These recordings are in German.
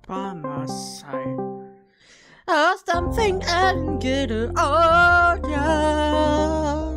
by my side. Something and get it all, yeah.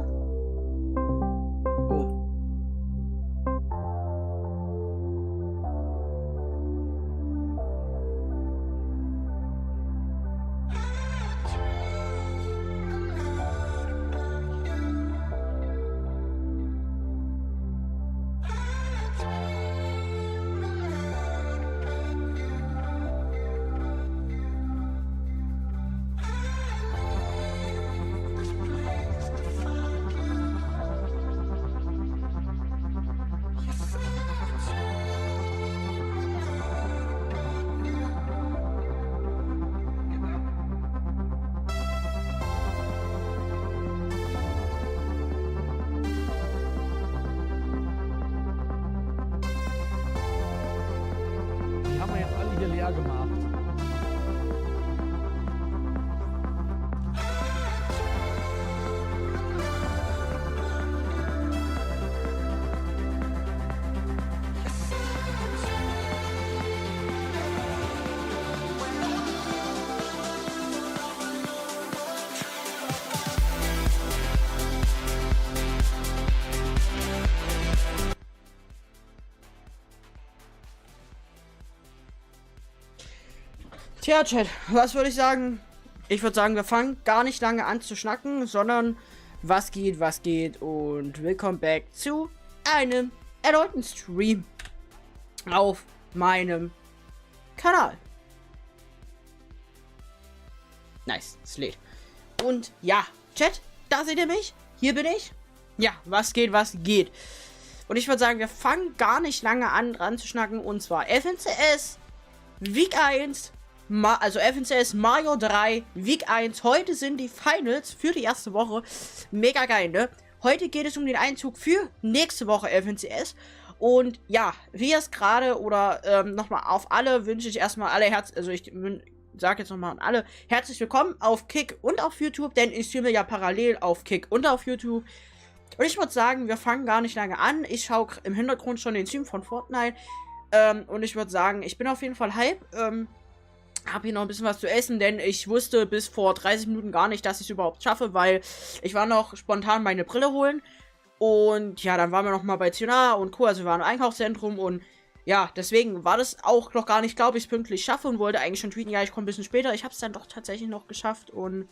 Die haben wir jetzt alle hier leer gemacht. Tja, Chat, was würde ich sagen? Ich würde sagen, wir fangen gar nicht lange an zu schnacken, sondern was geht und willkommen back zu einem erneuten Stream auf meinem Kanal. Nice, es lädt. Und ja, Chat, da seht ihr mich, hier bin ich. Ja, was geht. Und ich würde sagen, wir fangen gar nicht lange an dran zu schnacken, und zwar FNCS Week 1. Also FNCS Mario 3 Week 1. Heute sind die Finals für die erste Woche. Mega geil, ne? Heute geht es um den Einzug für nächste Woche FNCS. Und ja, wie es gerade oder nochmal auf alle wünsche ich erstmal alle ich sage jetzt nochmal an alle herzlich willkommen auf Kick und auf YouTube, denn ich streame ja parallel auf Kick und auf YouTube. Und ich würde sagen, wir fangen gar nicht lange an. Ich schaue im Hintergrund schon den Stream von Fortnite. Und ich würde sagen, ich bin auf jeden Fall hype. Habe hier noch ein bisschen was zu essen, denn ich wusste bis vor 30 Minuten gar nicht, dass ich es überhaupt schaffe, weil ich war noch spontan meine Brille holen. Und ja, dann waren wir noch mal bei Cionar und Co. Also wir waren im Einkaufszentrum und ja, deswegen war das auch noch gar nicht, glaube ich, pünktlich schaffe und wollte eigentlich schon tweeten, ja, ich komme ein bisschen später. Ich habe es dann doch tatsächlich noch geschafft und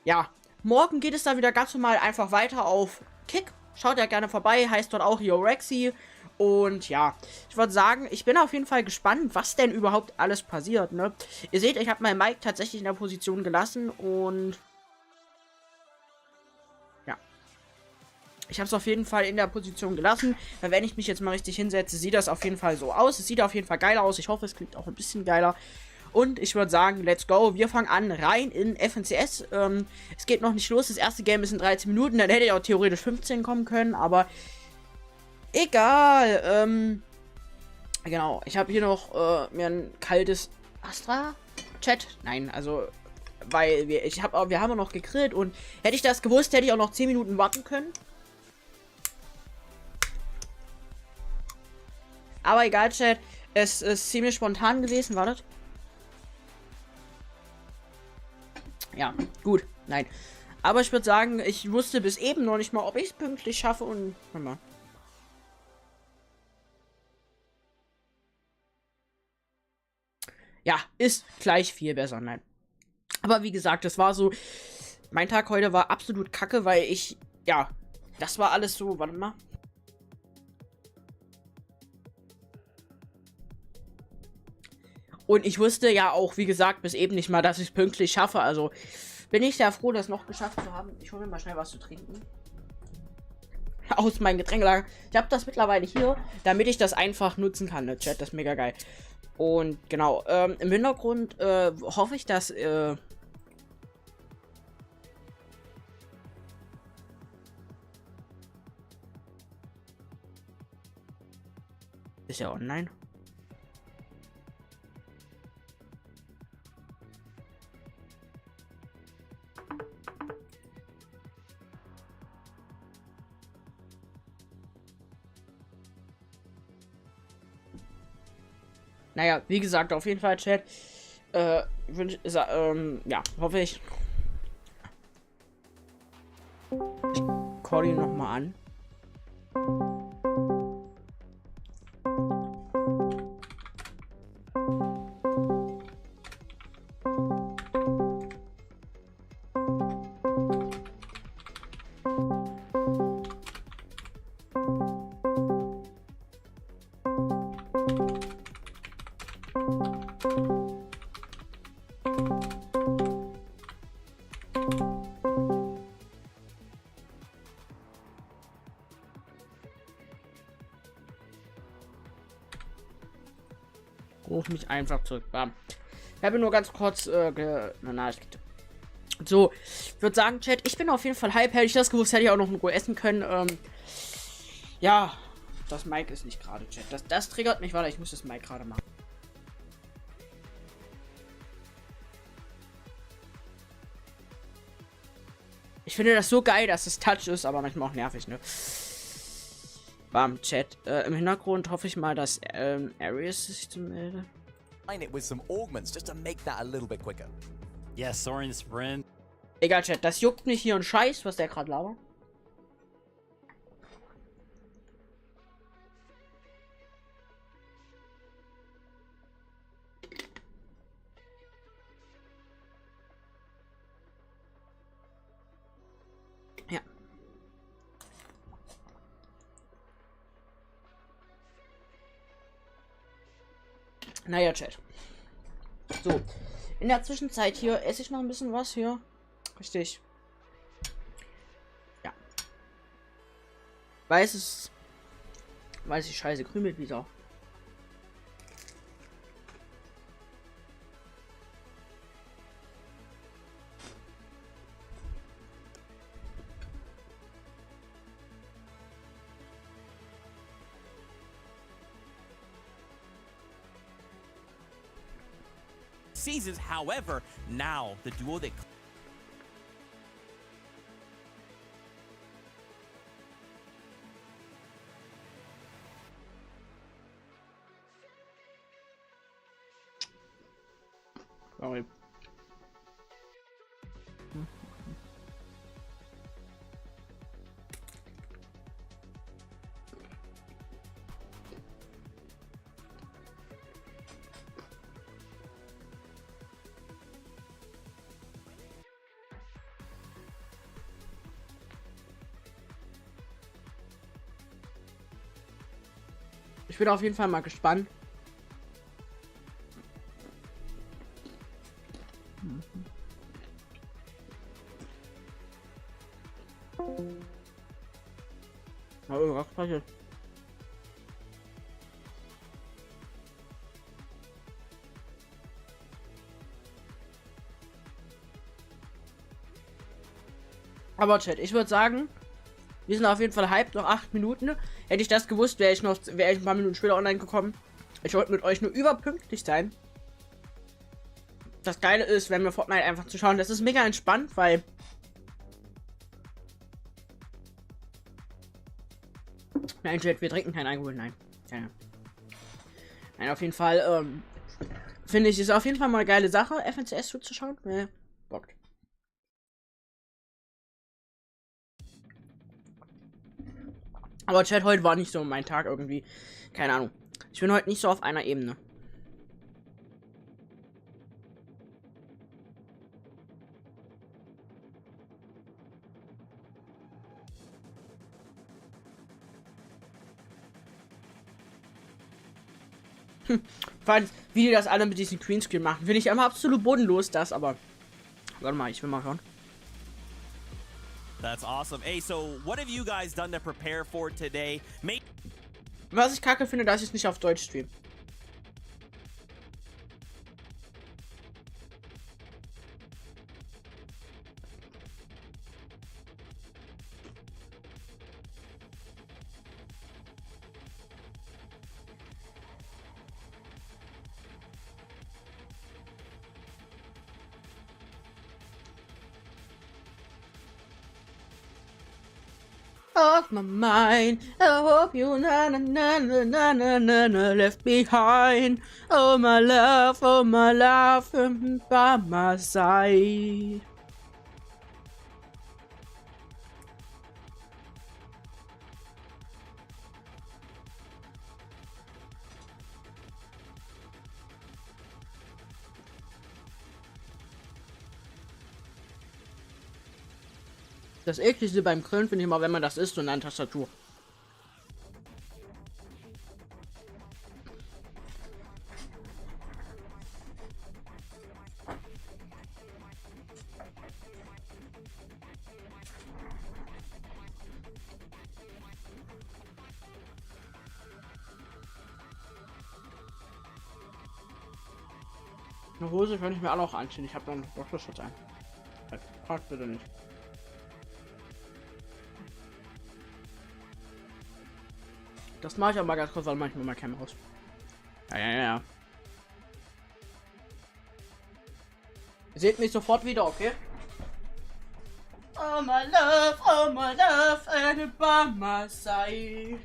ja, morgen geht es dann wieder ganz normal einfach weiter auf Kick. Schaut ja gerne vorbei, heißt dort auch Yorexi. Und ja, ich würde sagen, ich bin auf jeden Fall gespannt, was denn überhaupt alles passiert, ne? Ihr seht, ich habe meinen Mic tatsächlich in der Position gelassen und ja, ich habe es auf jeden Fall in der Position gelassen, weil wenn ich mich jetzt mal richtig hinsetze, sieht das auf jeden Fall so aus. Es sieht auf jeden Fall geil aus. Ich hoffe, es klingt auch ein bisschen geiler. Und ich würde sagen, let's go. Wir fangen an, rein in FNCS. Es geht noch nicht los. Das erste Game ist in 13 Minuten. Dann hätte ich auch theoretisch 15 kommen können, aber egal. Genau. Ich habe hier noch mir ein kaltes Astra-Chat. Nein, also, weil wir haben noch gegrillt und hätte ich das gewusst, hätte ich auch noch 10 Minuten warten können. Aber egal, Chat. Es ist ziemlich spontan gewesen, wartet. Ja, gut, nein. Aber ich würde sagen, ich wusste bis eben noch nicht mal, ob ich es pünktlich schaffe und... Warte mal. Ja, ist gleich viel besser, nein. Aber wie gesagt, das war so... Mein Tag heute war absolut kacke, weil ich... Ja, das war alles so... Warte mal. Und ich wusste ja auch, wie gesagt, bis eben nicht mal, dass ich es pünktlich schaffe. Also bin ich sehr froh, das noch geschafft zu haben. Ich hole mir mal schnell was zu trinken. Aus meinem Getränkelager. Ich habe das mittlerweile hier, damit ich das einfach nutzen kann, ne, Chat. Das ist mega geil. Und genau, im Hintergrund hoffe ich, dass... Ist ja online. Naja, wie gesagt, auf jeden Fall, Chat. Ja, hoffe ich. Ich call ihn nochmal an. Ruf mich einfach zurück. Bam. Ich habe nur ganz kurz eine Nachricht. So, ich würde sagen, Chat, ich bin auf jeden Fall hype. Hätte ich das gewusst, hätte ich auch noch in Ruhe essen können. Ja, das Mic ist nicht gerade, Chat. Das triggert mich, weil ich muss das Mic gerade machen. Ich finde das so geil, dass es Touch ist, aber manchmal auch nervig, ne? Bam, Chat. Im Hintergrund hoffe ich mal, dass Arius sich zu meldet. It with some augments just to make that a little bit quicker. Yeah, Soren's friend. Egal, Chat, das juckt mich hier und Scheiß, was der gerade labert. Ja. Naja, Chat. So. In der Zwischenzeit hier esse ich noch ein bisschen was hier. Richtig. Ja. Weiß ich scheiße krümelt wieder. Seasons, however, now the duo that Sorry. Ich bin auf jeden Fall mal gespannt. Oh, was passiert? Aber Chat, ich würde sagen, wir sind auf jeden Fall hyped, noch 8 Minuten. Hätte ich das gewusst, wäre ich ein paar Minuten später online gekommen. Ich wollte mit euch nur überpünktlich sein. Das Geile ist, wenn wir Fortnite einfach zu schauen, das ist mega entspannt, weil nein, Chat, wir trinken kein Alkohol, nein. Keine. Nein, auf jeden Fall, finde ich, ist auf jeden Fall mal eine geile Sache, FNCS zu schauen. Bockt. Aber Chat, heute war nicht so mein Tag irgendwie. Keine Ahnung. Ich bin heute nicht so auf einer Ebene. Vor allem, wie die das alle mit diesem Greenscreen machen, finde ich immer absolut bodenlos, das, aber. Warte mal, ich will mal schauen. That's awesome. Hey, so what have you guys done to prepare for today? Was ich kacke finde, dass ich es nicht auf Deutsch streame. Off my mind. I hope you na na na na na na na na left behind. Oh my love, by my side. Das ekligste beim Grillen finde ich mal, wenn man das isst und an Tastatur. Eine Hose könnte ich mir auch anziehen. Ich habe dann Boxershorts ein. Fragt bitte nicht. Das mache ich aber ganz kurz, weil manchmal mal Cam raus. Ja. Ihr seht mich sofort wieder, okay? Oh my love, and by my side.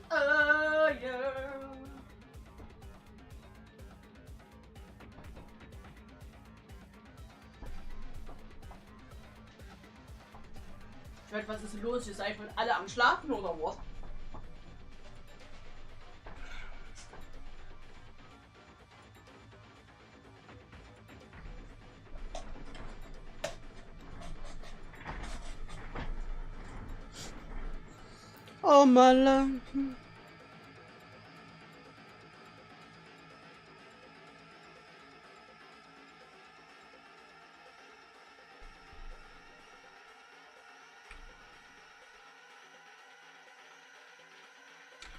Oh yeah. Was ist denn los? Hier seid ihr alle am Schlafen oder was? Oh my love.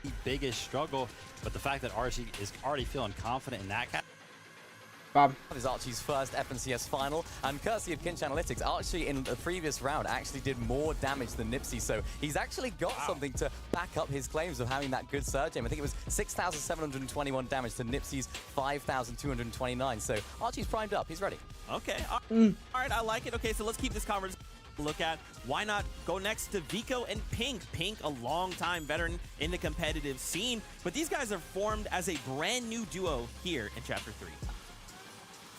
The biggest struggle, but the fact that Archie is already feeling confident in that. Bob. This is Archie's first FNCS final, and courtesy of Kinch Analytics, Archie in the previous round actually did more damage than Nipsey, so he's actually got something to back up his claims of having that good surge aim. I think it was 6,721 damage to Nipsey's 5,229, so Archie's primed up, he's ready. Okay, all right, I like it. Okay, so let's keep this conversation look at. Why not go next to Vico and Pink? Pink, a long-time veteran in the competitive scene, but these guys are formed as a brand new duo here in Chapter 3.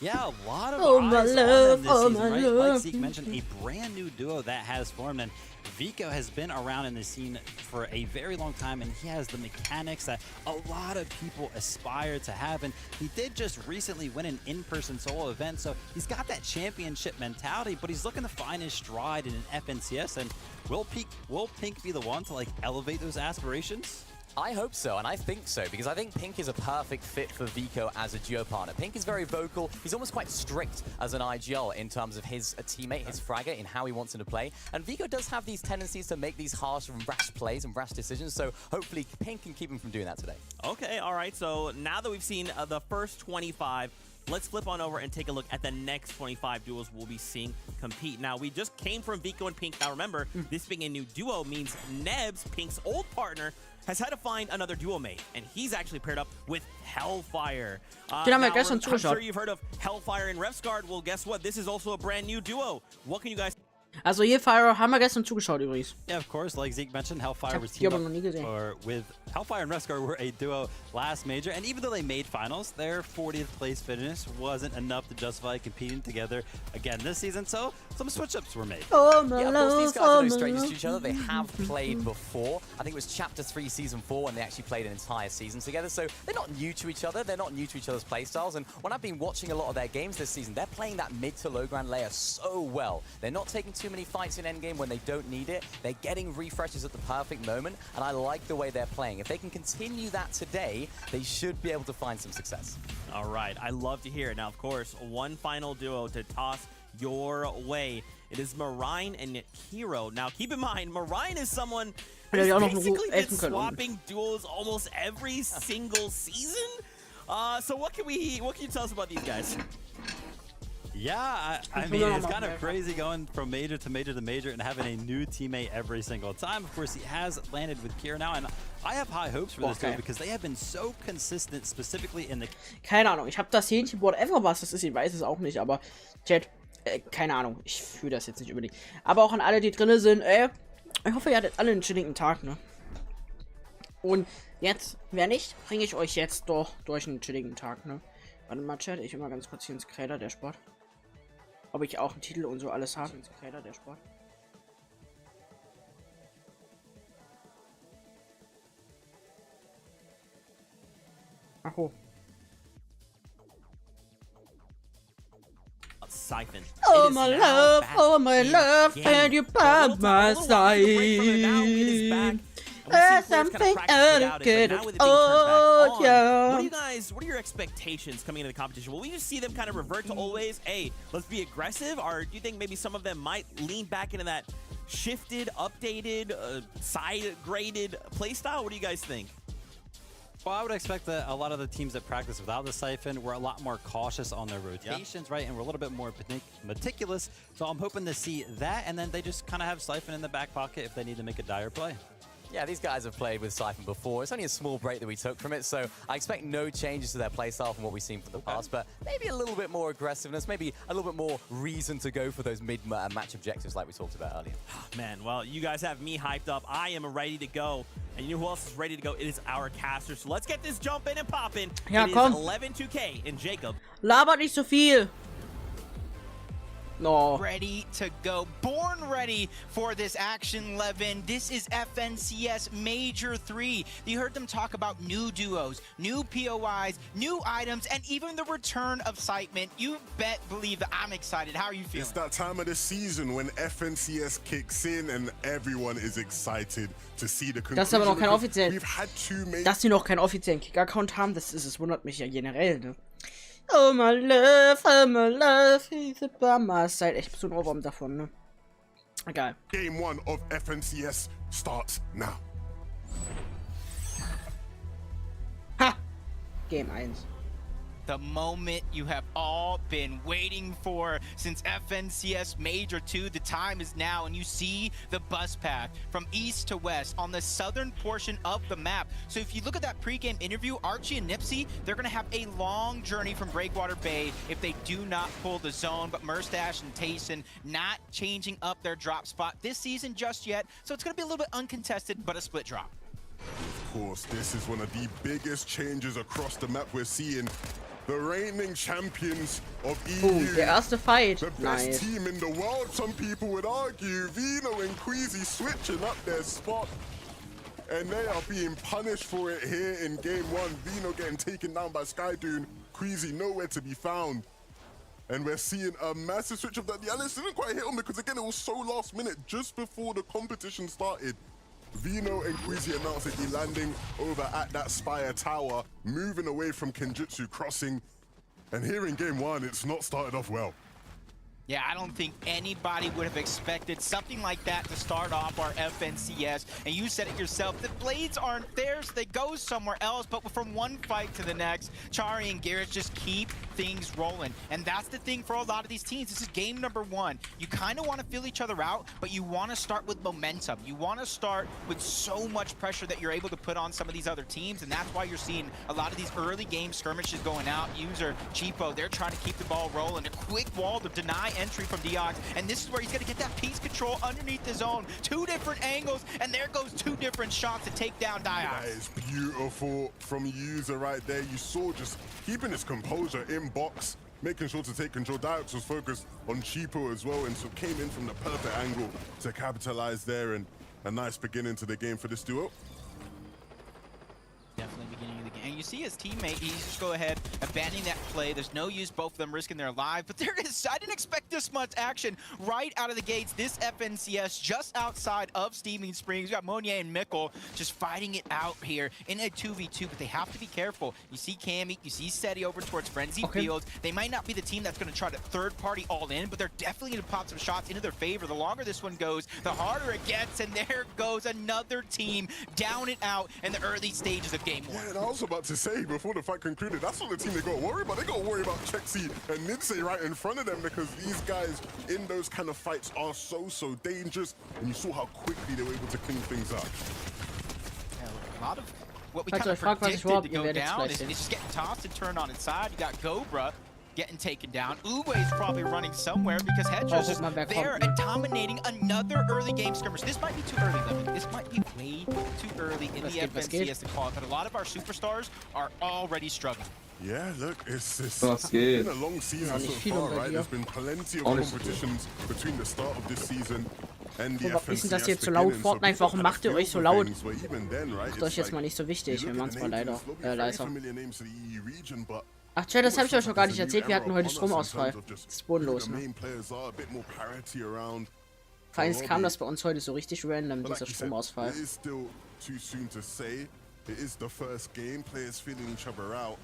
Yeah, a lot of Oh my eyes love, on them this oh season, my right? love. Like Zeke mentioned, a brand new duo that has formed, and Vico has been around in the scene for a very long time, and he has the mechanics that a lot of people aspire to have, and he did just recently win an in-person solo event, so he's got that championship mentality, but he's looking to find his stride in an FNCS, and will Pink be the one to like elevate those aspirations? I hope so, and I think so, because I think Pink is a perfect fit for Vico as a duo partner. Pink is very vocal. He's almost quite strict as an IGL in terms of his teammate, his fragger, in how he wants him to play. And Vico does have these tendencies to make these harsh and rash plays and rash decisions, so hopefully Pink can keep him from doing that today. Okay, all right, so now that we've seen the first 25, let's flip on over and take a look at the next 25 duos we'll be seeing compete. Now, we just came from Vico and Pink. Now, remember, this being a new duo means Nebs, Pink's old partner, has had to find another duo mate, and he's actually paired up with Hellfire. Den haben wir Now, gestern I'm zugeschaut. sure you've heard of Hellfire and Refsguard. Well, guess what? This is also a brand new duo. What can you guys... Also hier Fire haben wir gestern zugeschaut übrigens. Yeah, of course, like Zeke mentioned, Hellfire was Die teamed aber noch nie gesehen. up or with Hellfire and Rescar were a duo last major, and even though they made finals, their 40th place finish wasn't enough to justify competing together again this season, so some switch-ups were made. Oh my Yeah, of love, course, these guys oh are no my strangers love. to each other. They have played before. I think it was Chapter 3, Season 4, when they actually played an entire season together. So they're not new to each other. They're not new to each other's playstyles. And when I've been watching a lot of their games this season, they're playing that mid to low ground layer so well. They're not taking too many fights in endgame when they don't need it. They're getting refreshes at the perfect moment. And I like the way they're playing. If they can continue that today, they should be able to find some success. All right, I love to hear it. Now, of course, one final duo to toss your way. It is Marine and Hero. Now, keep in mind, Marine is someone who's Ja, auch noch basically been helfen können. swapping duos almost every single season. So what can you tell us about these guys? Yeah, I mean, it's kind of crazy going from major to major to major and having a new teammate every single time. Of course, he has landed with Kira now, and I have high hopes for this duo because they have been so consistent, specifically in the... Keine Ahnung, ich habe das Hähnchen, whatever was das ist, ich weiß es auch nicht, aber Chat, Keine Ahnung, ich fühle das jetzt nicht unbedingt. Aber auch an alle, die drin sind, ich hoffe, ihr hattet alle einen chilligen Tag, ne? Und jetzt, wer nicht, bringe ich euch jetzt doch durch einen chilligen Tag, ne? Warte mal, Chat, ich will mal ganz kurz hier ins Kräder, der Sport. Ob ich auch einen Titel und so alles habe. Ins Kräder, der Sport. Ach oh. Siphon. Oh my love, and you by my side. Something to get it. Oh yeah. What are your expectations coming into the competition? Will we just see them kind of revert to always, hey, let's be aggressive? Or do you think maybe some of them might lean back into that shifted, updated, side-graded playstyle? What do you guys think? Well, I would expect that a lot of the teams that practice without the Siphon were a lot more cautious on their rotations, right? And we're a little bit more meticulous. So I'm hoping to see that, and then they just kind of have Siphon in the back pocket if they need to make a dire play. Yeah, these guys have played with Siphon before. It's only a small break that we took from it, so I expect no changes to their playstyle from what we've seen from the past, but maybe a little bit more aggressiveness, maybe a little bit more reason to go for those mid-match objectives like we talked about earlier. Man, well, you guys have me hyped up. I am ready to go. And you know who else is ready to go? It is our caster. So let's get this jump in and popping. Ja, it komm. is 11-2K and Jacob. Labert nicht so viel. No. Ready to go. Born ready for this Action 11. This is FNCS Major 3. You heard them talk about new duos, new POIs, new items, and even the return of Sightment. You believe that I'm excited. How are you feeling? It's that time of the season when FNCS kicks in and everyone is excited to see the conclusion. Das ist aber noch kein offiziell. We've had two major. Dass sie noch keinen offiziellen Kick-Account haben, das wundert mich ja generell, ne? Oh my love, he's by my side. Echt so ein Ohrwurm davon, ne? Egal. Game 1 of FNCS starts now. Ha! Game 1. The moment you have all been waiting for since FNCS Major 2. The time is now, and you see the bus path from east to west on the southern portion of the map. So if you look at that pregame interview, Archie and Nipsey, they're going to have a long journey from Breakwater Bay if they do not pull the zone. But Merstash and Tayson not changing up their drop spot this season just yet. So it's going to be a little bit uncontested, but a split drop. Of course, this is one of the biggest changes across the map we're seeing. The reigning champions of EU. Der erste Fight. The best team in the world, some people would argue. Vino and Queasy switching up their spot. And they are being punished for it here in game 1. Vino getting taken down by Skydune. Queasy nowhere to be found. And we're seeing a massive switch up that the Alice didn't quite hit on because again, it was so last minute just before the competition started. Vino and Queasy announced that he's landing over at that Spire Tower, moving away from Kenjutsu Crossing. And here in game 1, it's not started off well. Yeah, I don't think anybody would have expected something like that to start off our FNCS. And you said it yourself, the blades aren't theirs, they go somewhere else. But from one fight to the next, Chari and Garrett just keep things rolling. And that's the thing for a lot of these teams. This is game number 1. You kind of want to feel each other out, but you want to start with momentum. You want to start with so much pressure that you're able to put on some of these other teams. And that's why you're seeing a lot of these early game skirmishes going out. User, Cheapo, they're trying to keep the ball rolling. A quick wall to deny entry from Deox, and this is where he's going to get that piece control underneath the zone. 2 different angles, and there goes 2 different shots to take down Deox. That is beautiful from User right there. You saw just keeping his composure in box, making sure to take control. Deox was focused on Cheapo as well, and so came in from the perfect angle to capitalize there, and a nice beginning to the game for this duo. Definitely beginning of the game. And you see his teammate, he's just go ahead, abandoning that play. There's no use, both of them risking their lives. But there it is. I didn't expect this much action right out of the gates. This FNCS just outside of Steaming Springs. We got Monier and Mikkel just fighting it out here in a 2v2. But they have to be careful. You see Cammy, you see Seti over towards Frenzy Fields. They might not be the team that's going to try to third-party all in, but they're definitely going to pop some shots into their favor. The longer this one goes, the harder it gets. And there goes another team down and out in the early stages of game 1. Yeah, and I was about to say, before the fight concluded, that's not the team they got to worry about. They got to worry about Chexy and Nidsay right in front of them because these guys in those kind of fights are so dangerous. And you saw how quickly they were able to clean things up. Yeah, a lot of what we Falls kind of euch fragt, was ich predicted überhaupt to go ihr werdet down gleich is sehen. just getting tossed and turned on its side. You got Gobra getting taken down. Uwe's probably running somewhere because Hedge's just there and dominating another early game skirmish. This might be too early, Lemon. This might be way too early in the FNCS to call it, but a lot of our superstars are already struggling. Yeah, look, it's Was been geht? a long season so far, right? There's been plenty of competitions between the start of this season and the Warum ist denn das FNCS jetzt so laut? beginning, so Fortnite, people warum kind of macht ihr feel euch so for laut? things, but even then, right, Macht it's euch jetzt like, mal nicht so wichtig, you wir look machen's at mal the leider, names, lobby, very leiser. familiar names to the EU region, but Ach, Chat, das habe ich euch noch gar nicht almost feels erzählt, wir like hatten there's a heute new era upon us in Stromausfall. terms of just Das ist who bodenlos, the ne? main players are, a bit more parity around. Vor allem kam das bei uns heute so richtig random, But dieser like you said, Stromausfall. it is still too soon to say. It is the first game, players feeling each other out.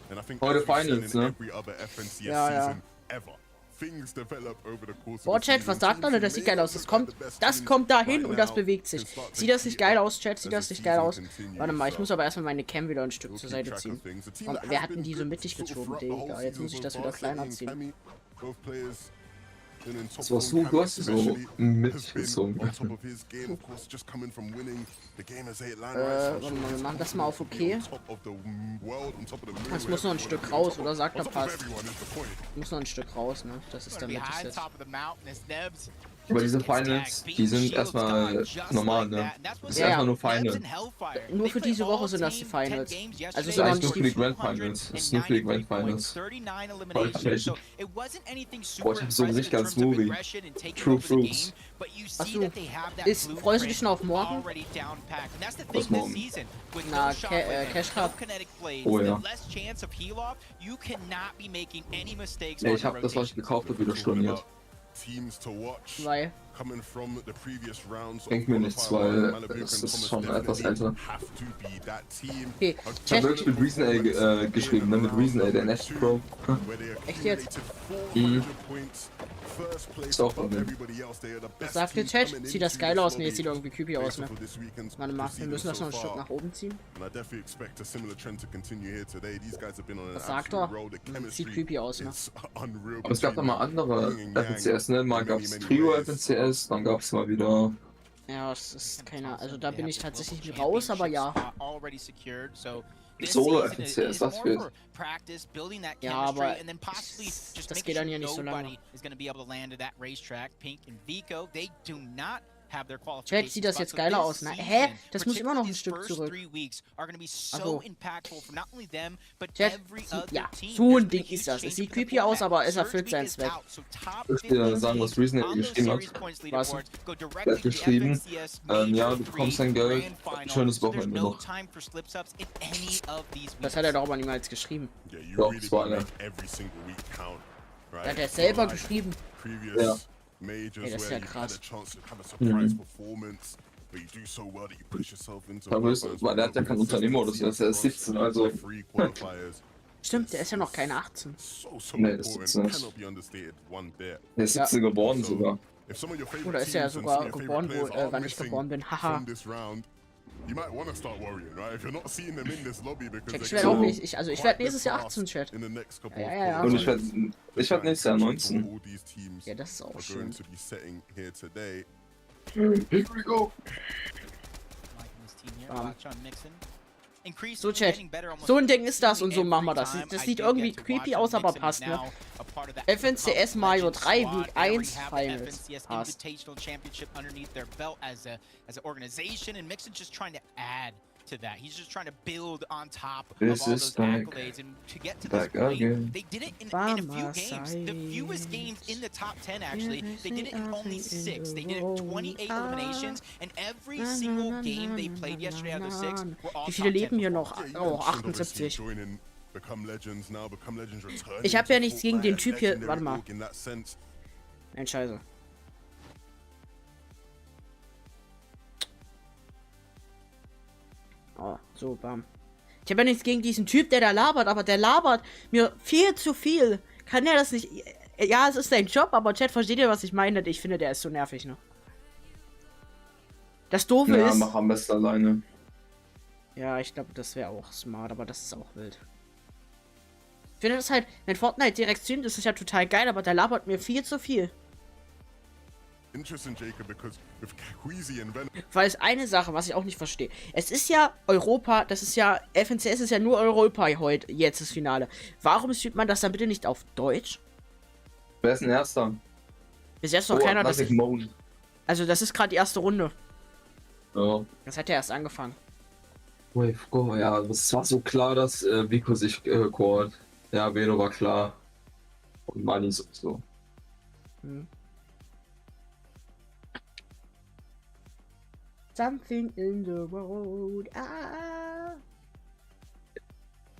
And I think Heute as we've seen Finals, in ne? every other FNCS Ja, ja. season ever. Things develop over the course Boah, of the Chat, season. was sagt Teams alle? who Das sieht may geil not aus. look Das like kommt, the best das teams kommt dahin right und das now bewegt can sich. start to Sieht das nicht heat geil up aus, Chat? as Sieht the das nicht geil season aus? continues. Warte mal, ich So muss aber erstmal meine Cam wieder ein Stück we'll zur keep Seite track ziehen. of things. A team Und that wer has hat denn been die so good mittig sort of gezogen, throughout the whole Digga? Jetzt season muss ich so das far, wieder kleiner Sally and ziehen. Cammy, both players been in top Das warst form. du, Cammy hast es so especially has been mitgezogen. on top of his game, of course, just coming from winning the game as 8 line Warte mal, wir machen das mal auf okay. Es muss noch ein Stück raus, oder sagt er passt? Muss noch ein Stück raus, ne? Das ist dann mittig jetzt. Aber diese Finals, die sind erstmal normal, ne? Das ist Ja, erstmal ja. nur Final. Nur für diese Woche sind das die Finals. Also so noch Eigentlich nur nicht für die die... Grand Finals. Das ist nur für die Grand Finals. Qualification. Boah, ich hab so nicht ganz Movie. True Fruits. Achso, freust du dich schon auf morgen? Was morgen? Na, Cash Cup. Oh ja. Ja, ich hab das, was ich gekauft habe, wieder storniert. Weil? Bringt mir nichts, weil es ist schon etwas älter. Okay, Ich hab wirklich mit Reason A geschrieben, ne? Mit Reason A, der Nest Pro. Echt jetzt? Mhm. Ist auch bei mir. Was sagt der Chat? Sieht das geil aus? Ne, sieht irgendwie creepy aus, ne? Warte mal, wir müssen das noch ein Stück nach oben ziehen. Was sagt er? Sieht creepy aus, ne? Aber es gab noch mal andere FNCS, ne? Mal gab's Trio FNCS, dann gab's mal wieder... Ja, es ist keiner. Also da bin ich tatsächlich raus, aber ja. Solo FNCS, was für... Ja, aber das geht dann ja nicht so lange. Chat, sieht das jetzt geiler aus, ne? Hä? Das muss immer noch ein Stück zurück. Also. Chat, ja, so ein Ding ist das. Es sieht creepy aus, aber es erfüllt seinen Zweck. Ich dir sagen, was Reason A geschrieben hat. Was? Er hat geschrieben, ja, du bekommst dein Geld, schönes Wochenende noch. Das hat er doch aber niemals geschrieben. Doch, das war er. Hat er selber geschrieben. Ja. Ey, das ist ja krass. Weil der hat ja kein Unternehmer oder so, der ist 17, also... Stimmt, der ist ja noch keine 18. Nee, das ist 17 nicht. Der ist 17 geboren sogar. Oder ist er sogar geboren, wann ich geboren bin. Haha. Check, ich werde auch nicht, ich werde nächstes Jahr 18, Chat. Ja. Und ich werd nächstes Jahr 19. Ja, das ist auch schön. Here we go. So, Chat. So ein Ding ist das und so machen wir das. Das sieht irgendwie creepy aus, aber passt, ne? FNCS Mario 3 Week 1 Finals. Passt. To that. He's just trying to build on top This of all is those accolades and to get to this point, again. they did it in a few games. The fewest games in the top 10 actually. They did it in only 6. They did it in 28 eliminations and every single game they played yesterday out of the 6 were all Wie viele top 10 leben hier noch? Oh, 78. Ich habe ja nichts gegen den Typ hier. Warte mal. Nein, scheiße. Oh, so, bam. Ich habe ja nichts gegen diesen Typ, der da labert, aber der labert mir viel zu viel. Kann der das nicht... Ja, es ist sein Job, aber Chat, versteht ihr, was ich meine? Ich finde, der ist so nervig, ne? Das Doofe ist... Ja, mach am besten alleine. Ja, ich glaube, das wäre auch smart, aber das ist auch wild. Ich finde das halt, wenn Fortnite direkt streamt, ist es ja total geil, aber der labert mir viel zu viel. Interesting, Jacob, because with Queasy and Venom. Weil es eine Sache, was ich auch nicht verstehe. Es ist ja Europa, das ist ja, FNCS ist ja nur Europa heute, jetzt das Finale. Warum streamt man das dann bitte nicht auf Deutsch? Wer ist denn Erster? Bis jetzt noch keiner, das ist, Mode. also das ist gerade die erste Runde. Ja. Das hat ja erst angefangen. Ja, es war so klar, dass Vico sich callt. Ja, Veno war klar. Und Mani sowieso. Hm. Something in the road. Ah.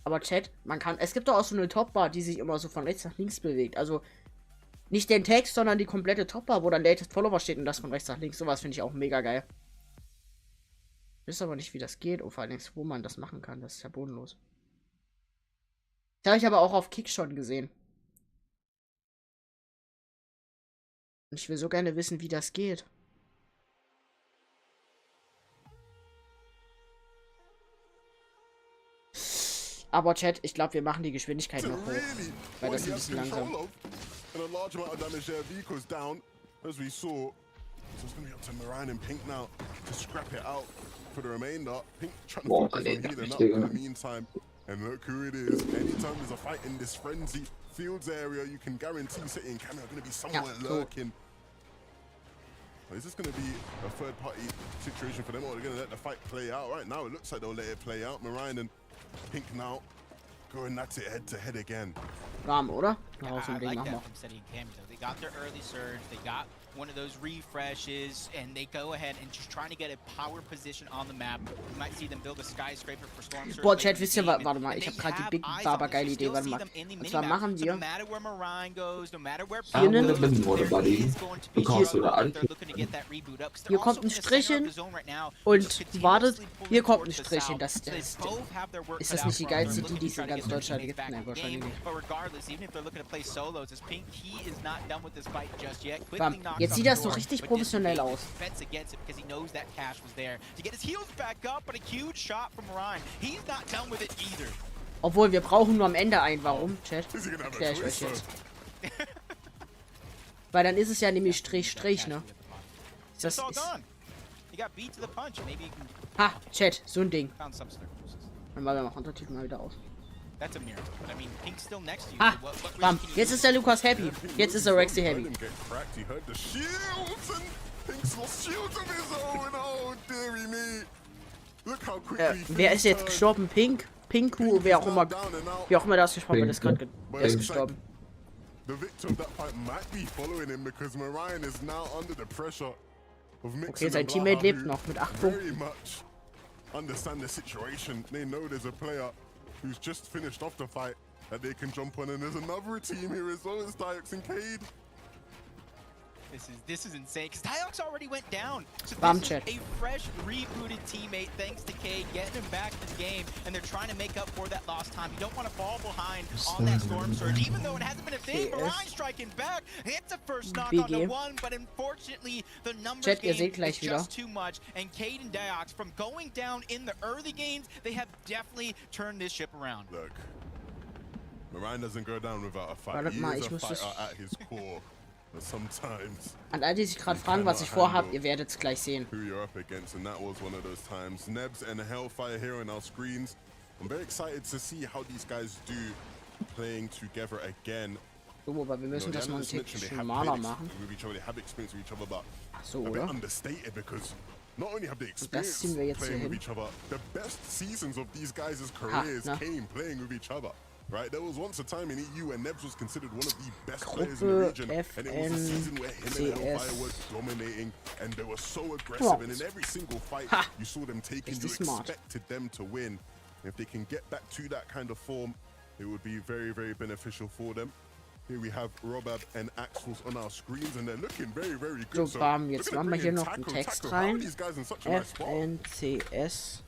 Aber Chat, man kann. Es gibt doch auch so eine Topbar, die sich immer so von rechts nach links bewegt. Also nicht den Text, sondern die komplette Topbar, wo dann Latest Follower steht und das von rechts nach links. Sowas finde ich auch mega geil. Ich weiß aber nicht, wie das geht und vor allem, wo man das machen kann. Das ist ja bodenlos. Das habe ich aber auch auf Kick schon gesehen. Und ich will so gerne wissen, wie das geht. Aber Chat, ich glaube, wir machen die Geschwindigkeit noch hoch. Weil das ist ein bisschen langsam. And a large amount of damage there. Vico's down, as we saw. So it's going to be up to Moran and Pink now to scrap it out for the remainder. Pink trying to focus on healing up in the meantime. And look who it is. Anytime there's a fight in this frenzy fields area, you can guarantee City and Cameo are going to be somewhere lurking. Is this going to be a third-party situation for them, or are they going to let the fight play out? Right now, it looks like they'll let it play out. Moran and Pink now going at it head-to-head again. Warm, oder? I like that from City and Cameo. They got their early surge, they got one of those refreshes, and they go ahead and just trying to get a power position on the map. You might see them build a skyscraper for Storm Surge. Boah, Chat, wisst ihr, warte mal, ich habe gerade die Big Barber geile Idee, warte mal. Und zwar machen wir hier kommt ein Strich hin und wartet, hier kommt ein Strich hin. Das ist das nicht die geilste Idee, die es in ganz Deutschland gibt? Nein, wahrscheinlich nicht. Bam. Jetzt sieht das doch richtig professionell aus. Obwohl, wir brauchen nur am Ende einen. Warum, Chat? Erklär ich euch jetzt. Weil dann ist es ja nämlich Strich, ne? Das ist... Ha, Chat, so ein Ding. Dann machen wir mal Untertitel mal wieder aus. Ah, bam. Jetzt ist der Lukas happy. Jetzt ist der Rexy happy. Wer ist jetzt gestorben? Pink? Pinku, wer auch immer das gestorben ist gerade gestorben. Okay, sein Teammate lebt noch mit 8 Punkten. Understand the situation. They know there's a player who's just finished off the fight that they can jump on, and there's another team here as well as Diox and Cade. This is insane, because Diox already went down. So this is a fresh, rebooted teammate thanks to Cade, getting him back to the game, and they're trying to make up for that lost time. You don't want to fall behind on that Storm Surge, even though it hasn't been a thing. Orion striking back, hits the first knock on the one, but unfortunately, the numbers game is just too much, and Cade and Diox, from going down in the early games, they have definitely turned this ship around. Look, Orion doesn't go down without a fight. He is a fighter at his core. Sometimes. An all die sich gerade fragen, was ich vorhabe, ihr werdet es gleich sehen. Who you're up against, and that was one of those times. Nebs and Hellfire here on our screens. I'm very excited to see how these guys do playing together again. So, aber wir müssen das noch ein Tickchen normaler machen. Ach so, oder? Not only have they experienced playing with each other, the best seasons of these guys' careers came playing with each other. Right, there was once a time in EU where Nebs was considered one of the best players in the region, and it was a season where him and Hellfire were dominating, and they were so aggressive, and in every single fight you saw them taking, you expected them to win. If they can get back to that kind of form, it would be very, very beneficial for them. Here we have Robab and Axels on our screens, and they're looking very, very good. So, bam, jetzt machen wir hier noch einen Text rein. FNCS.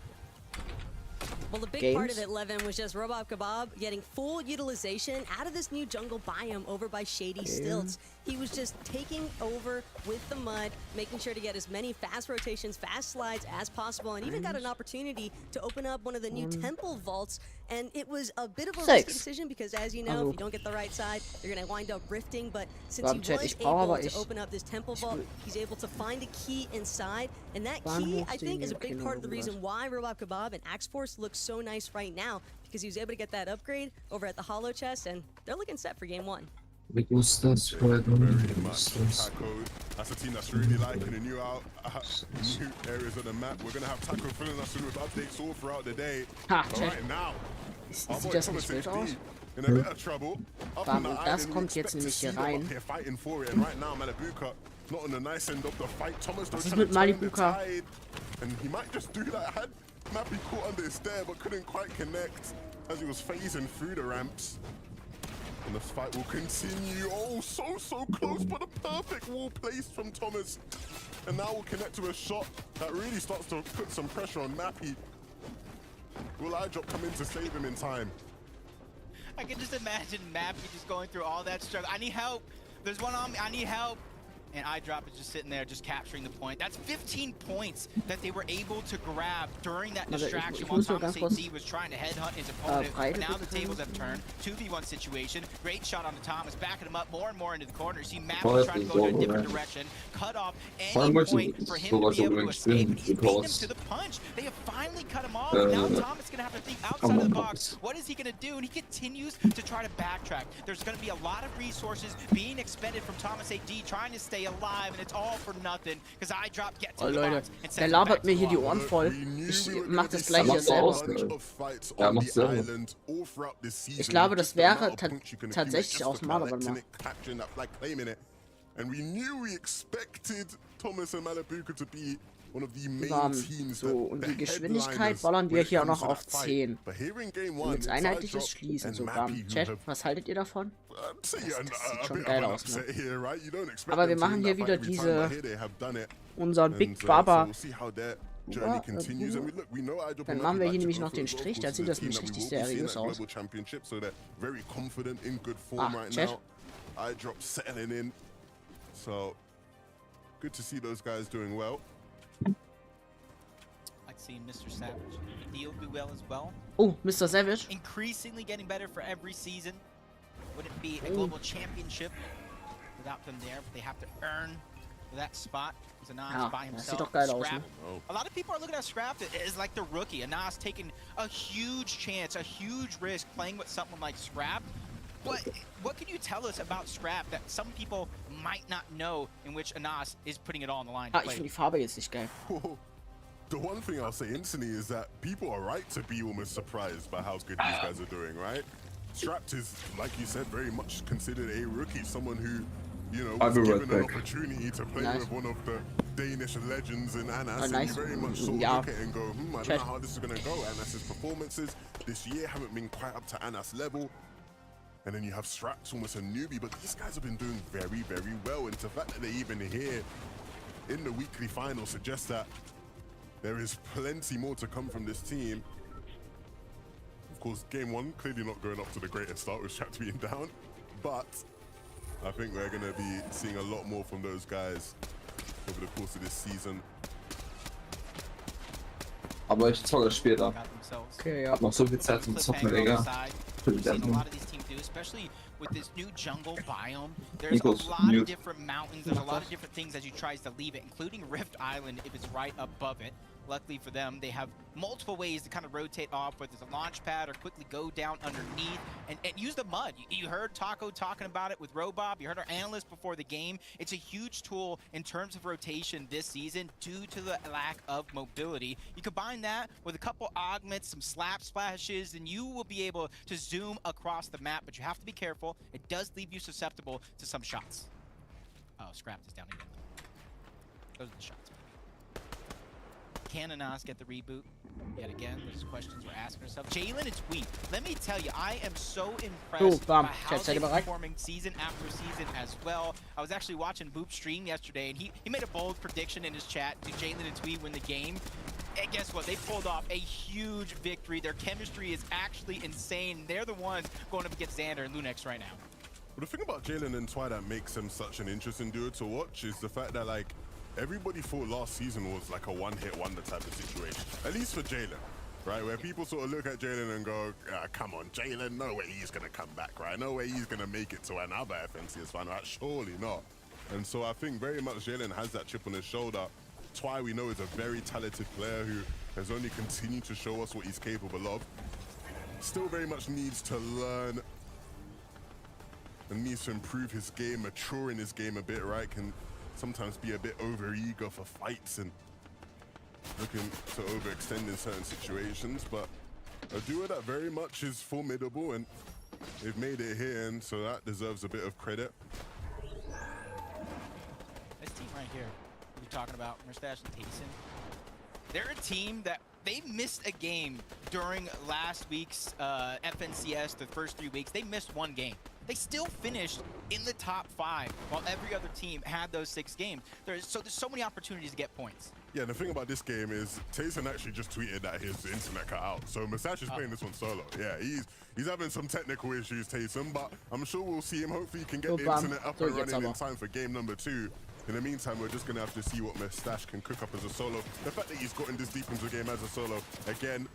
Well, the big part of it, Levin, was just Robab Kebab getting full utilization out of this new jungle biome over by Shady Stilts. he was just taking over with the mud, making sure to get as many fast rotations, fast slides as possible, and even got an opportunity to open up one of the new temple vaults. And it was a bit of a risky decision because, as you know, if you don't get the right side, you're going to wind up rifting. But since he was able to open up this temple vault, he's able to find a key inside. And that key, I think, is a big part of the reason why Robot Kebab and Axe Force look so nice right now, because he was able to get that upgrade over at the Hollow Chest, and they're looking set for game 1. Very much Taco. That's a team that's really liking the new areas of the map. We're gonna have Taco filling us in with updates all throughout the day. But right now, Sieht das nicht wild aus? in a bit of trouble. Das kommt jetzt nämlich hier rein. Fighting for it, and right now Malibuka not on the nice end of the fight. Thomas Was ist mit Malibuka? And he might just do that. Had Mappy caught under his stare but couldn't quite connect as he was phasing through the ramps. And the fight will continue. Oh, so close, but a perfect wall placed from Thomas. And now we'll connect to a shot that really starts to put some pressure on Mappy. Will iDrop come in to save him in time? I can just imagine Mappy just going through all that struggle. I need help. There's one on me. I need help. And iDrop is just sitting there, just capturing the point. That's 15 points that they were able to grab during that distraction while Thomas AD was trying to headhunt his opponent. But now the tables have turned. 2v1 situation. Great shot on the Thomas, backing him up more and more into the corner. You see Mappy trying to go in a different direction, cut off any point for him to be able to escape. And he beat him to the punch. They have finally cut him off. Now Thomas is going to have to think outside of the box. What is he going to do? And he continues to try to backtrack. There's going to be a lot of resources being expended from Thomas AD, trying to stay alive, and it's all for nothing because iDrop gets to the box and der labert mir hier die Ohren voll. Ich mach das gleich hier selber. Ja, macht selber. Ich glaube, das wäre tatsächlich auch mal, aber mal. And we knew we expected Thomas and Malibuka to be one of the main teams. So, und die Geschwindigkeit ballern wir hier noch auf 10. Damit einheitliches Schließen sogar. Chat, was haltet ihr davon? Das sieht schon geil aus, ne? Aber wir machen hier wieder unseren Big Baba. Dann machen wir hier nämlich noch den Strich, dann sieht das nämlich richtig seriös aus. Chat. So, good to see those guys doing well. I've seen Mr. Savage deal do well as well. Oh, Mr. Savage. Increasingly getting better for every season. Wouldn't be a global championship without them there, but they have to earn that spot. Anas by himself. Sieht doch geil aus, ne? A lot of people are looking at Scrap as like the rookie. Anas taking a huge chance, a huge risk playing with someone like Scrap. What can you tell us about Scrap that some people might not know, in which Anas is putting it all on the line? Ich finde die Farbe jetzt nicht geil. The one thing I'll say instantly is that people are right to be almost surprised by how good these guys are doing, right? Strapped is, like you said, very much considered a rookie, someone who, you know, was given an opportunity to play with one of the Danish legends in Anas, and you very much sort of look at it and go, I don't know how this is going to go. Anas's performances this year haven't been quite up to Anas level. And then you have Straps, almost a newbie, but these guys have been doing very, very well. And the fact that they're even here in the weekly final suggests that there is plenty more to come from this team. Of course, game 1 clearly not going up to the greatest start with Straps being down, but I think we're going to be seeing a lot more from those guys over the course of this season. Aber ich zocke später. Okay, ja. Hab noch so viel Zeit zum Zocken, Digga. Especially with this new jungle biome, there's a lot of different mountains, there's a lot of different things as you tries to leave it, including Rift Island if it's right above it. Luckily for them, they have multiple ways to kind of rotate off, whether it's a launch pad or quickly go down underneath and use the mud. You heard Taco talking about it with Robob. You heard our analyst before the game. It's a huge tool in terms of rotation this season due to the lack of mobility. You combine that with a couple augments, some slap splashes, and you will be able to zoom across the map, but you have to be careful. It does leave you susceptible to some shots. Oh, Scrap is down again. Those are the shots. Can Anas get the reboot? Yet again, there's questions we're asking ourselves. Jalen and Tweet, let me tell you, I am so impressed by how they're performing season after season as well. I was actually watching Boop's stream yesterday, and he made a bold prediction in his chat. Did Jalen and Tweet win the game? And guess what? They pulled off a huge victory. Their chemistry is actually insane. They're the ones going up against Xander and Lunex right now. But the thing about Jalen and Twy that makes them such an interesting duo to watch is the fact that, like, everybody thought last season was like a one-hit wonder type of situation, at least for Jalen, right? Where people sort of look at Jalen and go, come on, Jalen, no way he's going to come back, right? No way he's going to make it to another FNCS final, right? Surely not. And so I think very much Jalen has that chip on his shoulder. Twy, we know, is a very talented player who has only continued to show us what he's capable of. Still very much needs to learn and needs to improve his game, mature in his game a bit, right? Can sometimes be a bit over-eager for fights and looking to overextend in certain situations, but a duo that very much is formidable, and they've made it here, and so that deserves a bit of credit. This team right here, we're talking about Mustache and Tayson. They're a team that they missed a game during last week's FNCS, the first 3 weeks. They missed one game. They still finished in the top 5 while every other team had those 6 games. There's so many opportunities to get points. Yeah, the thing about this game is Tayson actually just tweeted that his internet cut out. So Mustache is playing this one solo. Yeah, he's having some technical issues, Tayson, but I'm sure we'll see him. Hopefully he can get the internet up and running in time for game number 2. In the meantime, we're just going to have to see what Mustache can cook up as a solo. The fact that he's gotten this deep into the game as a solo, again,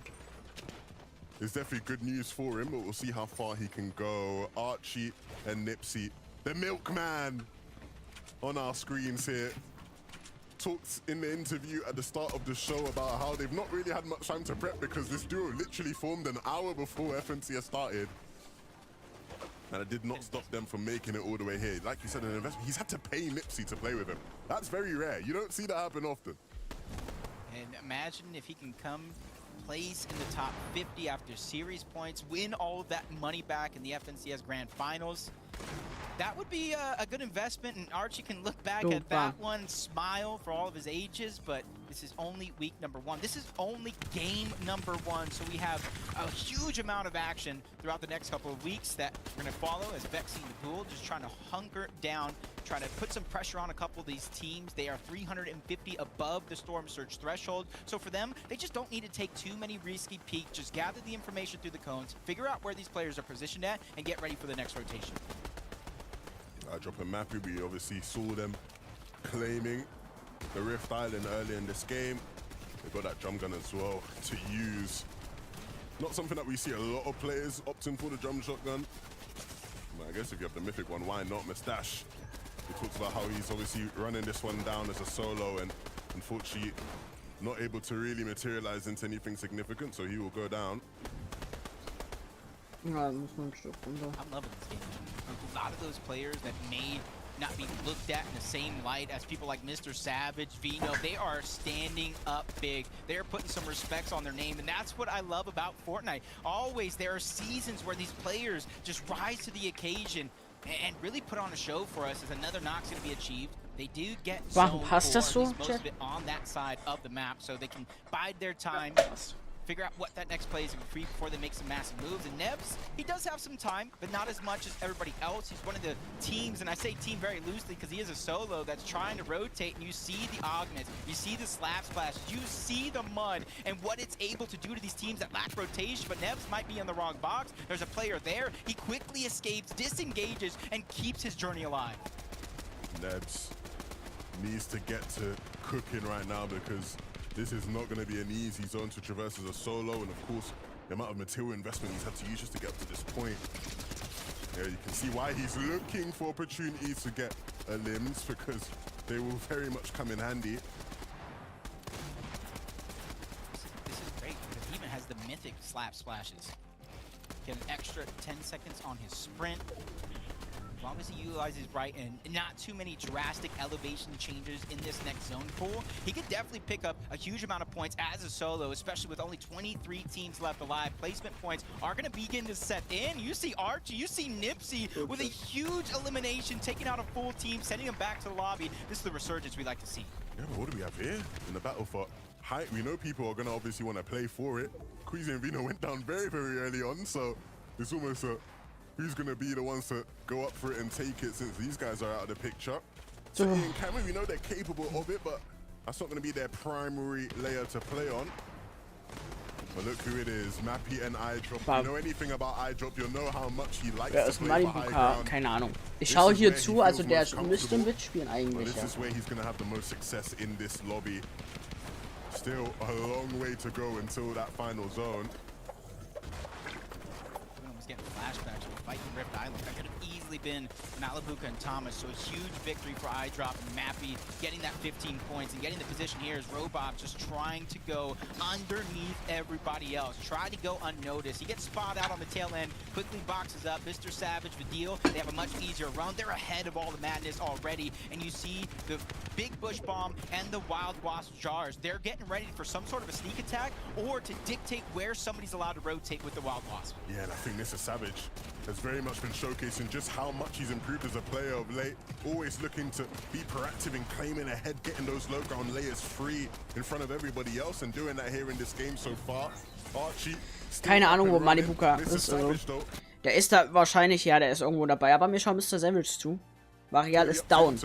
is definitely good news for him, but we'll see how far he can go. Archie and Nipsey, the milkman, on our screens here, talked in the interview at the start of the show about how they've not really had much time to prep because this duo literally formed an hour before FNCS started. And it did not stop them from making it all the way here. Like you said, an investment. He's had to pay Nipsey to play with him. That's very rare. You don't see that happen often. And imagine if he can come place in the top 50 after series points, win all of that money back in the FNCS Grand Finals. That would be a good investment, and Archie can look back at that one, smile for all of his ages, but this is only week number 1. This is only game number 1, so we have a huge amount of action throughout the next couple of weeks that we're going to follow as Vexy and Pool just trying to hunker down, try to put some pressure on a couple of these teams. They are 350 above the Storm Surge threshold, so for them, they just don't need to take too many risky peeks, just gather the information through the cones, figure out where these players are positioned at, and get ready for the next rotation. Dropping Mappy, we obviously saw them claiming the Rift Island earlier in this game. They've got that drum gun as well to use. Not something that we see a lot of players opting for the drum shotgun. But I guess if you have the mythic one, why not? Mustache, he talks about how he's obviously running this one down as a solo and unfortunately not able to really materialize into anything significant, so he will go down. Ja, muss man ein Stück runter. I'm loving this game. A lot of those players that may not be looked at in the same light as people like Mr. Savage, Vino, they are standing up big. They're putting some respects on their name, and that's what I love about Fortnite. Always there are seasons where these players just rise to the occasion and really put on a show for us as another knock's going to be achieved. They do get Warum passt das so, most of it on that side of the map, so they can bide their time, figure out what that next play is going to be before they make some massive moves. And Nebs, he does have some time, but not as much as everybody else. He's one of the teams, and I say team very loosely because he is a solo that's trying to rotate, and you see the augments, you see the slap splash, you see the mud, and what it's able to do to these teams that lack rotation. But Nebs might be in the wrong box. There's a player there. He quickly escapes, disengages, and keeps his journey alive. Nebs needs to get to cooking right now because this is not going to be an easy zone to traverse as a solo, and of course, the amount of material investment he's had to use just to get up to this point. Yeah, you can see why he's looking for opportunities to get limbs, because they will very much come in handy. This is great because he even has the mythic slap splashes. Get an extra 10 seconds on his sprint. As long as he utilizes right and not too many drastic elevation changes in this next zone pool, he could definitely pick up a huge amount of points as a solo, especially with only 23 teams left alive. Placement points are going to begin to set in. You see Archie, you see Nipsey with a huge elimination, taking out a full team, sending them back to the lobby. This is the resurgence we like to see. Yeah, but what do we have here in the battle for height? We know people are going to obviously want to play for it. Queasy and Vino went down very, very early on, so it's almost a who's going to be the ones to go up for it and take it since these guys are out of the picture. So in Cameron, we know they're capable of it, but that's not going to be their primary layer to play on. But look who it is, Mappy and iDrop. You know anything about iDrop, you'll know how much he likes Wer to ist play for high Malibuka? ground. Keine Ahnung. Ich schaue hier zu, also der müsste mitspielen eigentlich. This is where he's going to have the most success in this lobby. Still a long way to go until that final zone. Getting flashbacks of a fight in Rift Island. That could have easily been Malibuka and Thomas. So a huge victory for iDrop and Mappy, getting that 15 points and getting the position here as Robot just trying to go underneath everybody else. Try to go unnoticed. He gets spotted out on the tail end, quickly boxes up. Mr. Savage, Vidil, they have a much easier run. They're ahead of all the madness already. And you see the big bush bomb and the wild wasp jars. They're getting ready for some sort of a sneak attack or to dictate where somebody's allowed to rotate with the wild wasp. Yeah, and I think Mr. Savage has very much been showcasing just how much he's improved as a player of late. Always looking to be proactive in claiming ahead, getting those low ground layers free in front of everybody else and doing that here in this game so far. Archie, keine Ahnung, wo Malibuka ist. Also, der ist da wahrscheinlich, ja, der ist irgendwo dabei. Aber mir schaut Mr. Savage zu. Varial ist down.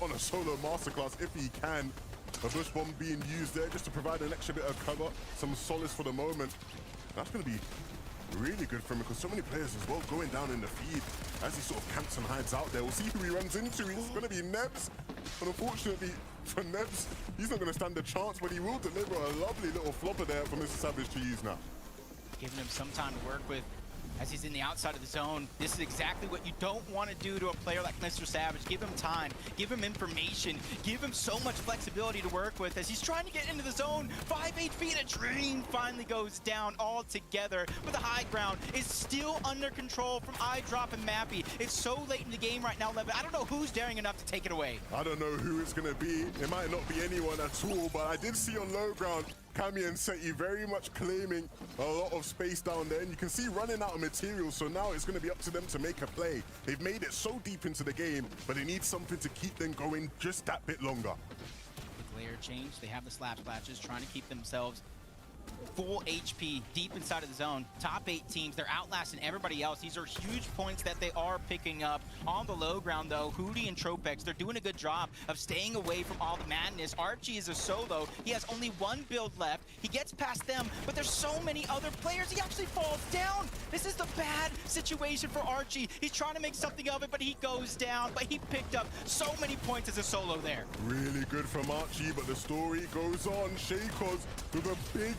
On a solo masterclass if he can. A bush bomb being used there just to provide an extra bit of cover, some solace for the moment. That's going to be really good for him because so many players as well going down in the feed as he sort of camps and hides out there. We'll see who he runs into. He's going to be Nebs. But unfortunately for Nebs, he's not going to stand a chance, but he will deliver a lovely little flopper there for Mr. Savage to use now. Giving him some time to work with as he's in the outside of the zone. This is exactly what you don't want to do to a player like Mr. Savage. Give him time, give him information, give him so much flexibility to work with as he's trying to get into the zone. 5-8 feet, a dream finally goes down altogether, but the high ground is still under control from iDrop and Mappy. It's so late in the game right now, Levin. I don't know who's daring enough to take it away. I don't know who it's going to be. It might not be anyone at all, but I did see on low ground Kami and Seti very much claiming a lot of space down there, and you can see running out of materials, so now it's going to be up to them to make a play. They've made it so deep into the game, but they need something to keep them going just that bit longer. With layer change, they have the slap splashes, trying to keep themselves full HP deep inside of the zone. Top 8 teams, they're outlasting everybody else. These are huge points that they are picking up. On the low ground though, Hootie and Tropex, they're doing a good job of staying away from all the madness. Archie is a solo. He has only one build left. He gets past them, but there's so many other players. He actually falls down. This is the bad situation for Archie. He's trying to make something of it, but he goes down. But he picked up so many points as a solo there. Really good from Archie, but the story goes on. Shakos with a big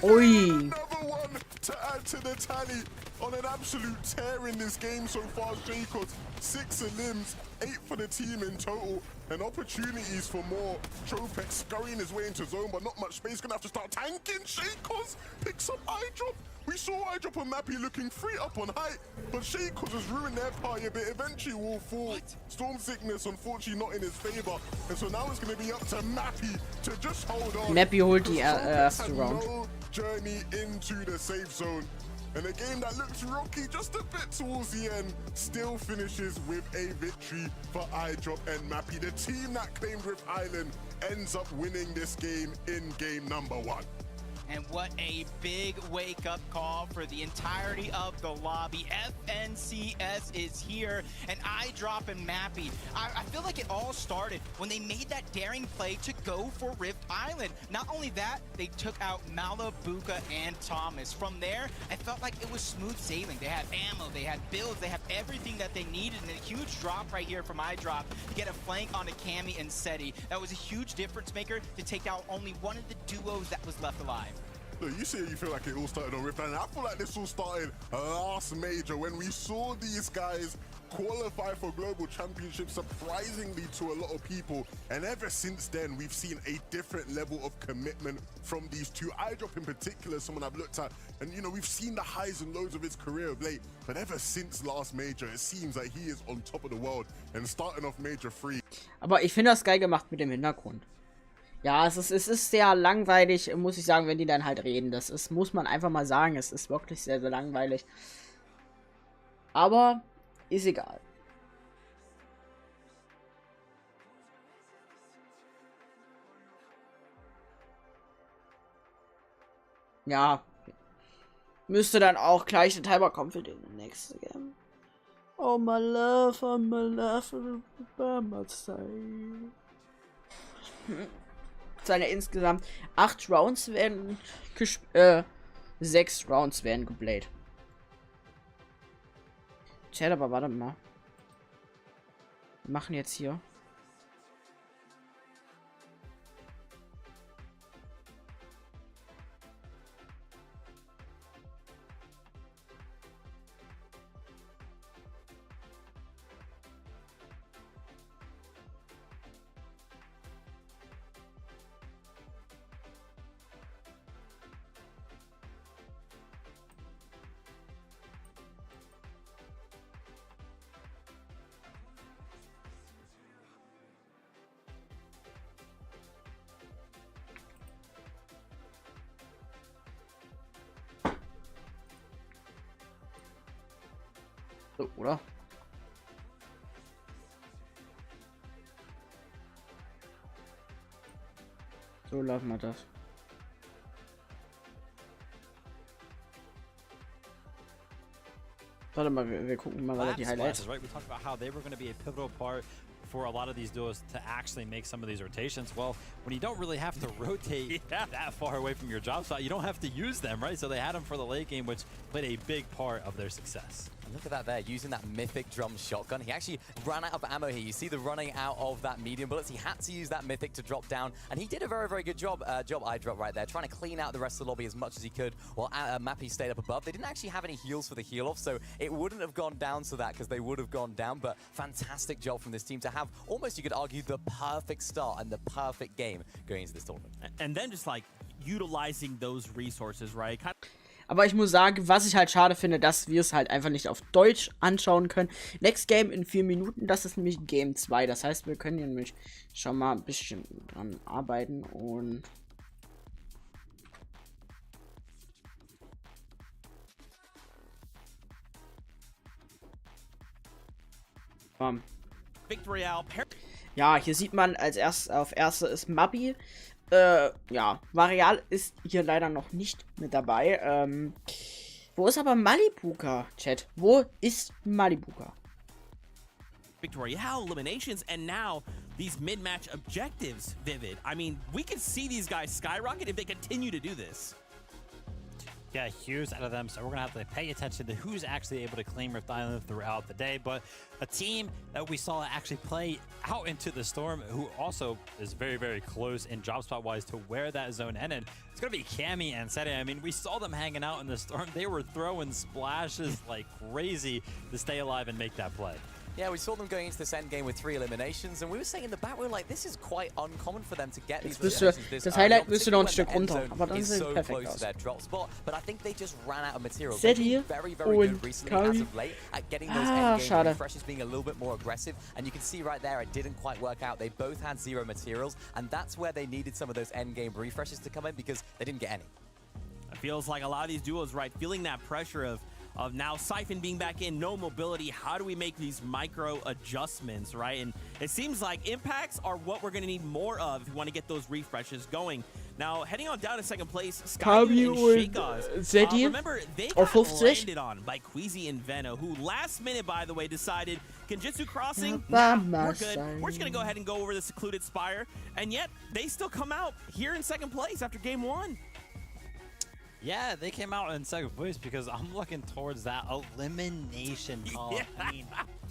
Oi. Another one to add to the tally on an absolute tear in this game so far. Shakos, 6 limbs, 8 for the team in total, and opportunities for more. Tropex scurrying his way into zone, but not much space. Gonna have to start tanking. Shakos picks up iDrop. We saw iDrop and Mappy looking free up on height, but Shakos has ruined their party a bit. Eventually will fall. What? Storm Sickness, unfortunately, not in his favor. And so now it's going to be up to Mappy to just hold on. Mappy holt die erste Round. No journey into the safe zone. And a game that looks rocky just a bit towards the end still finishes with a victory for iDrop and Mappy. The team that claimed Rift Island ends up winning this game in game number 1. And what a big wake-up call for the entirety of the lobby. FNCS is here, and iDrop and Mappy. I feel like it all started when they made that daring play to go for Rift Island. Not only that, they took out Malibuka and Thomas. From there, I felt like it was smooth sailing. They had ammo, they had builds, they have everything that they needed, and a huge drop right here from iDrop to get a flank on a Cammy and Seti. That was a huge difference maker to take out only one of the duos that was left alive. Look, you say you feel like it all started on Rift Island. I feel like this all started last major when we saw these guys qualify for global championships, surprisingly to a lot of people. And ever since then, we've seen a different level of commitment from these two. iDrop in particular, someone I've looked at, and you know, we've seen the highs and lows of his career of late. But ever since last major, it seems like he is on top of the world and starting off major 3. Aber ich finde das geil gemacht mit dem Hintergrund. Ja, es ist sehr langweilig, muss ich sagen, wenn die dann halt reden. Das ist, muss man einfach mal sagen, es ist wirklich sehr, sehr langweilig. Aber ist egal. Ja. Müsste dann auch gleich der Timer kommen für den nächsten Game. Oh my love, by my side. seine insgesamt 8 Rounds werden 6 Rounds werden geblayt. Chat, aber warte mal. Wir machen jetzt hier. So, oder? So lassen wir das. Warte mal, wir gucken mal weiter die Highlights. Right, we talked about how they were going to be a pivotal part for a lot of these duos to actually make some of these rotations. Well, when you don't really have to rotate that far away from your drop spot, you don't have to use them, right? So they had them for the late game, which played a big part of their success. Look at that there, using that mythic drum shotgun. He actually ran out of ammo here. You see the running out of that medium bullets. He had to use that mythic to drop down, and he did a very, very good job, eye drop right there, trying to clean out the rest of the lobby as much as he could while Mappy stayed up above. They didn't actually have any heals for the heal off, so it wouldn't have gone down to that because they would have gone down, but fantastic job from this team to have almost, you could argue, the perfect start and the perfect game going into this tournament. And then just like utilizing those resources, right? Aber ich muss sagen, was ich halt schade finde, dass wir es halt einfach nicht auf Deutsch anschauen können. Next Game in 4 Minuten, das ist nämlich Game 2. Das heißt, wir können hier nämlich schon mal ein bisschen dran arbeiten und... Ja, hier sieht man als erstes auf erste ist Mappy. Ja, Varial ist hier leider noch nicht mit dabei. Wo ist aber Malibuka, Chat? Wo ist Malibuka? Victory Royale eliminations and now these mid-match objectives, Vivid. I mean, we could see these guys skyrocket if they continue to do this. Yeah, huge out of them, so we're going to have to pay attention to who's actually able to claim Rift Island throughout the day. But a team that we saw actually play out into the storm, who also is very, very close in drop spot-wise to where that zone ended, it's going to be Cammy and Sete. I mean, we saw them hanging out in the storm. They were throwing splashes like crazy to stay alive and make that play. Yeah, we saw them going into this end game with 3 eliminations, and we were saying in the back, we were like, this is quite uncommon for them to get these eliminations. Das Highlight müsste noch ein Stück runter, aber dann sieht es perfekt aus. Drop spot, but I think they just ran out of material. Sete Very, very good recently as of late at getting those end game schade. refreshes, being a little bit more aggressive, and you can see right there, it didn't quite work out. They both had 0 materials, and that's where they needed some of those end game refreshes to come in because they didn't get any. It feels like a lot of these duos, right, feeling that pressure of now Siphon being back in, no mobility. How do we make these micro adjustments, right? And it seems like impacts are what we're going to need more of if we want to get those refreshes going. Now, heading on down to second place, Sky and Shake remember, they got landed on by Queasy and Veno, who last minute, by the way, decided Genjutsu Crossing, nah, we're good. We're just going to go ahead and go over the Secluded Spire. And yet, they still come out here in second place after game 1. Yeah, they came out in second place because I'm looking towards that elimination column. I mean,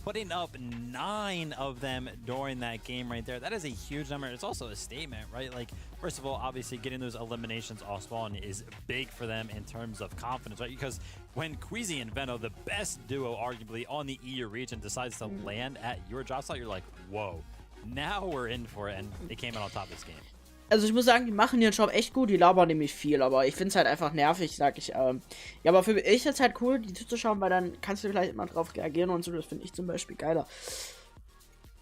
putting up 9 of them during that game right there, that is a huge number. It's also a statement, right? Like, first of all, obviously getting those eliminations off spawn is big for them in terms of confidence, right? Because when Queasy and Veno, the best duo arguably on the EU region, decides to land at your drop slot, you're like, whoa, now we're in for it, and they came out on top of this game. Also ich muss sagen, die machen ihren Job echt gut, die labern nämlich viel, aber ich finde es halt einfach nervig, sag ich. Ja, aber für mich ist es halt cool, die zuzuschauen, weil dann kannst du vielleicht immer drauf reagieren und so, das finde ich zum Beispiel geiler.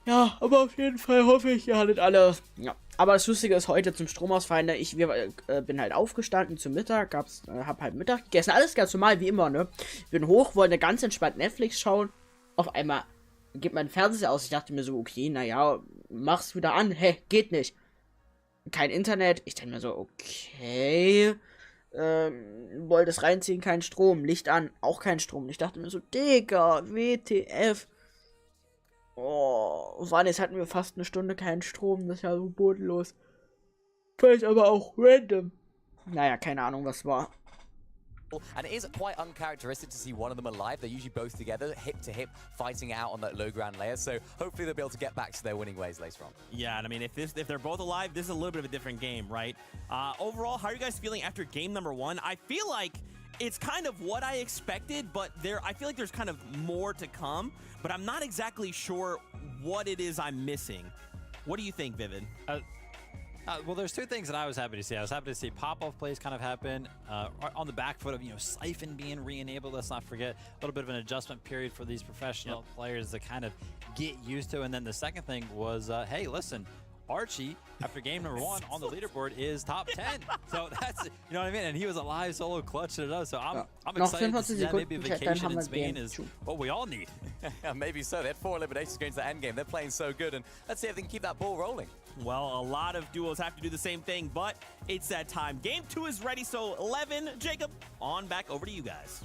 Ja, aber auf jeden Fall hoffe ich, ihr hattet alle... Ja, aber das Lustige ist heute zum Stromausfallen, ne? Ich bin halt aufgestanden zum Mittag, hab halt Mittag gegessen, alles ganz normal, wie immer, ne? Bin hoch, wollte ganz entspannt Netflix schauen, auf einmal geht mein Fernseher aus, ich dachte mir so, okay, naja, mach's wieder an, hä, geht nicht. Kein Internet. Ich denke mir so, okay. Wollte es reinziehen, kein Strom. Licht an, auch kein Strom. Ich dachte mir so, Digga, WTF. Oh, wann jetzt hatten wir fast eine Stunde keinen Strom. Das ist ja so bodenlos. Vielleicht aber auch random. Naja, keine Ahnung, was war. And it is quite uncharacteristic to see one of them alive. They're usually both together, hip to hip, fighting out on that low ground layer. So hopefully they'll be able to get back to their winning ways later on. Yeah, and I mean, if they're both alive, this is a little bit of a different game, right? Overall, how are you guys feeling after game number 1? I feel like it's kind of what I expected, but I feel like there's kind of more to come, but I'm not exactly sure what it is I'm missing. What do you think, Vivid? Well, there's two things that I was happy to see. I was happy to see pop-off plays kind of happen on the back foot of, Siphon being re-enabled. Let's not forget a little bit of an adjustment period for these professional players to kind of get used to. And then the second thing was, hey, listen, Archie, after game number 1 on the leaderboard, is top 10. So that's, you know what I mean? And he was a live solo clutching it up. So I'm excited to see that. Maybe a vacation in Spain is what we all need. Yeah, maybe so. They had 4 eliminations going to the end game. They're playing so good. And let's see if they can keep that ball rolling. Well, a lot of duos have to do the same thing, but it's that time. Game 2 is ready, so 11, Jacob, on back over to you guys.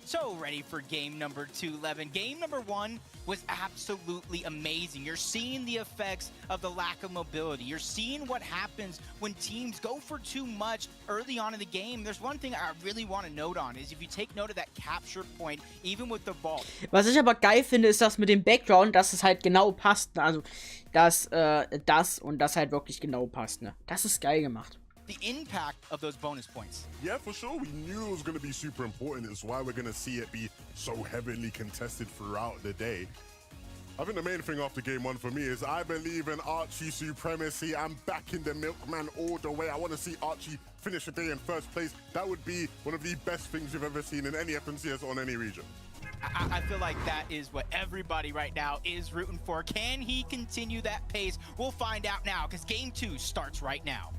So ready for game number 2, 11. Game number 1 was absolutely amazing. You're seeing the effects of the lack of mobility. You're seeing what happens when teams go for too much early on in the game. There's one thing I really want to note on is if you take note of that capture point, even with the vault. Was ich aber geil finde, ist das mit dem Background, dass es halt genau passt. Also, dass das und das halt wirklich genau passt. Ne? Das ist geil gemacht. The impact of those bonus points. Yeah, for sure. We knew it was going to be super important. It's why we're going to see it be so heavily contested throughout the day. I think the main thing after game 1 for me is I believe in Archie supremacy. I'm backing the Milkman all the way. I want to see Archie finish the day in first place. That would be one of the best things you've ever seen in any FNCS or in any region. I feel like that is what everybody right now is rooting for. Can he continue that pace? We'll find out now because game 2 starts right now.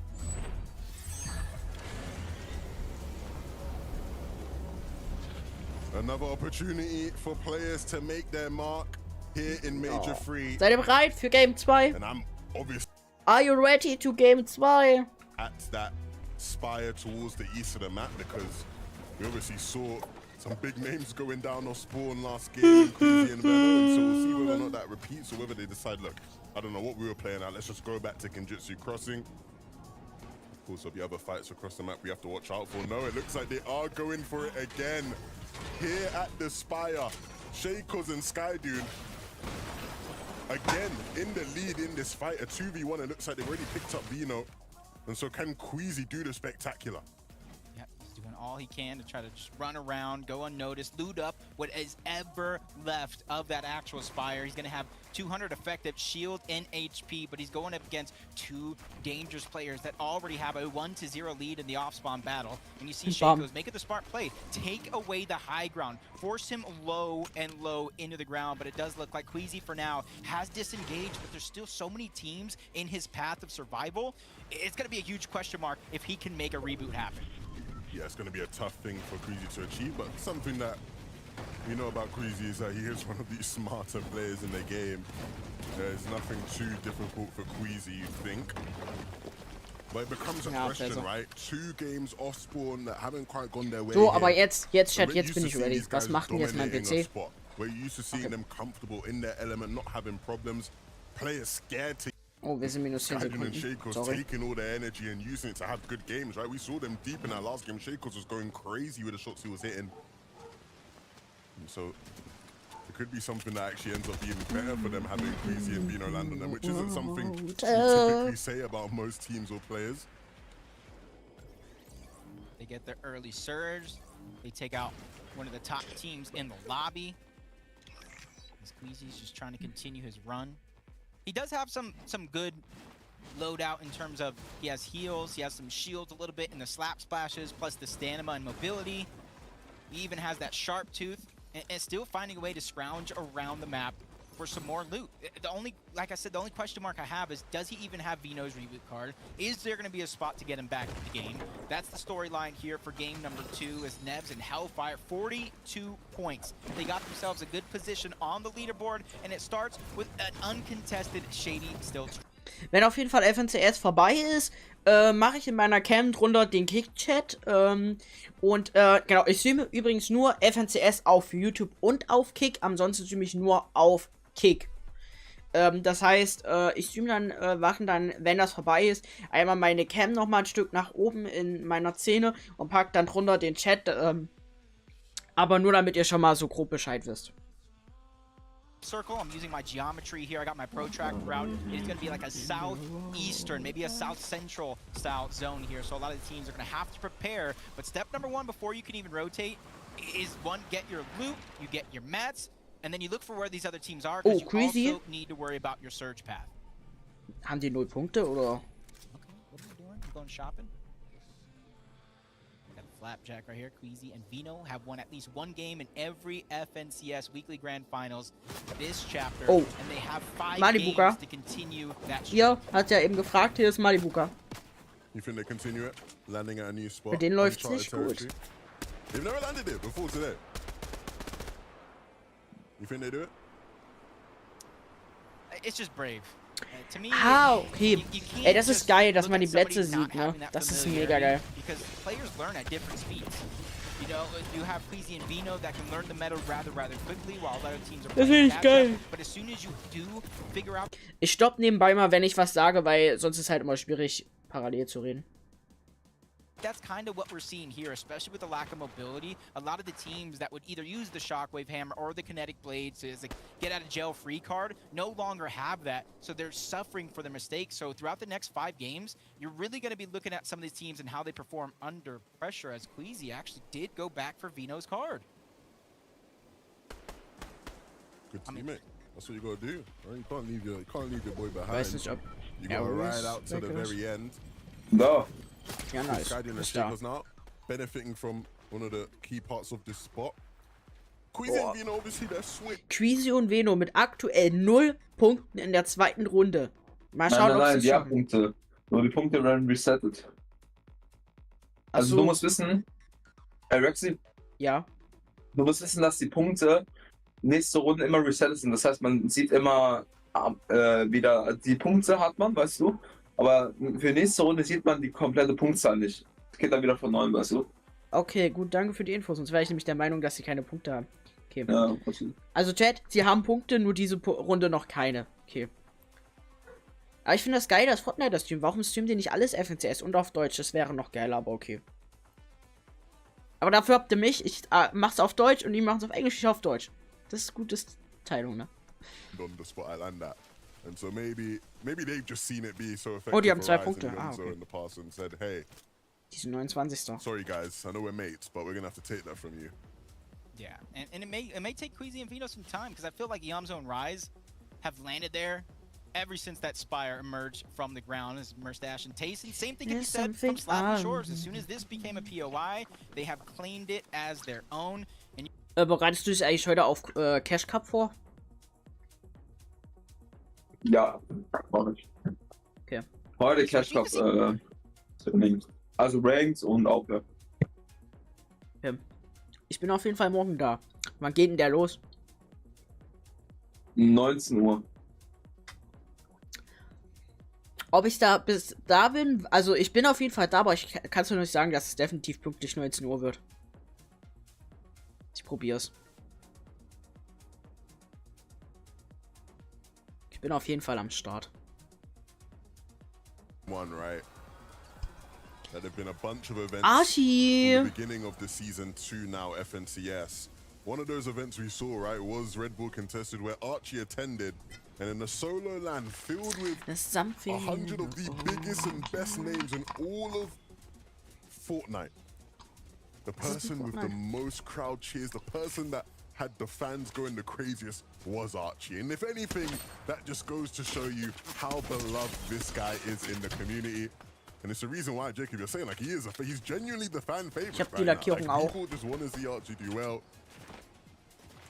Another opportunity for players to make their mark here in Major 3. Seid ihr bereit für Game 2? And I'm obviously Are you ready to Game 2? at that spire towards the east of the map because we obviously saw some big names going down off spawn last game, Queasy and Venom, and so we'll see whether or not that repeats or whether they decide, look, I don't know what we were playing at, let's just go back to Kenjutsu Crossing. Of course, there'll be other fights across the map we have to watch out for. No, it looks like they are going for it again. Here at the Spire, Shakos and Skydune again in the lead in this fight. A 2v1, it looks like they've already picked up Vino. And so can Queasy do the spectacular? Yep, he's doing all he can to try to just run around, go unnoticed, loot up what is ever left of that actual Spire. He's going to have 200 effective shield and HP, but he's going up against 2 dangerous players that already have a 1-0 lead in the off-spawn battle. And you see Shakos making the smart play, take away the high ground, force him low and low into the ground, but it does look like Queasy for now has disengaged, but there's still so many teams in his path of survival. It's going to be a huge question mark if he can make a reboot happen. Yeah, it's going to be a tough thing for Queasy to achieve, but something that we know about Queasy is that he is one of the smarter players in the game. There's nothing too difficult for Queasy, you think. But it becomes a question, right? 2 games off spawn that haven't quite gone their way. So, aber jetzt Chat, jetzt bin ich ready. Was macht denn jetzt mein PC? We're used to seeing them comfortable in their element, not having problems. Players scared to. Oh, wir sind minus 10 Skydune and Sekunden. Shakos Sorry. taking all their energy and using it to have good games, right? We saw them deep in that last game. Shakos was going crazy with the shots he was hitting. And so it could be something that actually ends up being better for them having Queasy and Vino land on them, which isn't something we typically say about most teams or players. They get their early surge. They take out one of the top teams in the lobby. Queasy's just trying to continue his run. He does have some good loadout in terms of he has heals, he has some shields a little bit in the slap splashes, plus the stamina and mobility. He even has that sharp tooth and still finding a way to scrounge around the map for some more loot. The only, like I said, the only question mark I have is, does he even have Vino's reboot card? Is there going to be a spot to get him back in the game? That's the storyline here for game number 2 as Nevs and Hellfire, 42 points. They got themselves a good position on the leaderboard, and it starts with an uncontested Shady still. Wenn auf jeden Fall FNCS vorbei ist, mache ich in meiner Cam drunter den Kick-Chat. Und genau, ich streame übrigens nur FNCS auf YouTube und auf Kick. Ansonsten streame ich nur auf Kick. Das heißt, ich stream dann, machen dann, wenn das vorbei ist, einmal meine Cam nochmal ein Stück nach oben in meiner Szene und pack dann drunter den Chat, aber nur damit ihr schon mal so grob Bescheid wisst. Circle. I'm using my geometry here. I got my protractor route. It's going to be like a southeastern, maybe a south central style zone here. So a lot of the teams are going to have to prepare. But step number one before you can even rotate is one, get your loot, you get your mats, and then you look for where these other teams are because you also need to worry about your surge path. Haben die 0 Punkte oder? Okay, what are you doing? You going shopping? Flapjack right here. Queasy and Vino have won at least one game in every FNCS Weekly Grand Finals this chapter. Oh, and they have 5 Malibuka. games to continue that streak. Hier, hat ja eben gefragt, hier ist Malibuka. You think they continue it? Landing at a new spot? Für den läuft's uncharted nicht territory? gut. They've never landed it before today. You think they do it? It's just brave. To me, Ah, okay. you can't Ey, das ist just geil, dass look man die at somebody Plätze not sieht, ne? having that Das ist familiarity, mega geil. Because players learn at different speeds. You know, you have Queasy and Vino that can learn the meta rather quickly, while other teams are Das playing finde ich geil. But as soon as you do figure out Ich stopp nebenbei mal, wenn ich was sage, weil sonst ist halt immer schwierig, parallel zu reden. that's kind of what we're seeing here, especially with the lack of mobility. A lot of the teams that would either use the Shockwave Hammer or the Kinetic Blades as a get out of jail free card no longer have that, so they're suffering for their mistakes. So throughout the next 5 games, you're really going to be looking at some of these teams and how they perform under pressure, as Queasy actually did go back for Vino's card. Good teammate. That's what you gotta do. Right? You can't leave your boy behind. Weiß nicht, ob You gotta ride out to the very end. Da. Ja, nice. Guiding the Ist da. Shakers now, benefiting from one of the key parts of this spot. Queasy and Vino, obviously, they're switch. Queasy und Veno mit aktuell 0 Punkten in der zweiten Runde. Mal schauen, ob Nein, sie die es haben schaffen. Punkte. Nur die Punkte werden resettet. Also Ach so. du musst wissen, Rexy, Ja. du musst wissen, dass die Punkte nächste Runde immer resettet sind. Das heißt, man sieht immer wieder, die Punkte hat man, weißt du, aber für nächste Runde sieht man die komplette Punktzahl nicht. Es geht dann wieder von neuem, weißt du. Okay, gut, danke für die Infos. Sonst wäre ich nämlich der Meinung, dass sie keine Punkte haben. Okay. Ja, Also Chat, sie haben Punkte, nur diese Runde noch keine. Okay. Aber ich finde das geil, das Fortnite das Stream. Warum streamt ihr nicht alles FNCS und auf Deutsch? Das wäre noch geiler, aber okay. Aber dafür habt ihr mich. Ich mach's auf Deutsch und die machen's auf Englisch, ich auf Deutsch. Das ist gutes Teilung, ne? On the spot, I land that. And so maybe they've just seen it be so effective. Oh, die haben 2 for Ryze Punkte. and Ah, Lenzo okay. in the past and said, hey, Die sind 29. sorry guys, I know we're mates, but we're gonna have to take that from you. Yeah, and it may take Queasy and Vino some time, because I feel like Yamzo and Ryze have landed there ever since that Spire emerged from the ground as Murstache and Tayson. Same thing can be There's said from something Slappy Shores. As soon as this became a POI, they have claimed it as their own. And Bereitest du dich eigentlich heute auf Cash Cup vor? Ja, mach ich. Okay. Heute Cash Cup Training. Also Ranked und auch ja. Okay. Ich bin auf jeden Fall morgen da. Wann geht denn der los? 19 Uhr. Ob ich da bis da bin, also ich bin auf jeden Fall da, aber ich kann es nur nicht sagen, dass es definitiv pünktlich 19 Uhr wird. Ich probier's. Ich bin auf jeden Fall am Start. One, right? That there have been a bunch of events Archie! in the beginning of the season 2 now, FNCS. One of those events we saw, right, was Red Bull Contested, where Archie attended, and in a solo land filled with There's something 100 of the biggest and best names in all of Fortnite. The person with the most crowd cheers, the person that had the fans going the craziest was Archie. And if anything, that just goes to show you how beloved this guy is in the community. And it's the reason why, Jacob, you're saying, like, he's genuinely the fan favorite. Ich hab die Lackierung auch. People just want to see Archie do well.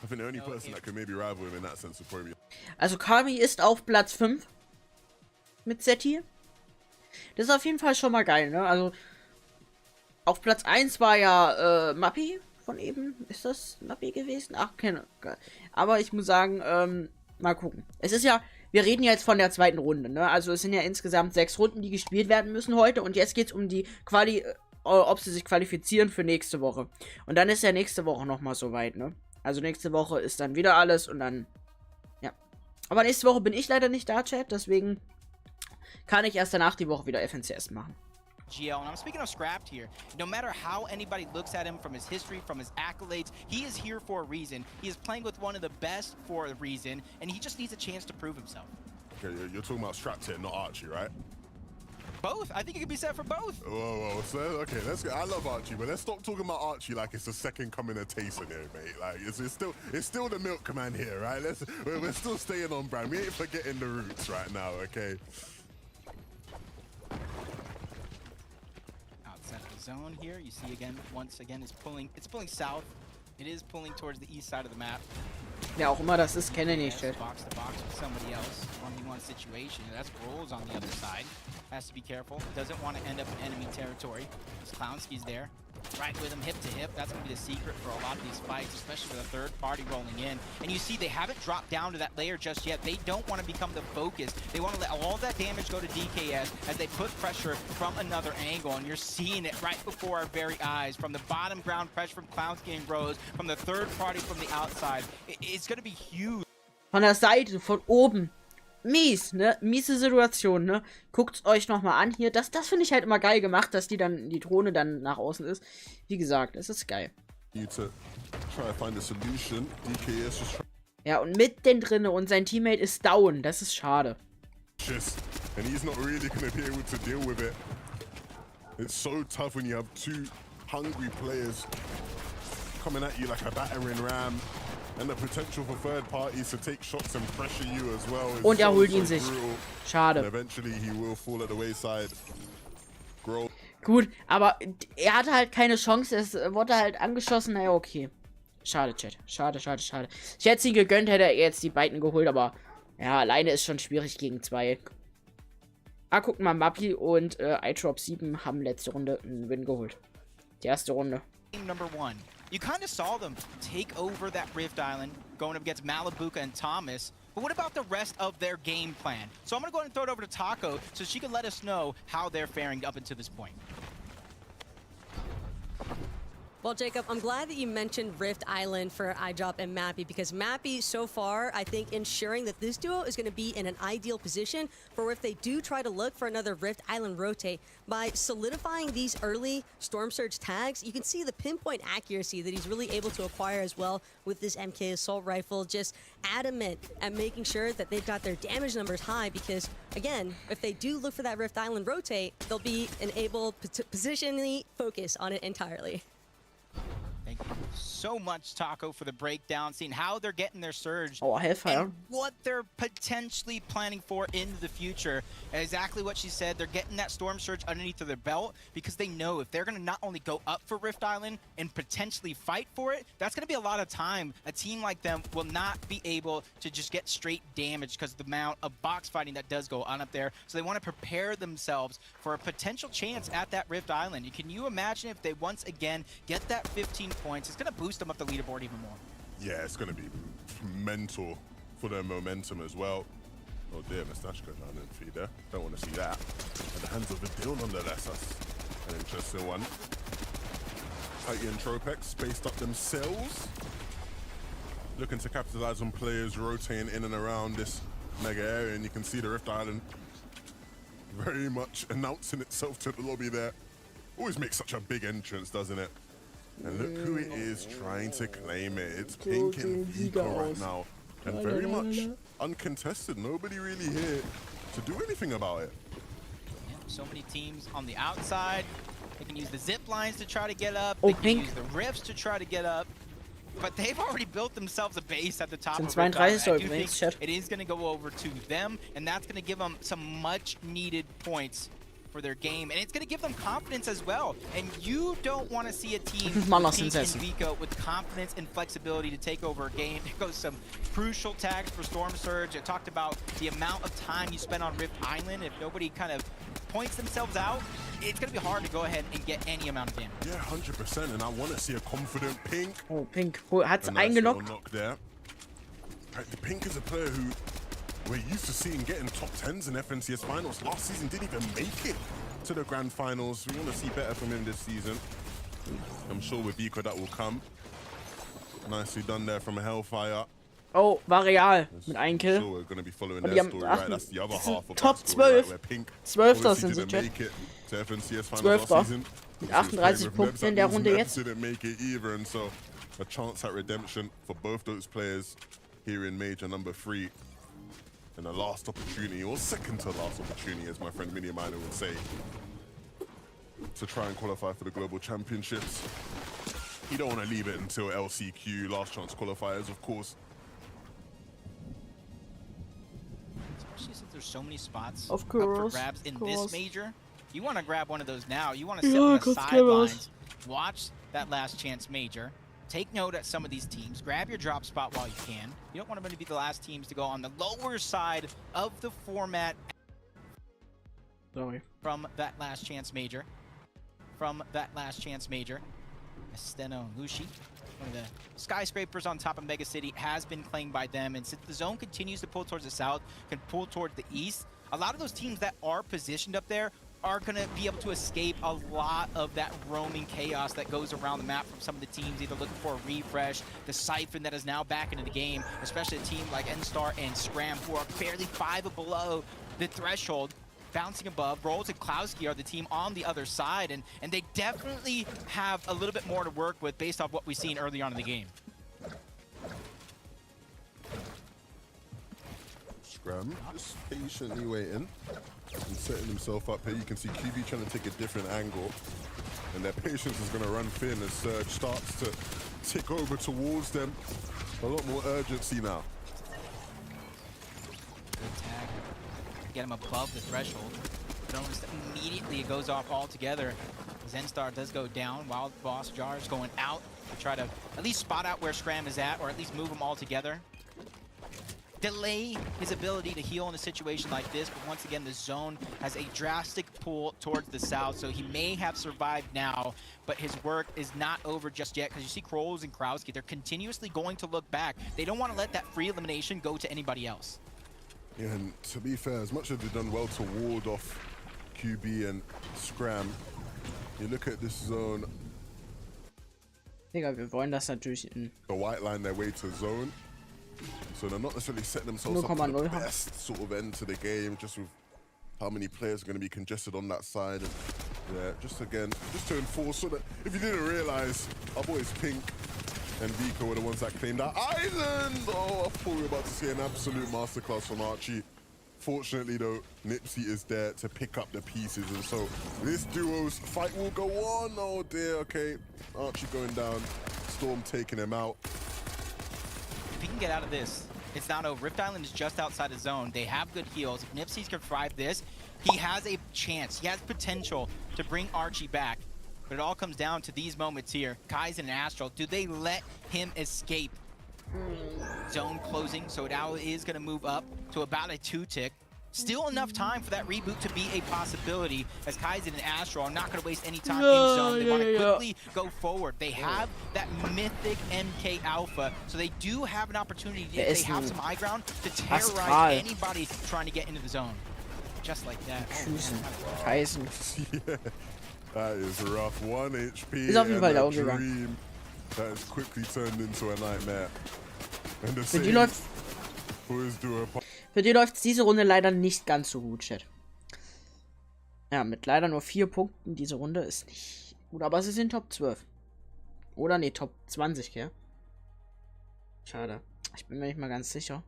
I think the only person that can maybe rival him in that sense would probably be. Also Kami ist auf Platz 5 mit Seti. Das ist auf jeden Fall schon mal geil, ne? Also auf Platz 1 war ja Mappi von eben. Ist das Mappi gewesen? Ach, keine. Aber ich muss sagen, mal gucken. Es ist ja, wir reden jetzt von der zweiten Runde, ne? Also es sind ja insgesamt 6 Runden, die gespielt werden müssen heute. Und jetzt geht es um die ob sie sich qualifizieren für nächste Woche. Und dann ist ja nächste Woche nochmal soweit, ne? Also nächste Woche ist dann wieder alles und dann, ja. Aber nächste Woche bin ich leider nicht da, Chat. Deswegen kann ich erst danach die Woche wieder FNCS machen. GL, and I'm speaking of Scrapped here. No matter how anybody looks at him from his history, from his accolades, he is here for a reason. He is playing with one of the best for a reason, and he just needs a chance to prove himself. Okay, you're talking about Strapped here, not Archie, right? Both. I think it could be said for both. Whoa, so, okay, let's go. I love Archie, but let's stop talking about Archie like it's the second coming of Tayson here, mate. Like, it's still the milkman here, right? We're still staying on brand. We ain't forgetting the roots right now, okay? Outside of the zone here, you see again, once again, it's pulling south. It is pulling towards the east side of the map. Wer auch immer das ist, kenne ich nicht, Yes, Chat. box to box with somebody else. 1v1 situation. That's Rolls on the other side. Has to be careful. Doesn't want to end up in enemy territory. Clownski's there. Right with him, hip to hip. That's going to be the secret for a lot of these fights, especially with a third party rolling in. And you see they haven't dropped down to that layer just yet. They don't want to become the focus. They want to let all that damage go to DKS as they put pressure from another angle. And you're seeing it right before our very eyes. From the bottom ground pressure from Clownski and Rose, from the third party from the outside. It's going to be huge. Von der Seite, von oben. Mies, ne? Miese Situation, ne? Guckt's euch nochmal an hier. Das finde ich halt immer geil gemacht, dass die Drohne dann nach außen ist. Wie gesagt, es ist geil. Ja, und mit den drinne und sein Teammate ist down. Das ist schade. And he's not really going to be able to deal with it. It's so tough when you have two hungry players coming at you like a battering ram. And the potential for third parties to take shots and pressure you as well. Und holt ihn sich. Schade. And eventually he will fall at the wayside. Grow. Gut, aber er hatte halt keine Chance. Es wurde halt angeschossen. Naja, okay. Schade, Chat. Schade. Ich hätte ihn gegönnt, hätte er jetzt die beiden geholt, aber ja, alleine ist schon schwierig gegen zwei. Ah, guck mal, Mappi und iDrop 7 haben letzte Runde einen Win geholt. Die erste Runde. Number 1. You kind of saw them take over that Rift Island, going up against Malibuca and Thomas. But what about the rest of their game plan? So I'm going to go ahead and throw it over to Taco so she can let us know how they're faring up until this point. Well, Jacob, I'm glad that you mentioned Rift Island for iDrop and Mappy, because Mappy, so far, I think ensuring that this duo is going to be in an ideal position for if they do try to look for another Rift Island rotate. By solidifying these early Storm Surge tags, you can see the pinpoint accuracy that he's really able to acquire as well with this MK Assault Rifle. Just adamant at making sure that they've got their damage numbers high, because, again, if they do look for that Rift Island rotate, they'll be able to positionally focus on it entirely. Thank you so much, Taco, for the breakdown, seeing how they're getting their surge Hellfire. and what they're potentially planning for into the future. And exactly what she said, they're getting that Storm Surge underneath of their belt because they know if they're going to not only go up for Rift Island and potentially fight for it, that's going to be a lot of time. A team like them will not be able to just get straight damage because of the amount of box fighting that does go on up there. So they want to prepare themselves for a potential chance at that Rift Island. Can you imagine if they once again get that 15 points? It's going to boost them up the leaderboard even more. Yeah, it's going to be mental for their momentum as well. Oh dear, Mustachka down in feed there. Don't want to see that. At the hands of the deal nonetheless. That's an interesting one. Titan and Tropex spaced up themselves. Looking to capitalize on players rotating in and around this mega area, and you can see the Rift Island very much announcing itself to the lobby there. Always makes such a big entrance, doesn't it? And look who it is trying to claim it. It's Pink and Vico right now. And very much uncontested. Nobody really here to do anything about it. Yeah, so many teams on the outside. They can use the zip lines to try to get up. Oh, They can Pink. use the rifts to try to get up. But they've already built themselves a base at the top Sind of Rift Island. 32 I do übrigens, think Chat. it is going to go over to them, and that's going to give them some much-needed points for their game, and it's going to give them confidence as well. And you don't want to see a team Mann with aus Pink dem and Sessel. Vico with confidence and flexibility to take over a game. There goes some crucial tags for Storm Surge. I talked about the amount of time you spend on Rift Island. If nobody kind of points themselves out, it's going to be hard to go ahead and get any amount of damage. Yeah, 100%. And I want to see a confident Pink. Oh, Pink. Hat's A nice little eingeloggt. knock there. Right, the Pink is a player who we're used to seeing getting top 10s in FNCS finals. Last season didn't even make it to the grand finals. We want to see better from him this season. I'm sure with Vico that will come. Nicely done there from Hellfire. Oh, war real. Mit einem Kill. Sure, we're going to be following Und their die haben story, acht- right? That's the other das sind half of Top that story, right? 12. Where Pink 12. obviously sind sie, didn't Chat. make it to FNCS finals 12. last season. Mit Obviously, 38 with Punkten Nebs, in that der means Runde Nebs jetzt. didn't make it either, and so a chance at redemption for both those players here in Major number 3. And a last opportunity, or second to last opportunity, as my friend Mini Miner would say, to try and qualify for the Global Championships. You don't want to leave it until LCQ, last chance qualifiers, of course. Especially since there's so many spots Of up for course, grabs in of this course. major. You want to grab one of those now. You want to sit Ja, on the ganz sidelines, watch that last chance major, take note at some of these teams, grab your drop spot while you can. You don't want to be the last teams to go on the lower side of the format Sorry. from that last chance major. Steno Lushi, one of the skyscrapers on top of Mega City, has been claimed by them, and since the zone continues to pull towards the south, can pull towards the east, a lot of those teams that are positioned up there are going to be able to escape a lot of that roaming chaos that goes around the map from some of the teams either looking for a refresh, the Siphon that is now back into the game, especially a team like N-Star and Scram, who are barely 5 below the threshold. Bouncing above, Rolls and Klowski are the team on the other side, and they definitely have a little bit more to work with based off what we've seen early on in the game. Scram, just patiently waiting and setting himself up here. You can see QB trying to take a different angle, and their patience is going to run thin as Surge starts to tick over towards them. A lot more urgency now. Good tag. Get him above the threshold. But almost immediately it goes off altogether. Zenstar does go down. Wild Boss Jars going out to try to at least spot out where Scram is at, or at least move him all together. Delay his ability to heal in a situation like this, but once again the zone has a drastic pull towards the south, so he may have survived now, but his work is not over just yet, because you see Krols and Krowski, they're continuously going to look back. They don't want to let that free elimination go to anybody else. Yeah, and to be fair, as much as they've done well to ward off QB and Scram, you look at this zone, Digga, wir wollen das natürlich in the white line their way to zone, so they're not necessarily setting themselves up for the 0,0 haben. best sort of end to the game, just with how many players are going to be congested on that side. And yeah, just to enforce, so that if you didn't realize, our boys Pink and Vico were the ones that claimed that island. Oh, I thought we were about to see an absolute masterclass from Archie. Fortunately though, Nipsey is there to pick up the pieces, and so this duo's fight will go on. Oh dear, okay. Archie going down, Storm taking him out. If he can get out of this, it's not over. Rift Island is just outside the zone. They have good heals. If Nipsey can survive this, he has a chance. He has potential to bring Archie back. But it all comes down to these moments here. Kaizen and Astral, do they let him escape? Zone closing, so it now is going to move up to about a 2-tick. Still enough time for that reboot to be a possibility, as Kaizen and Astral are not going to waste any time in zone. They want to quickly go forward. They have that mythic MK Alpha, so they do have an opportunity, if they have some high ground, to terrorize anybody trying to get into the zone. Just like that. Oh, Kaizen. Yeah, that is rough. 1 HP Ist auf jeden Fall and da a umgegangen. dream that has quickly turned into a nightmare. And the Für die same läuft boys do a Für die läuft's diese Runde leider nicht ganz so gut, Chat. Ja, mit leider nur 4 Punkten diese Runde ist nicht gut, aber sie sind Top 12. Oder nee, Top 20, gell? Schade. Ich bin mir nicht mal ganz sicher.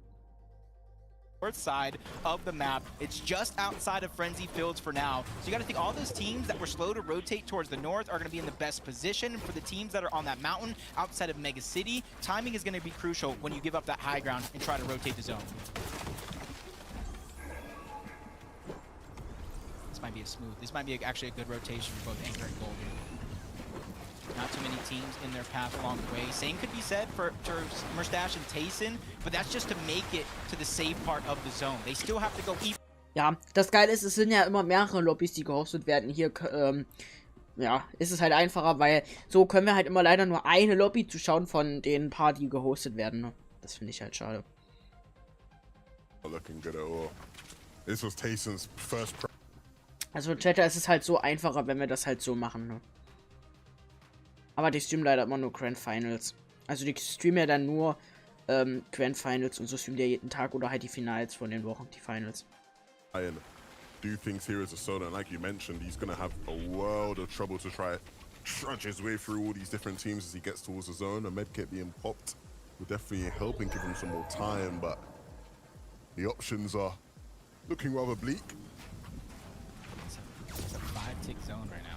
north side of the map. It's just outside of Frenzy Fields for now. So you got to think all those teams that were slow to rotate towards the north are going to be in the best position. For the teams that are on that mountain outside of Mega City, timing is going to be crucial when you give up that high ground and try to rotate the zone. This might be this might be actually a good rotation for both Anchor and Gold here. Not too many teams in their path along the way. Same could be said for Merstash and Tayson, but that's just to make it to the safe part of the zone. They still have to go even. Ja, das Geile ist, es sind ja immer mehrere Lobbys, die gehostet werden. Hier, ja, ist es halt einfacher, weil so können wir halt immer leider nur eine Lobby zuschauen von den paar, die gehostet werden. Ne? Das finde ich halt schade. Looking good at all. This was Tayson's first. Also Chatter, es ist halt so einfacher, wenn wir das halt so machen. Ne? Aber die streamen leider immer nur Grand Finals. Also die streamen ja dann nur Grand Finals und so streamt er jeden Tag oder halt die Finals von den Wochen, die Finals. Do things here as a solo, and like you mentioned, he's gonna have a world of trouble to try trudge his way through all these different teams as he gets towards the zone. A medkit being popped will definitely help and give him some more time, but the options are looking rather bleak. It's a 5-tick zone right now.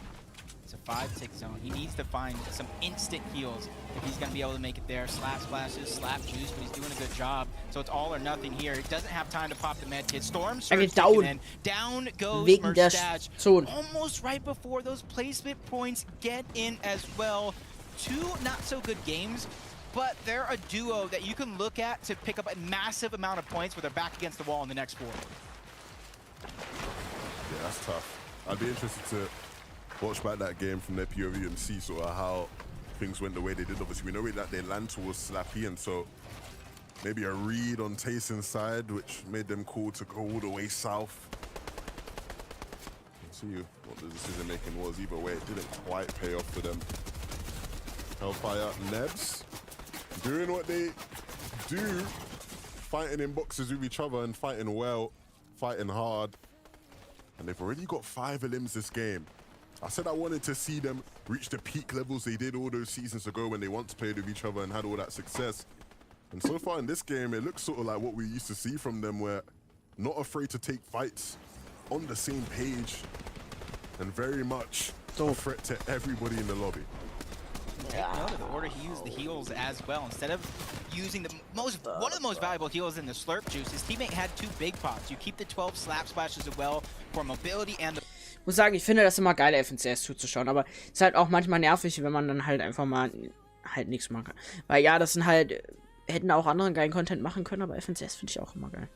It's a 5-tick zone. He needs to find some instant heals if he's going to be able to make it there. Slap splashes, slap juice, but he's doing a good job. So it's all or nothing here. He doesn't have time to pop the med kit. Storm surge down. in. Down goes Wegen der Merstash. Zone. Almost right before those placement points get in as well. Two not so good games, but they're a duo that you can look at to pick up a massive amount of points where they're back against the wall in the next 4. Yeah, that's tough. I'd be interested to watch back that game from their POV and see sort of how things went the way they did. Obviously, we know that they land towards Slappy, and so maybe a read on Tayson's side, which made them call to go all the way south. Let's see what the decision making was. Either way, it didn't quite pay off for them. Hellfire, Nebs, doing what they do, fighting in boxes with each other and fighting well, fighting hard. And they've already got 5 elims this game. I said I wanted to see them reach the peak levels they did all those seasons ago when they once played with each other and had all that success. And so far in this game, it looks sort of like what we used to see from them, where not afraid to take fights on the same page and very much a threat to everybody in the lobby. No, to the order he used the heals as well. Instead of using one of the most valuable heals in the slurp juice, his teammate had 2 big pots. You keep the 12 slap splashes as well for mobility and the Ich muss sagen, ich finde das immer geil, FNCS zuzuschauen, aber es ist halt auch manchmal nervig, wenn man dann halt einfach mal halt nichts machen kann. Weil ja, das sind halt, hätten auch andere geilen Content machen können, aber FNCS finde ich auch immer geil.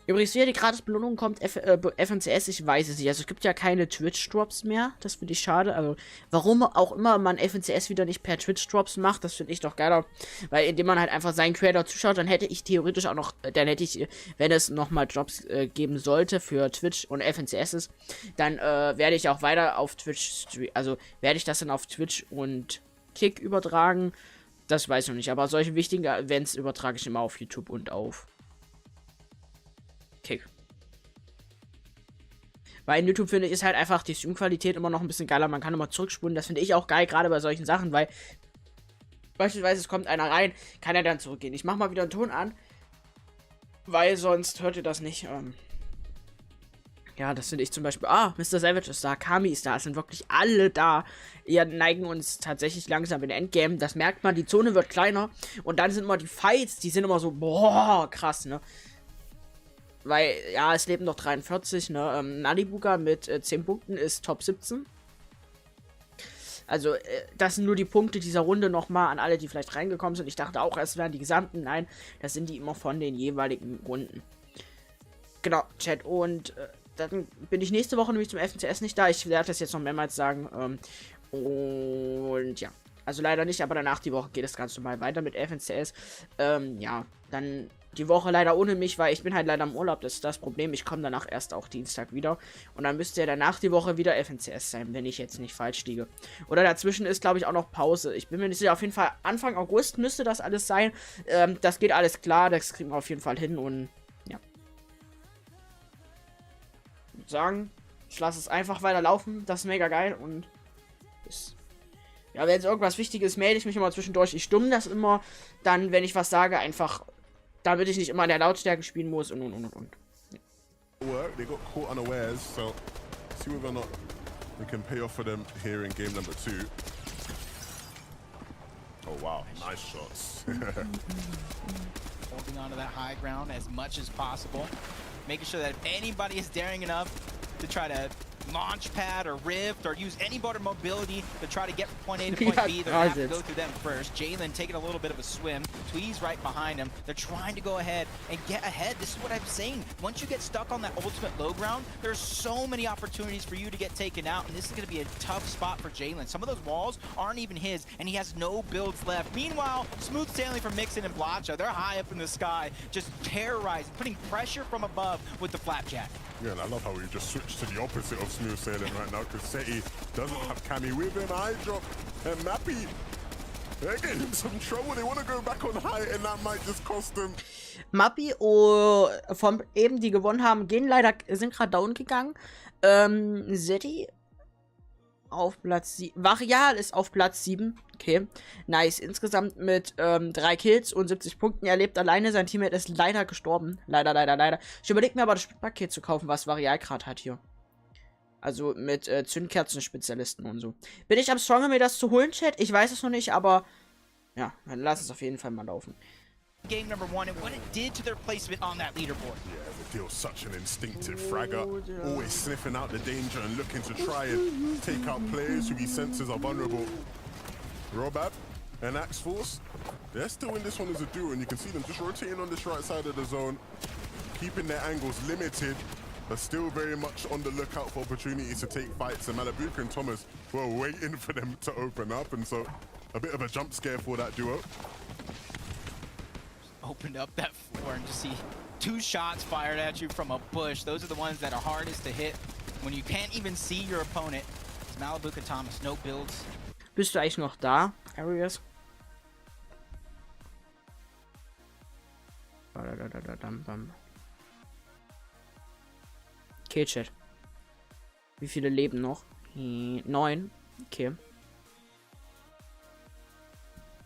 Übrigens, wieder die Gratis-Belohnung kommt, FNCS, ich weiß es nicht. Also es gibt ja keine Twitch-Drops mehr. Das finde ich schade. Also warum auch immer man FNCS wieder nicht per Twitch-Drops macht, das finde ich doch geiler. Weil indem man halt einfach seinen Creator zuschaut, dann hätte ich theoretisch auch noch, dann hätte ich, wenn es nochmal Drops geben sollte für Twitch und FNCS, dann werde ich auch weiter auf Twitch, also werde ich das dann auf Twitch und Kick übertragen. Das weiß ich noch nicht. Aber solche wichtigen Events übertrage ich immer auf YouTube und auf Kick. Weil in YouTube, finde ich, ist halt einfach die Streamqualität immer noch ein bisschen geiler. Man kann immer zurückspulen. Das finde ich auch geil, gerade bei solchen Sachen, weil beispielsweise es kommt einer rein, kann er dann zurückgehen. Ich mache mal wieder einen Ton an, weil sonst hört ihr das nicht. Ja, das finde ich zum Beispiel. Mr. Savage ist da, Kami ist da, es sind wirklich alle da. Wir neigen uns tatsächlich langsam in Endgame. Das merkt man, die Zone wird kleiner. Und dann sind immer die Fights, die sind immer so, boah, krass, ne? Weil, ja, es leben noch 43, ne? Nalibuga mit 10 Punkten ist Top 17. Also, das sind nur die Punkte dieser Runde nochmal an alle, die vielleicht reingekommen sind. Ich dachte auch, es wären die gesamten. Nein, das sind die immer von den jeweiligen Runden. Genau, Chat. Und dann bin ich nächste Woche nämlich zum FNCS nicht da. Ich werde das jetzt noch mehrmals sagen. Und ja, also leider nicht, aber danach die Woche geht es ganz normal weiter mit FNCS. Ja, dann die Woche leider ohne mich, weil ich bin halt leider im Urlaub, das ist das Problem. Ich komme danach erst auch Dienstag wieder. Und dann müsste ja danach die Woche wieder FNCS sein, wenn ich jetzt nicht falsch liege. Oder dazwischen ist, glaube ich, auch noch Pause. Ich bin mir nicht sicher, auf jeden Fall Anfang August müsste das alles sein. Das geht alles klar, das kriegen wir auf jeden Fall hin und ja. Ich würde sagen, ich lasse es einfach weiter laufen. Das ist mega geil und ist. Ja, wenn es irgendwas Wichtiges ist, melde ich mich immer zwischendurch. Ich stumme das immer. Dann, wenn ich was sage, einfach, damit ich nicht immer in der Lautstärke spielen muss und. Work, they got caught unawares, so see whether or not we can pay off for them here in game number 2. Oh wow, nice shots. holding on to that high ground as much as possible, making sure that if anybody is daring enough to try to launch pad or rift or use any border mobility to try to get from point A to point B, they're going to have to go through them first. Jalen taking a little bit of a swim. Tweez right behind him. They're trying to go ahead and get ahead. This is what I'm saying. Once you get stuck on that ultimate low ground, there's so many opportunities for you to get taken out, and this is going to be a tough spot for Jalen. Some of those walls aren't even his, and he has no builds left. Meanwhile, smooth sailing from Mixon and Blacha. They're high up in the sky, just terrorizing, putting pressure from above with the flapjack. Yeah, and I love how we just switched to the opposite of smooth sailing right now, because Seti doesn't have Cammy with him. Eye drop and Mappy. They're getting in some trouble. They want to go back on high and that might just cost them. Mappi von eben, die gewonnen haben, sind gerade down gegangen. Zeddy auf Platz 7. Varial ist auf Platz 7. Okay, nice. Insgesamt mit 3 Kills und 70 Punkten. Er lebt alleine. Sein Teammate ist leider gestorben. Leider. Ich überlege mir aber, das Paket zu kaufen, was Varial gerade hat hier. Also mit Zündkerzen-Spezialisten und so. Bin ich am Stronger, mir das zu holen, Chat? Ich weiß es noch nicht, aber ja, dann lass es auf jeden Fall mal laufen. Game number 1 and what it did to their placement on that leaderboard. Yeah, the deal's such an instinctive fragger. Always sniffing out the danger and looking to try and take out players who he senses are vulnerable. Robab and Axe Force, they're still in this one as a duo, and you can see them just rotating on this right side of the zone, keeping their angles limited, but still very much on the lookout for opportunities to take fights. And Malabuka and Thomas were waiting for them to open up, and so a bit of a jump scare for that duo. Opened up that floor and just see 2 shots fired at you from a bush. Those are the ones that are hardest to hit when you can't even see your opponent. It's Malabuka Thomas, no builds. Bist du eigentlich noch da, Arias? Okay, Chat. Wie viele leben noch? 9. Okay.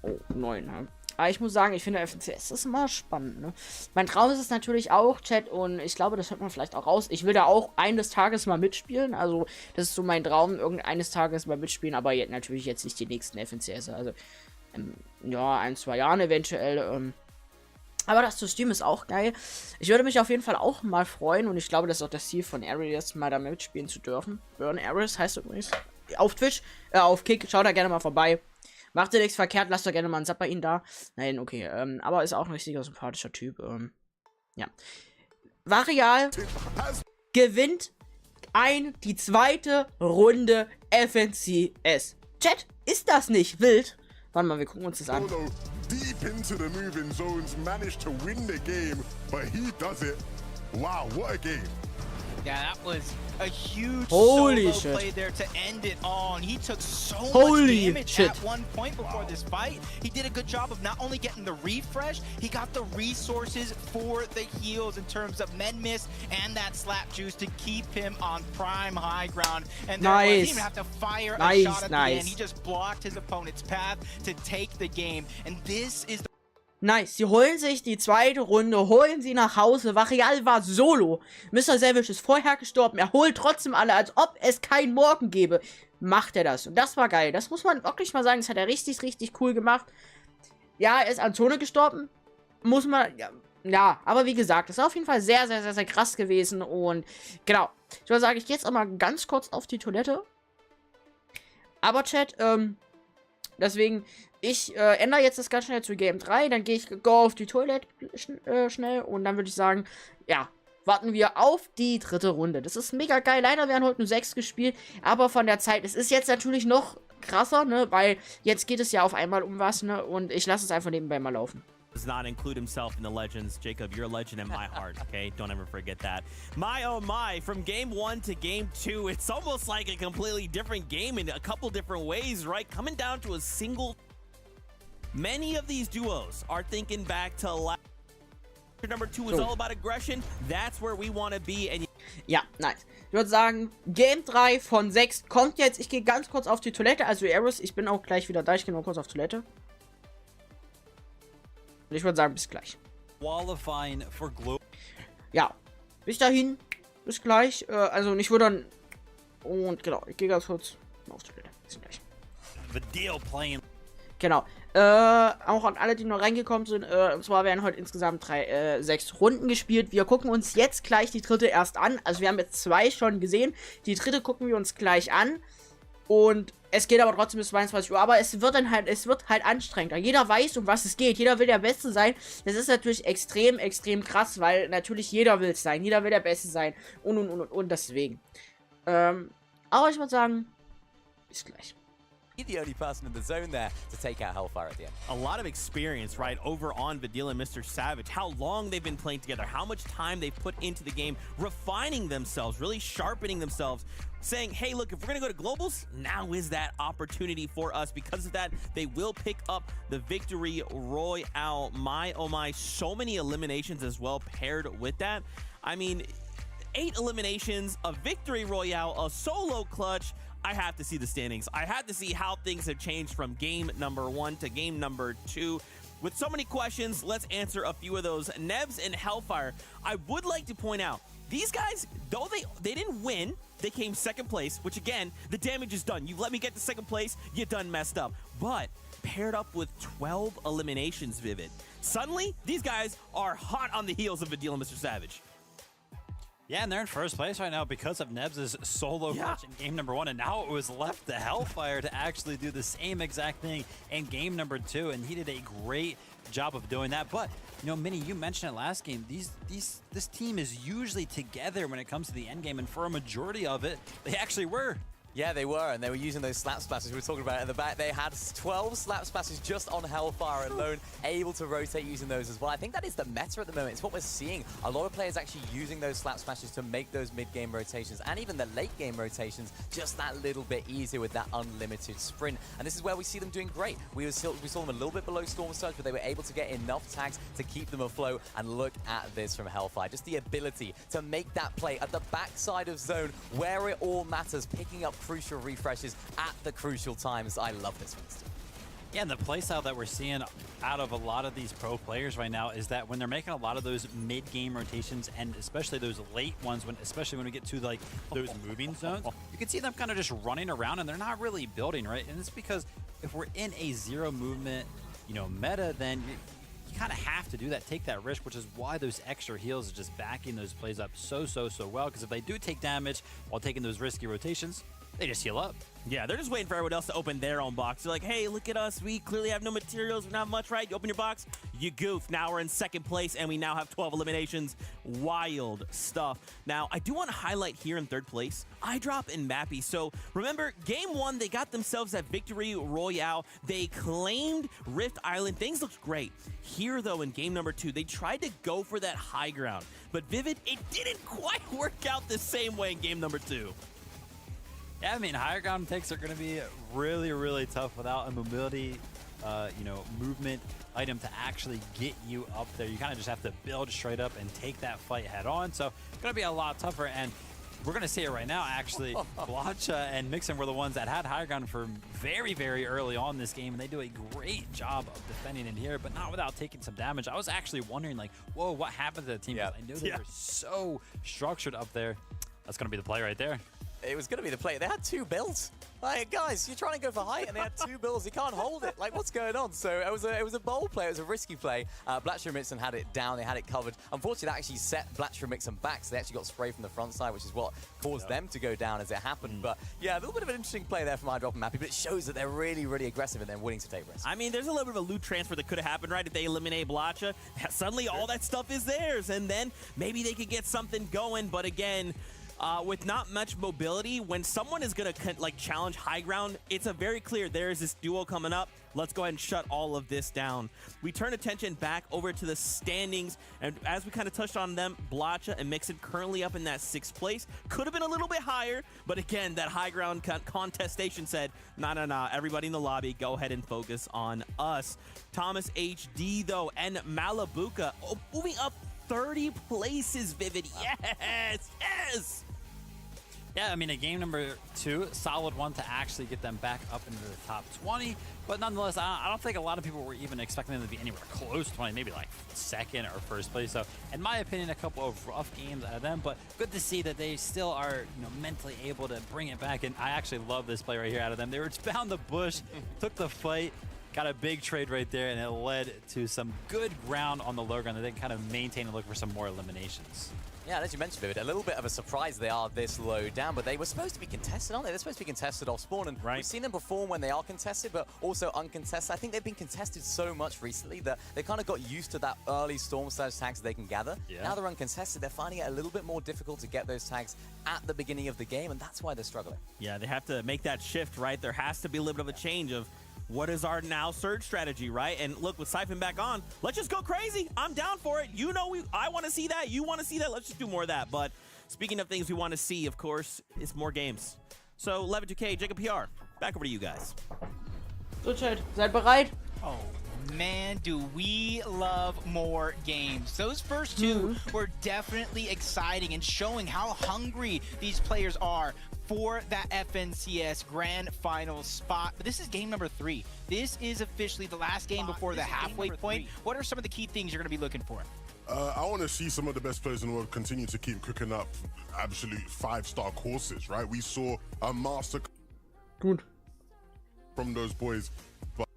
Oh, 9, ne? Aber ich muss sagen, ich finde FNCS ist immer spannend, ne? Mein Traum ist es natürlich auch, Chat, und ich glaube, das hört man vielleicht auch raus. Ich will da auch eines Tages mal mitspielen. Also, das ist so mein Traum, irgendeines Tages mal mitspielen, aber natürlich jetzt nicht die nächsten FNCS. Also, ja, 1-2 Jahren eventuell. Aber das zu Steam ist auch geil. Ich würde mich auf jeden Fall auch mal freuen, und ich glaube, das ist auch das Ziel von Arias, mal da mitspielen zu dürfen. Burn Arias heißt übrigens. Auf Twitch, auf Kick, schaut da gerne mal vorbei. Macht ihr nichts verkehrt, lasst doch gerne mal einen Sub bei ihn da. Nein, okay, aber ist auch ein richtiger sympathischer Typ. Ja. Varial gewinnt die zweite Runde FNCS. Chat, ist das nicht wild? Warte mal, wir gucken uns das an. Deep into the moving zones, managed to win the game, but he does it. Wow, what a game. Yeah, that was a huge Holy solo shit. play there to end it all. And he took so Holy much damage shit. at one point before this fight. He did a good job of not only getting the refresh, he got the resources for the heals in terms of med miss and that slap juice to keep him on prime high ground. And there he didn't even have to fire a shot at the end. He just blocked his opponent's path to take the game. And this is the Nice, sie holen sich die zweite Runde, holen sie nach Hause. Varial war solo. Mr. Savage ist vorher gestorben. Er holt trotzdem alle, als ob es keinen Morgen gäbe. Macht er das. Und das war geil. Das muss man wirklich mal sagen. Das hat er richtig, richtig cool gemacht. Ja, er ist an Zone gestorben. Muss man, ja, aber wie gesagt, das ist auf jeden Fall sehr, sehr, sehr, sehr krass gewesen. Und genau. Ich würde sagen, ich gehe jetzt auch mal ganz kurz auf die Toilette. Aber Chat, deswegen, ich ändere jetzt das ganz schnell zu Game 3, dann gehe ich auf die Toilette schnell und dann würde ich sagen, ja, warten wir auf die dritte Runde. Das ist mega geil. Leider werden heute nur 6 gespielt, aber von der Zeit, es ist jetzt natürlich noch krasser, ne, weil jetzt geht es ja auf einmal um was, ne, und ich lasse es einfach nebenbei mal laufen. Does not include himself in the legends. Jacob, you're a legend in my heart, okay? Don't ever forget that. My, oh my, from game 1 to game 2, it's almost like a completely different game in a couple different ways, right? Coming down to a single... Many of these duos are thinking back to last... Number 2 is all about aggression. That's where we want to be. And ja, nice. Ich würde sagen, Game 3 von 6 kommt jetzt. Ich gehe ganz kurz auf die Toilette. Also, Eris, ich bin auch gleich wieder da. Ich gehe nur kurz auf Toilette. Und ich würde sagen, bis gleich. Qualifying for Ja, bis dahin. Bis gleich. Also, ich würde dann... Und genau, ich gehe ganz kurz auf Toilette. Bis gleich. the deal playing. Genau. Auch an alle, die noch reingekommen sind. Und zwar werden heute insgesamt 6 Runden gespielt. Wir gucken uns jetzt gleich die dritte erst an. Also wir haben jetzt 2 schon gesehen. Die dritte gucken wir uns gleich an. Und es geht aber trotzdem bis 22 Uhr. Aber es wird halt anstrengender. Jeder weiß, um was es geht. Jeder will der Beste sein. Das ist natürlich extrem, extrem krass, weil natürlich jeder will es sein. Jeder will der Beste sein. Und deswegen. Aber ich würde sagen, bis gleich. the only person in the zone there to take out Hellfire at the end. A lot of experience, right, over on Vidil and Mr. Savage. How long they've been playing together, how much time they've put into the game, refining themselves, really sharpening themselves, saying, hey, look, if we're going to go to globals, now is that opportunity for us. Because of that, they will pick up the victory royale. My, oh my, so many eliminations as well paired with that. I mean, 8 eliminations, a victory royale, a solo clutch. I have to see the standings. I have to see how things have changed from game number 1 to game number 2. With so many questions, let's answer a few of those. Nebs and Hellfire, I would like to point out, these guys, though they didn't win, they came second place, which again, the damage is done. You let me get to second place, you done messed up. But paired up with 12 eliminations, Vivid, suddenly these guys are hot on the heels of Vidil and Mr. Savage. Yeah, and they're in first place right now because of Nebs' solo clutch in game number 1, and now it was left to Hellfire to actually do the same exact thing in game number 2, and he did a great job of doing that. But, you know, Minnie, you mentioned it last game, this team is usually together when it comes to the end game, and for a majority of it, they actually were. Yeah, they were, and they were using those slap splashes we were talking about in the back. They had 12 slap splashes just on Hellfire alone, able to rotate using those as well. I think that is the meta at the moment. It's what we're seeing. A lot of players actually using those slap splashes to make those mid-game rotations and even the late-game rotations just that little bit easier with that unlimited sprint. And this is where we see them doing great. We saw them a little bit below Storm Surge, but they were able to get enough tags to keep them afloat. And look at this from Hellfire. Just the ability to make that play at the backside of zone where it all matters, picking up crucial refreshes at the crucial times. I love this one, Steve. Yeah, and the playstyle that we're seeing out of a lot of these pro players right now is that when they're making a lot of those mid-game rotations, and especially those late ones, especially when we get to like those moving zones, you can see them kind of just running around and they're not really building, right? And it's because if we're in a zero movement, you know, meta, then you kind of have to do that, take that risk, which is why those extra heals are just backing those plays up so well. Because if they do take damage while taking those risky rotations, they just heal up. Yeah, they're just waiting for everyone else to open their own box. They're like, hey, look at us. We clearly have no materials. We're not much, right? You open your box, you goof. Now we're in second place, and we now have 12 eliminations. Wild stuff. Now, I do want to highlight here in third place, iDrop and Mappy. So remember, game 1, they got themselves that victory royale. They claimed Rift Island. Things looked great. Here, though, in game number 2, they tried to go for that high ground. But Vivid, it didn't quite work out the same way in game number 2. Yeah, I mean, higher ground takes are going to be really tough without a mobility, movement item to actually get you up there. You kind of just have to build straight up and take that fight head on. So it's going to be a lot tougher. And we're going to see it right now, actually. Blacha and Mixon were the ones that had higher ground for very early on this game. And they do a great job of defending it here, but not without taking some damage. I was actually wondering, like, whoa, what happened to the team? Yeah. I knew they were so structured up there. That's going to be the play right there. It was going to be the play. They had 2 builds. Like, guys, you're trying to go for height, and they had 2 builds. You can't hold it. Like, what's going on? So it was a bold play. It was a risky play. Blatcher and Mixon had it down. They had it covered. Unfortunately, that actually set Blatcher and Mixon back, so they actually got sprayed from the front side, which is what caused them to go down as it happened. But, yeah, a little bit of an interesting play there from iDrop and Mappy, but it shows that they're really aggressive and they're willing to take risks. I mean, there's a little bit of a loot transfer that could have happened, right? If they eliminate Blacha, suddenly all that stuff is theirs, and then maybe they could get something going. But again, with not much mobility, when someone is going to like challenge high ground, it's a very clear there is this duo coming up. Let's go ahead and shut all of this down. We turn attention back over to the standings, and as we kind of touched on them, Blacha and Mixon currently up in that 6th place. Could have been a little bit higher, but again, that high ground contestation said, nah, everybody in the lobby, go ahead and focus on us. Thomas HD, though, and Malabuka moving up 30 places, Vivid. Yes! Yeah, I mean, a game number 2, solid one to actually get them back up into the top 20. But nonetheless, I don't think a lot of people were even expecting them to be anywhere close to 20, maybe like 2nd or 1st place. So, in my opinion, a couple of rough games out of them, but good to see that they still are, mentally able to bring it back. And I actually love this play right here out of them. They were found the bush, took the fight, got a big trade right there, and it led to some good ground on the low ground that they kind of maintain and look for some more eliminations. Yeah, as you mentioned, Vivid, a little bit of a surprise they are this low down, but they were supposed to be contested, aren't they? They're supposed to be contested off spawn, and we've seen them perform when they are contested, but also uncontested. I think they've been contested so much recently that they kind of got used to that early Storm Surge tags they can gather. Yeah. Now they're uncontested, they're finding it a little bit more difficult to get those tags at the beginning of the game, and that's why they're struggling. Yeah, they have to make that shift, right? There has to be a little bit of a change of what is our now surge strategy, right? And look, with Siphon back on, let's just go crazy. I'm down for it. You know, I want to see that. You want to see that. Let's just do more of that. But speaking of things we want to see, of course, it's more games. So 11-2K, Jacob PR, back over to you guys. So, Chat, seid bereit? Oh, man, do we love more games. Those first two were definitely exciting and showing how hungry these players are for that FNCS Grand Final spot. But this is game number 3. This is officially the last game before the halfway point. What are some of the key things you're going to be looking for? I want to see some of the best players in the world continue to keep cooking up absolute 5-star courses, right? We saw a master Gut. from those boys, but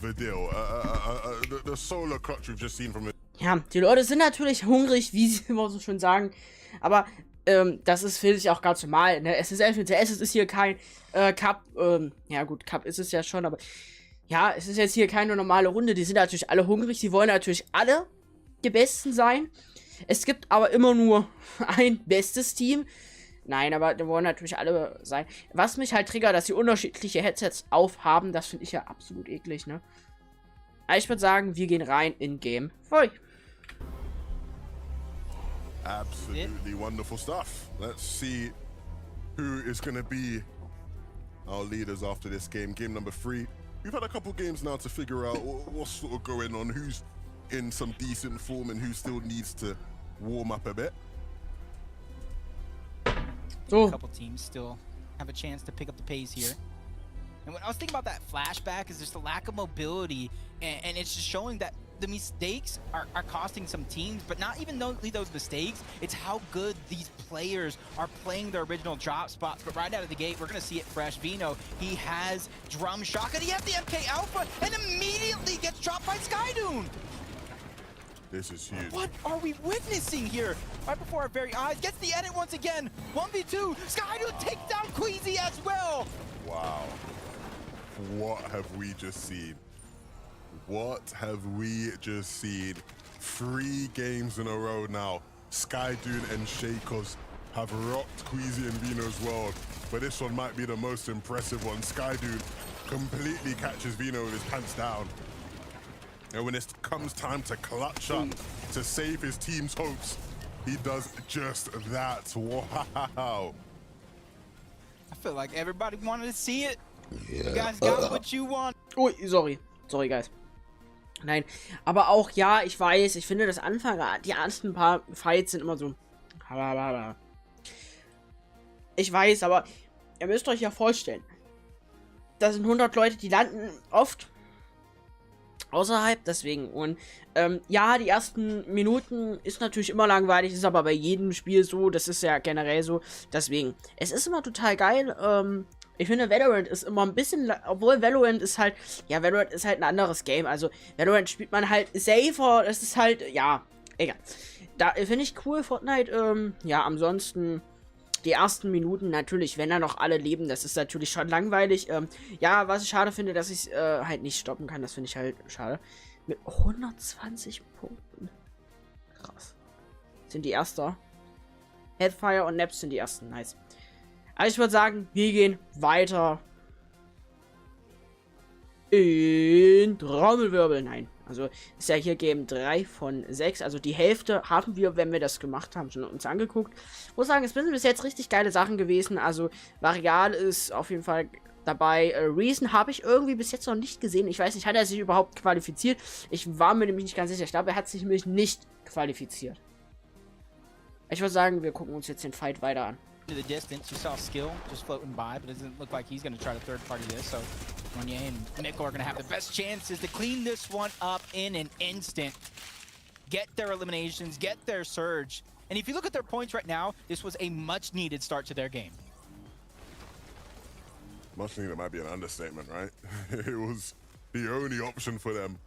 Vidil, the solo clutch we've just seen from it. Ja, die Leute sind natürlich hungrig, wie sie immer so schön sagen. Aber das ist, finde ich, auch ganz normal. Ne? Es ist FNCS, es ist hier kein Cup. Ja gut, Cup ist es ja schon, aber ja, es ist jetzt hier keine normale Runde. Die sind natürlich alle hungrig. Sie wollen natürlich alle die Besten sein. Es gibt aber immer nur ein bestes Team. Nein, aber die wollen natürlich alle sein. Was mich halt triggert, dass sie unterschiedliche Headsets aufhaben, das finde ich ja absolut eklig, ne? Aber ich würde sagen, wir gehen rein in Game 3. Absolutely wonderful stuff. Let's see who is going to be our leaders after this game. Game number 3. We've had a couple games now to figure out what's sort of going on, who's in some decent form and who still needs to warm up a bit. So. A couple teams still have a chance to pick up the pace here. And when I was thinking about that flashback is just the lack of mobility, and it's just showing that the mistakes are costing some teams, but not even only those mistakes, it's how good these players are playing their original drop spots. But right out of the gate, we're going to see it fresh. Vino, he has Drum Shock, and he has the MK Alpha, and immediately gets dropped by Skydune. This is huge. What are we witnessing here? Right before our very eyes. Gets the edit once again. 1v2. Skydune takes down Queasy as well. Wow. What have we just seen? What have we just seen? 3 games in a row now. Skydune and Shakos have rocked Queasy and Vino's world, but this one might be the most impressive one. Skydune completely catches Vino with his pants down. And when it comes time to clutch up to save his team's hopes, he does just that. Wow. I feel like everybody wanted to see it. You guys got what you want. Ui, sorry. Sorry, guys. Nein, aber auch, ja, ich weiß, ich finde, das Anfang, die ersten paar Fights sind immer so. Ich weiß, aber ihr müsst euch ja vorstellen, da sind 100 Leute, die landen oft außerhalb, deswegen. Und ja, die ersten Minuten ist natürlich immer langweilig, ist aber bei jedem Spiel so, das ist ja generell so, deswegen. Es ist immer total geil, ich finde, Valorant ist immer ein bisschen, obwohl Valorant ist halt, ja, Valorant ist halt ein anderes Game, also Valorant spielt man halt safer, das ist halt, ja, egal. Da finde ich cool, Fortnite, ja, ansonsten die ersten Minuten natürlich, wenn da noch alle leben, das ist natürlich schon langweilig, ja, was ich schade finde, dass ich halt nicht stoppen kann, das finde ich halt schade. Mit 120 Punkten. Krass. Sind die Erster. Headfire und Naps sind die Ersten, nice. Also ich würde sagen, wir gehen weiter in Trommelwirbel. Nein, also ist ja hier Game 3 von 6. Also die Hälfte haben wir, wenn wir das gemacht haben, schon uns angeguckt. Ich muss sagen, es sind bis jetzt richtig geile Sachen gewesen. Also Varial ist auf jeden Fall dabei. Reason habe ich irgendwie bis jetzt noch nicht gesehen. Ich weiß nicht, hat er sich überhaupt qualifiziert? Ich war mir nämlich nicht ganz sicher. Ich glaube, er hat sich nämlich nicht qualifiziert. Ich würde sagen, wir gucken uns jetzt den Fight weiter an. To the distance, you saw Skill just floating by, but it doesn't look like he's going to try to third party this. So Wanya and Nico are going to have the best chances to clean this one up in an instant. Get their eliminations, get their surge. And if you look at their points right now, this was a much needed start to their game. Much needed might be an understatement, right? It was the only option for them,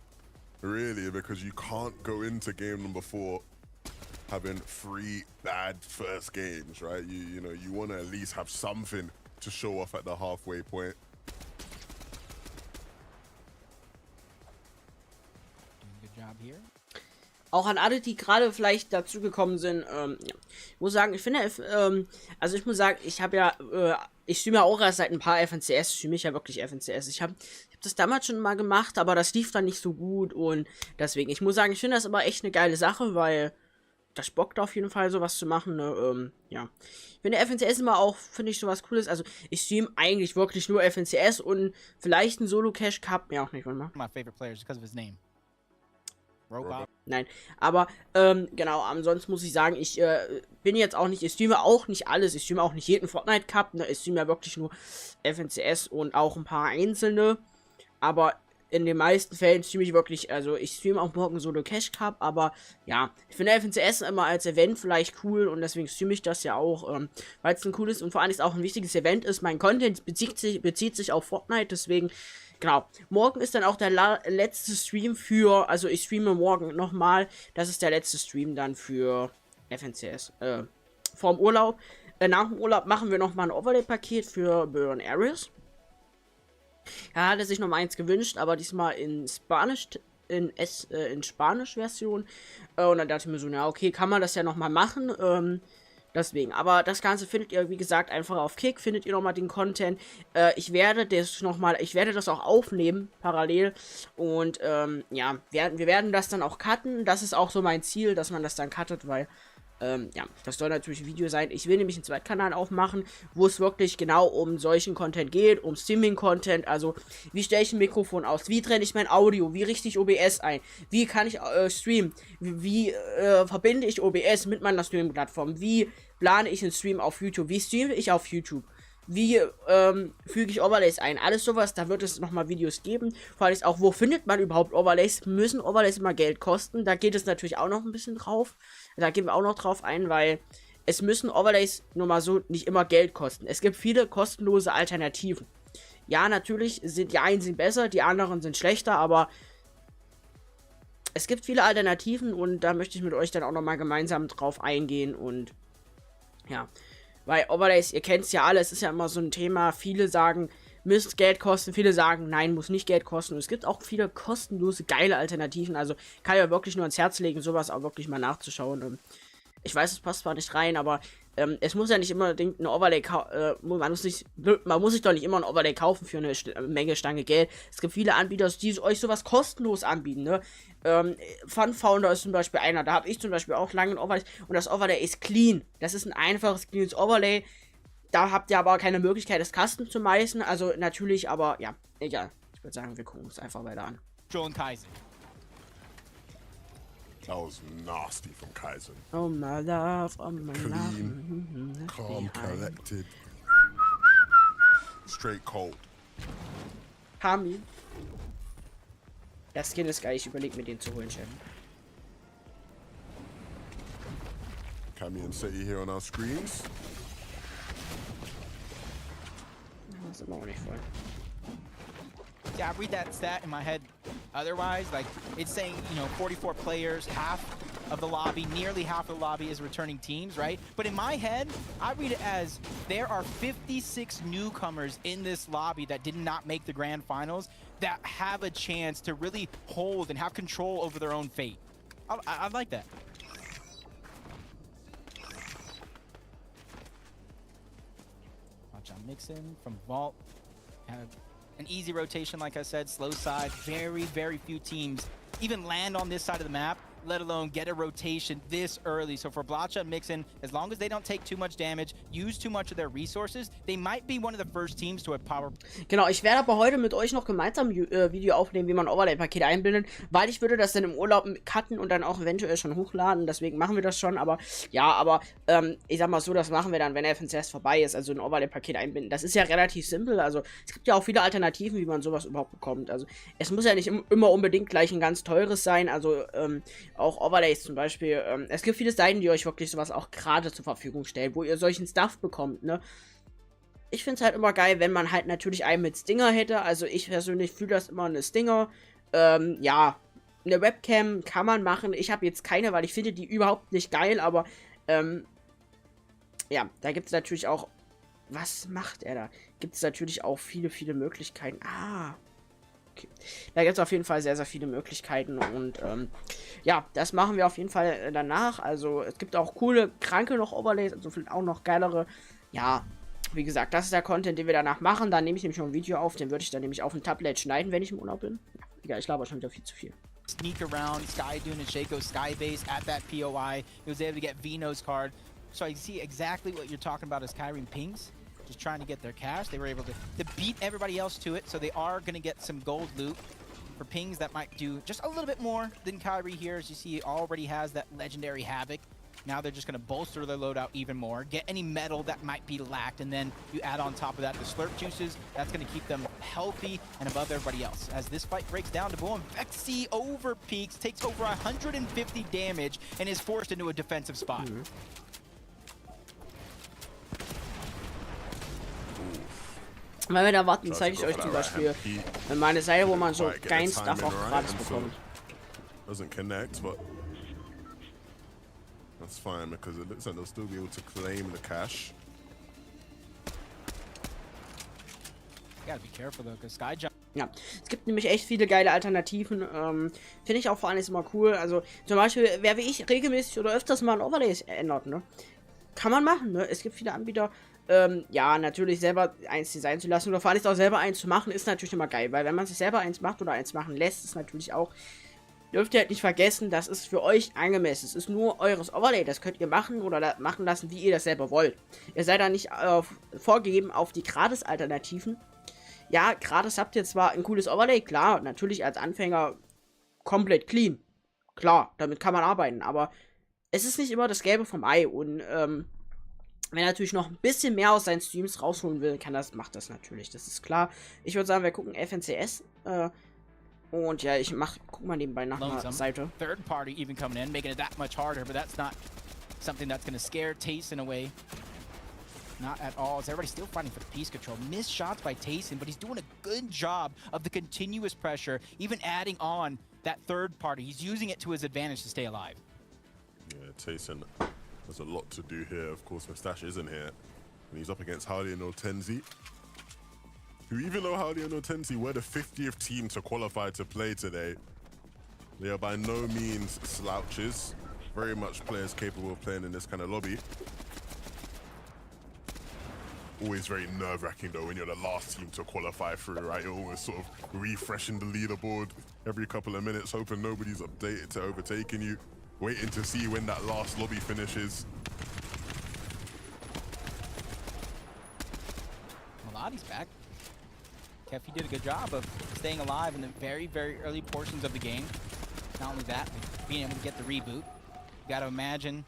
really, because you can't go into game number 4 having 3 bad first games, right? You know, you want to at least have something to show off at the halfway point. Good job here. Auch an alle, die gerade vielleicht dazugekommen sind, ja. Ich muss sagen, ich finde, also ich muss sagen, ich habe ja, ich streame ja auch erst seit ein paar FNCS, streame ich ja wirklich FNCS. Ich hab das damals schon mal gemacht, aber das lief dann nicht so gut und deswegen, ich muss sagen, ich finde das aber echt eine geile Sache, weil das bockt auf jeden Fall, sowas zu machen, ne? Ja. Ich finde FNCS immer auch, finde ich, sowas Cooles. Also, ich stream eigentlich wirklich nur FNCS und vielleicht ein Solo-Cash-Cup, ja auch nicht, warte mal. My favorite player is because of his name. Robot. Nein, aber, genau, ansonsten muss ich sagen, ich, bin jetzt auch nicht, ich streame auch nicht alles, ich streame auch nicht jeden Fortnite-Cup, ne? Ich streame ja wirklich nur FNCS und auch ein paar einzelne, aber in den meisten Fällen streame ich wirklich, also ich streame auch morgen Solo Cash Cup, aber ja, ich finde FNCS immer als Event vielleicht cool und deswegen streame ich das ja auch, weil es ein cooles und vor allem auch ein wichtiges Event ist. Mein Content bezieht sich auf Fortnite, deswegen, genau. Morgen ist dann auch der letzte Stream für, also ich streame morgen nochmal, das ist der letzte Stream dann für FNCS, vorm Urlaub. Nach dem Urlaub machen wir nochmal ein Overlay-Paket für Burn Areas. Er hatte sich noch mal eins gewünscht, aber diesmal in Spanisch, in Spanisch-Version. Und dann dachte ich mir so, na okay, kann man das ja noch mal machen. Deswegen, aber das Ganze findet ihr, wie gesagt, einfach auf Kick, findet ihr noch mal den Content. Ich werde das auch aufnehmen, parallel. Und, ja, wir werden das dann auch cutten. Das ist auch so mein Ziel, dass man das dann cuttet, weil ja, das soll natürlich ein Video sein. Ich will nämlich einen Zweitkanal aufmachen, wo es wirklich genau um solchen Content geht, um Streaming-Content. Also, wie stelle ich ein Mikrofon aus? Wie trenne ich mein Audio? Wie richte ich OBS ein? Wie kann ich streamen? Wie verbinde ich OBS mit meiner Streaming-Plattform? Wie plane ich einen Stream auf YouTube? Wie streame ich auf YouTube? Wie füge ich Overlays ein? Alles sowas, da wird es nochmal Videos geben. Vor allem auch, wo findet man überhaupt Overlays? Müssen Overlays immer Geld kosten? Da geht es natürlich auch noch ein bisschen drauf. Da gehen wir auch noch drauf ein, weil es müssen Overlays nur mal so nicht immer Geld kosten. Es gibt viele kostenlose Alternativen. Ja, natürlich sind die einen sind besser, die anderen sind schlechter, aber es gibt viele Alternativen und da möchte ich mit euch dann auch nochmal gemeinsam drauf eingehen und ja. Weil Overlays, ihr kennt es ja alle, es ist ja immer so ein Thema, viele sagen, müsste Geld kosten, viele sagen, nein, muss nicht Geld kosten. Und es gibt auch viele kostenlose, geile Alternativen, also kann ich ja wirklich nur ans Herz legen, sowas auch wirklich mal nachzuschauen. Ich weiß, es passt zwar nicht rein, aber es muss ja nicht immer unbedingt ein Overlay man muss sich doch nicht immer ein Overlay kaufen für eine Menge Stange Geld. Es gibt viele Anbieter, die euch sowas kostenlos anbieten, ne? Fun Founder ist zum Beispiel einer, da habe ich zum Beispiel auch lange ein Overlay und das Overlay ist clean. Das ist ein einfaches, cleanes Overlay. Da habt ihr aber keine Möglichkeit, das Custom zu meistern, also natürlich, aber ja, egal. Ich würde sagen, wir gucken uns einfach weiter an. Joel Kaiser. That was nasty from Kaizen. Oh my love, oh my Clean, love. calm, collected, straight cold. Hami. Der Skin ist geil, ich überlege mir den zu holen, Chef. Cammy and City here on our screens. Das ist immer auch nicht voll. Yeah, I read that stat in my head otherwise. Like, it's saying, you know, 44 players, half of the lobby, nearly half of the lobby is returning teams, right? But in my head, I read it as there are 56 newcomers in this lobby that did not make the grand finals that have a chance to really hold and have control over their own fate. I like that. Watch out, Mixon from Vault. Have an easy rotation, like I said, slow side. Very, very few teams even land on this side of the map, let alone get a rotation this early. So for Blacha and Mixon, as long as they don't take too much damage, use too much of their resources, they might be one of the first teams to have power. Genau, ich werde aber heute mit euch noch gemeinsam ein Video aufnehmen, wie man Overlay-Pakete einbindet, weil ich würde das dann im Urlaub cutten und dann auch eventuell schon hochladen, deswegen machen wir das schon, aber ja, aber ich sag mal so, das machen wir dann, wenn FNCS vorbei ist, also ein Overlay-Paket einbinden. Das ist ja relativ simpel, also es gibt ja auch viele Alternativen, wie man sowas überhaupt bekommt, also es muss ja nicht immer unbedingt gleich ein ganz teures sein, also auch Overlays zum Beispiel. Es gibt viele Seiten, die euch wirklich sowas auch gerade zur Verfügung stellen, wo ihr solchen Stuff bekommt, ne? Ich finde es halt immer geil, wenn man halt natürlich einen mit Stinger hätte. Also ich persönlich fühle das immer eine Stinger. Ja, Eine Webcam kann man machen. Ich habe jetzt keine, weil ich finde die überhaupt nicht geil, aber ja, da gibt es natürlich auch. Was macht er da? Gibt es natürlich auch viele, viele Möglichkeiten. Ah. Okay. Da gibt es auf jeden Fall sehr, sehr viele Möglichkeiten. Und ja, das machen wir auf jeden Fall danach. Also es gibt auch coole, kranke noch Overlays, also vielleicht auch noch geilere. Ja, wie gesagt, das ist der Content, den wir danach machen. Dann nehme ich nämlich noch ein Video auf. Den würde ich dann nämlich auf ein Tablet schneiden, wenn ich im Urlaub bin. Ja, ich glaube schon wieder viel zu viel. Sneak around Sky Dune and Shaco Sky Base at that POI. He was able to get Vino's card. So I see exactly what you're talking about as Kyrie Pings. Just trying to get their cash. They were able to beat everybody else to it. So they are going to get some gold loot for Pings that might do just a little bit more than Kyrie here. As you see, he already has that legendary Havoc. Now they're just going to bolster their loadout even more, get any metal that might be lacked, and then you add on top of that the slurp juices. That's going to keep them healthy and above everybody else. As this fight breaks down to boom, Vexy over peaks, takes over 150 damage, and is forced into a defensive spot. Weil wir da warten, zeige ich euch zum Beispiel meine Seite, wo man so geilen Stuff auch gratis bekommt. Doesn't connect, but that's fine because it looks like they'll still be able to claim the cash. Gotta be careful though, because Sky Jump. Ja, es gibt nämlich echt viele geile Alternativen. Finde ich auch vor allem immer cool. Also zum Beispiel, wer wie ich regelmäßig oder öfters mal ein Overlays ändert, ne? Kann man machen, ne? Es gibt viele Anbieter. Ja, natürlich selber eins designen zu lassen oder vor allem auch selber eins zu machen, ist natürlich immer geil, weil wenn man sich selber eins macht oder eins machen lässt, ist natürlich auch, dürft ihr halt nicht vergessen, das ist für euch angemessen. Es ist nur eures Overlay, das könnt ihr machen oder machen lassen, wie ihr das selber wollt. Ihr seid da nicht vorgegeben auf die Gratis-Alternativen. Ja, gratis habt ihr zwar ein cooles Overlay, klar, natürlich als Anfänger komplett clean. Klar, damit kann man arbeiten, aber es ist nicht immer das Gelbe vom Ei und, wenn er natürlich noch ein bisschen mehr aus seinen Streams rausholen will, macht das natürlich. Das ist klar. Ich würde sagen, wir gucken FNCS. Und ja, guck mal nebenbei nach einer Seite. Third party even coming in, making it that much harder, but that's not something that's going to scare Tayson away. Not at all. Is everybody still fighting for the piece control? Missed shots by Tayson, but he's doing a good job of the continuous pressure, even adding on that third party. He's using it to his advantage to stay alive. Yeah, Tayson. There's a lot to do here. Of course, Mustache isn't here. And he's up against Howley and Otenzi. Who, even though Howley and Otenzi were the 50th team to qualify to play today, they are by no means slouches. Very much players capable of playing in this kind of lobby. Always very nerve-wracking though when you're the last team to qualify through, right? You're always sort of refreshing the leaderboard every couple of minutes, hoping nobody's updated to overtaking you. Waiting to see when that last lobby finishes. Melodi's back. Keffi did a good job of staying alive in the very, very early portions of the game. Not only that, but being able to get the reboot. You gotta imagine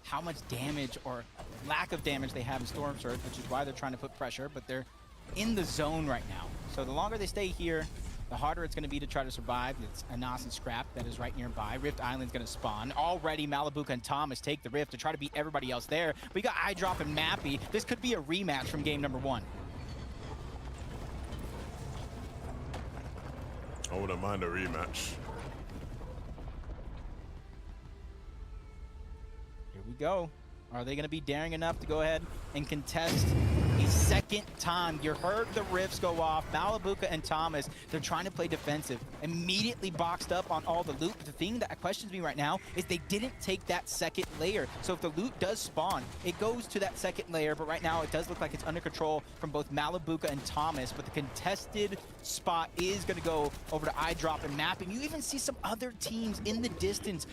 how much damage or lack of damage they have in Storm Surge, which is why they're trying to put pressure, but they're in the zone right now. So the longer they stay here, the harder it's going to be to try to survive. It's Anas and Scrap that is right nearby. Rift Island's going to spawn. Already Malibuka and Thomas take the Rift to try to beat everybody else there. We got iDrop and Mappy. This could be a rematch from game number 1. I wouldn't mind a rematch. Here we go. Are they going to be daring enough to go ahead and contest a second time? You heard the rifts go off. Malibuka and Thomas, they're trying to play defensive. Immediately boxed up on all the loot. But the thing that questions me right now is they didn't take that second layer. So if the loot does spawn, it goes to that second layer. But right now it does look like it's under control from both Malibuka and Thomas. But the contested spot is going to go over to iDrop and Mapping. You even see some other teams in the distance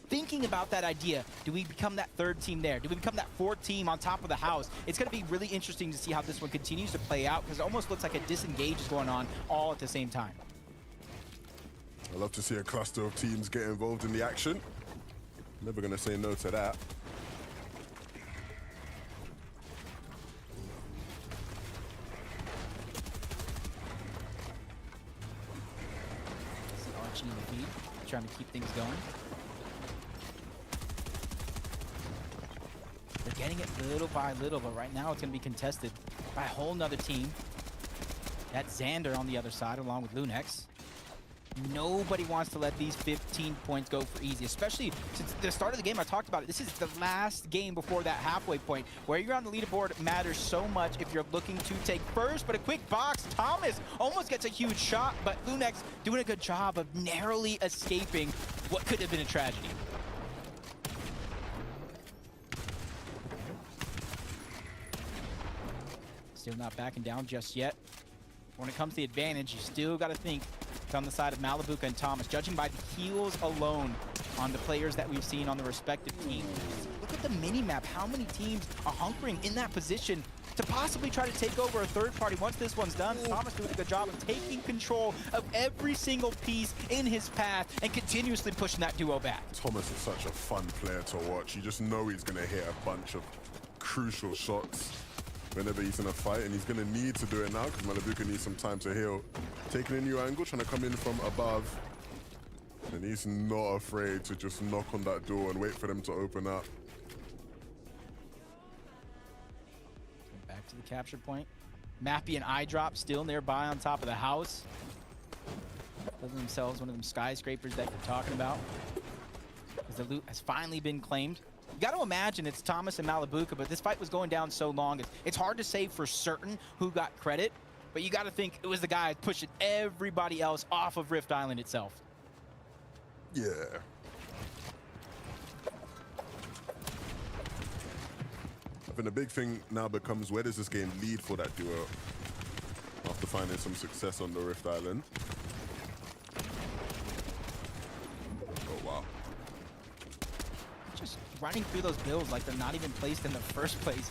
thinking about that idea. Do we become that third team there? Do we become that fourth team on top of the house? It's going to be really interesting to see how this one continues to play out because it almost looks like a disengage is going on all at the same time. I love to see a cluster of teams get involved in the action. Never going to say no to that. See Archie in the feed, trying to keep things going. They're getting it little by little, but right now it's going to be contested by a whole nother team. That's Xander on the other side, along with Lunex. Nobody wants to let these 15 points go for easy, especially since the start of the game, I talked about it. This is the last game before that halfway point. Where you're on the leaderboard matters so much if you're looking to take first, but a quick box. Thomas almost gets a huge shot, but Lunex doing a good job of narrowly escaping what could have been a tragedy. Still not backing down just yet. When it comes to the advantage, you still got to think it's on the side of Malabuka and Thomas. Judging by the heals alone on the players that we've seen on the respective teams. Look at the mini-map. How many teams are hunkering in that position to possibly try to take over a third party once this one's done? Thomas doing a good job of taking control of every single piece in his path and continuously pushing that duo back. Thomas is such a fun player to watch. You just know he's going to hit a bunch of crucial shots whenever he's in a fight, and he's going to need to do it now because Malabuka needs some time to heal. Taking a new angle, trying to come in from above, and he's not afraid to just knock on that door and wait for them to open up. Back to the capture point. Mappy and Eyedrop still nearby on top of the house. Building themselves one of them skyscrapers that you're talking about. As the loot has finally been claimed. You got to imagine it's Thomas and Malabuka, but this fight was going down so long. It's hard to say for certain who got credit, but you got to think it was the guy pushing everybody else off of Rift Island itself. Yeah. I think the big thing now becomes, where does this game lead for that duo after finding some success on the Rift Island? Oh, wow. Just running through those builds like they're not even placed in the first place.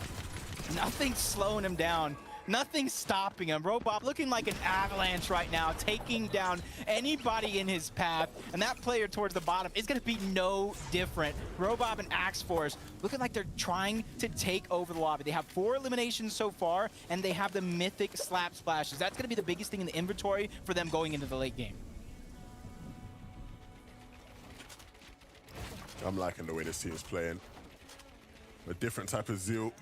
Nothing's slowing him down. Nothing's stopping him. Robop looking like an avalanche right now, taking down anybody in his path. And that player towards the bottom is going to be no different. Robop and Axe Force looking like they're trying to take over the lobby. They have 4 eliminations so far, and they have the mythic slap splashes. That's going to be the biggest thing in the inventory for them going into the late game. I'm liking the way this team is playing. A different type of zeal,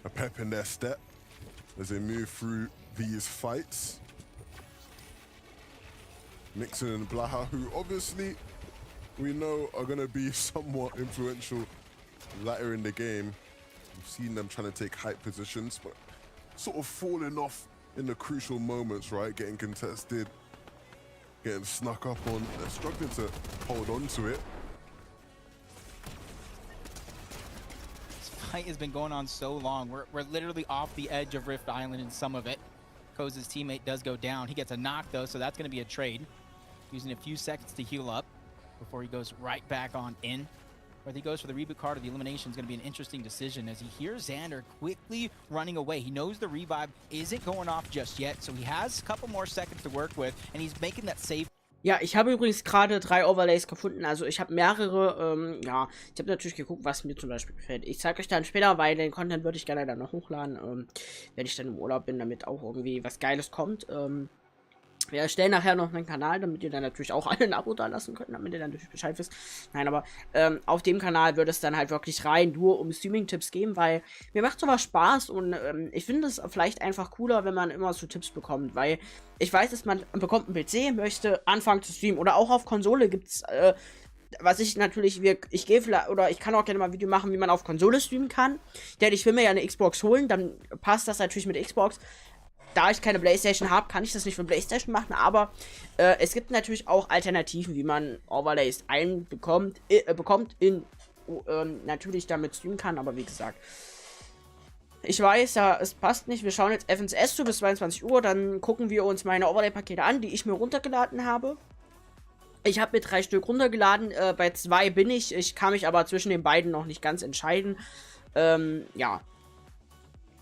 a pep in their step as they move through these fights. Nixon and Blaha, who obviously we know are going to be somewhat influential later in the game. We've seen them trying to take height positions, but sort of falling off in the crucial moments, right? Getting contested, getting snuck up on. They're struggling to hold on to it. Fight has been going on so long. We're literally off the edge of Rift Island in some of it. Koz's teammate does go down. He gets a knock though, so that's going to be a trade. Using a few seconds to heal up before he goes right back on in. Whether he goes for the reboot card or the elimination is going to be an interesting decision as he hears Xander quickly running away. He knows the revive isn't going off just yet, so he has a couple more seconds to work with, and he's making that save. Ja, ich habe übrigens gerade 3 Overlays gefunden, also ich habe mehrere, ja, ich habe natürlich geguckt, was mir zum Beispiel gefällt. Ich zeige euch dann später, weil den Content würde ich gerne dann noch hochladen, wenn ich dann im Urlaub bin, damit auch irgendwie was Geiles kommt. Wir erstellen nachher noch einen Kanal, damit ihr dann natürlich auch alle ein Abo da lassen könnt, damit ihr dann natürlich Bescheid wisst. Nein, aber auf dem Kanal wird es dann halt wirklich rein nur um Streaming-Tipps gehen, weil mir macht sowas Spaß und ich finde es vielleicht einfach cooler, wenn man immer so Tipps bekommt, weil ich weiß, dass man bekommt einen PC, möchte anfangen zu streamen oder auch auf Konsole gibt es, was ich natürlich, ich gehe vielleicht, oder ich kann auch gerne mal ein Video machen, wie man auf Konsole streamen kann, denn ich will mir ja eine Xbox holen, dann passt das natürlich mit Xbox. Da ich keine Playstation habe, kann ich das nicht für Playstation machen, aber es gibt natürlich auch Alternativen, wie man Overlays bekommt in natürlich damit streamen kann, aber wie gesagt, ich weiß, ja, es passt nicht. Wir schauen jetzt FNCS zu bis 22 Uhr, dann gucken wir uns meine Overlay-Pakete an, die ich mir runtergeladen habe. Ich habe mir 3 Stück runtergeladen, bei 2 bin ich. Ich kann mich aber zwischen den beiden noch nicht ganz entscheiden. Ja.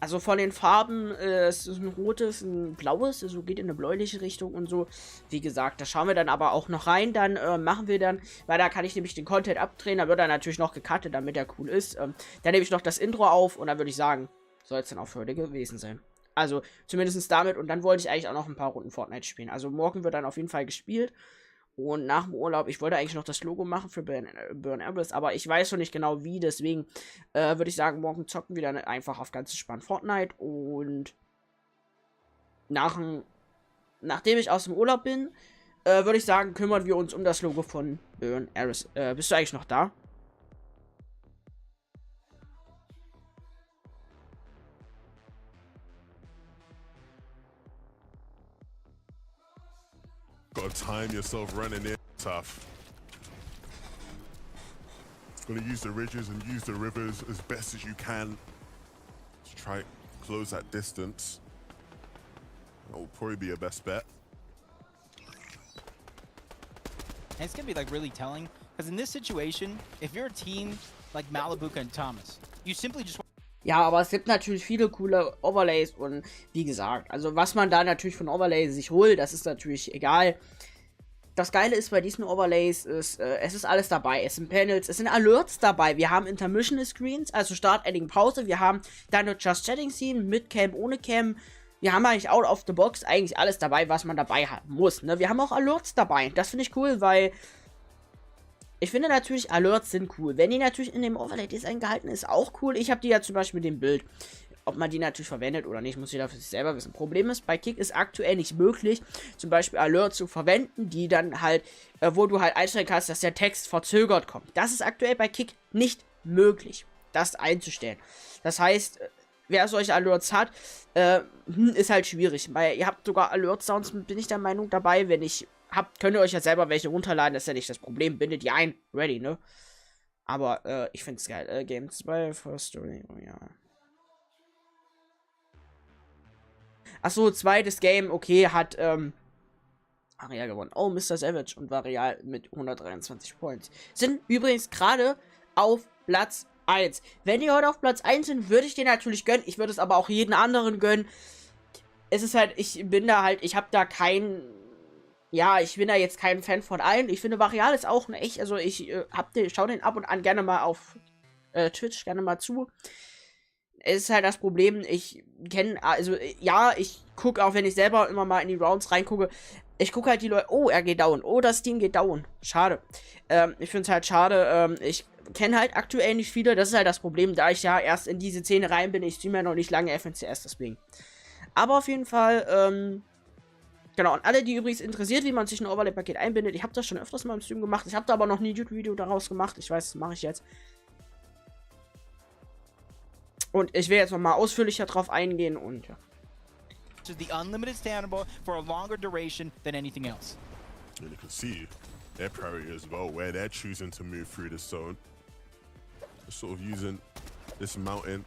Also von den Farben, es ist ein rotes, ein blaues, also geht in eine bläuliche Richtung und so. Wie gesagt, da schauen wir dann aber auch noch rein, dann machen wir dann, weil da kann ich nämlich den Content abdrehen, da wird er natürlich noch gecuttet, damit er cool ist. Dann nehme ich noch das Intro auf und dann würde ich sagen, soll es dann auch für heute gewesen sein. Also zumindest damit und dann wollte ich eigentlich auch noch ein paar Runden Fortnite spielen. Also morgen wird dann auf jeden Fall gespielt. Und nach dem Urlaub, ich wollte eigentlich noch das Logo machen für Burn Everest, aber ich weiß noch nicht genau wie, deswegen würde ich sagen, morgen zocken wir dann einfach auf ganz entspannt Fortnite und nachdem ich aus dem Urlaub bin, würde ich sagen, kümmern wir uns um das Logo von Burn Ares. Bist du eigentlich noch da? Gotta time yourself running in. Tough. Gonna use the ridges and use the rivers as best as you can to try and close that distance. That will probably be your best bet. And it's gonna be like really telling, because in this situation, if you're a team like Malibuca and Thomas, you simply just Ja, aber es gibt natürlich viele coole Overlays und wie gesagt, also was man da natürlich von Overlays sich holt, das ist natürlich egal. Das Geile ist bei diesen Overlays, es ist alles dabei. Es sind Panels, es sind Alerts dabei. Wir haben Intermission Screens, also Start, Ending, Pause. Wir haben deine Just Chatting Scene mit Cam, ohne Cam. Wir haben eigentlich out of the box eigentlich alles dabei, was man dabei haben muss. Ne? Wir haben auch Alerts dabei. Das finde ich cool, weil ich finde natürlich, Alerts sind cool. Wenn die natürlich in dem Overlay-Design gehalten ist, auch cool. Ich habe die ja zum Beispiel mit dem Bild. Ob man die natürlich verwendet oder nicht, muss jeder für sich selber wissen. Problem ist, bei Kick ist aktuell nicht möglich, zum Beispiel Alerts zu verwenden, die dann halt, wo du halt einstellen kannst, dass der Text verzögert kommt. Das ist aktuell bei Kick nicht möglich, das einzustellen. Das heißt, wer solche Alerts hat, ist halt schwierig, weil ihr habt sogar Alert-Sounds, bin ich der Meinung, dabei. Wenn ich habt, könnt ihr euch ja selber welche runterladen, das ist ja nicht das Problem. Bindet die ein, ready, ne? Aber, ich find's geil. Game 2, First Story, oh ja. Achso, zweites Game, okay, hat, Areal gewonnen. Oh, Mr. Savage und Varial mit 123 Points. Sind übrigens gerade auf Platz 1. Wenn die heute auf Platz 1 sind, würde ich den natürlich gönnen. Ich würde es aber auch jeden anderen gönnen. Es ist halt, ich bin da halt, ich habe da kein, ja, ich bin da jetzt kein Fan von allen. Ich finde, Varial ist auch ein echt, also ich schau den ab und an gerne mal auf Twitch, gerne mal zu. Es ist halt das Problem, ich kenne, also, ja, ich gucke auch, wenn ich selber immer mal in die Rounds reingucke, ich gucke halt die Leute, oh, er geht down, oh, das Team geht down, schade. Ich finde es halt schade, ich kenne halt aktuell nicht viele, das ist halt das Problem, da ich ja erst in diese Szene rein bin, ich streame ja noch nicht lange FNCS, deswegen. Aber auf jeden Fall, genau, und alle, die übrigens interessiert, wie man sich ein Overlay-Paket einbindet, ich habe das schon öfters mal im Stream gemacht, ich habe da aber noch nie ein YouTube-Video daraus gemacht, ich weiß, das mache ich jetzt. Und ich will jetzt nochmal ausführlicher drauf eingehen und ja. the unlimited standable for a longer duration than anything else. And you can see their priority as well, where they're choosing to move through this zone. They're sort of using this mountain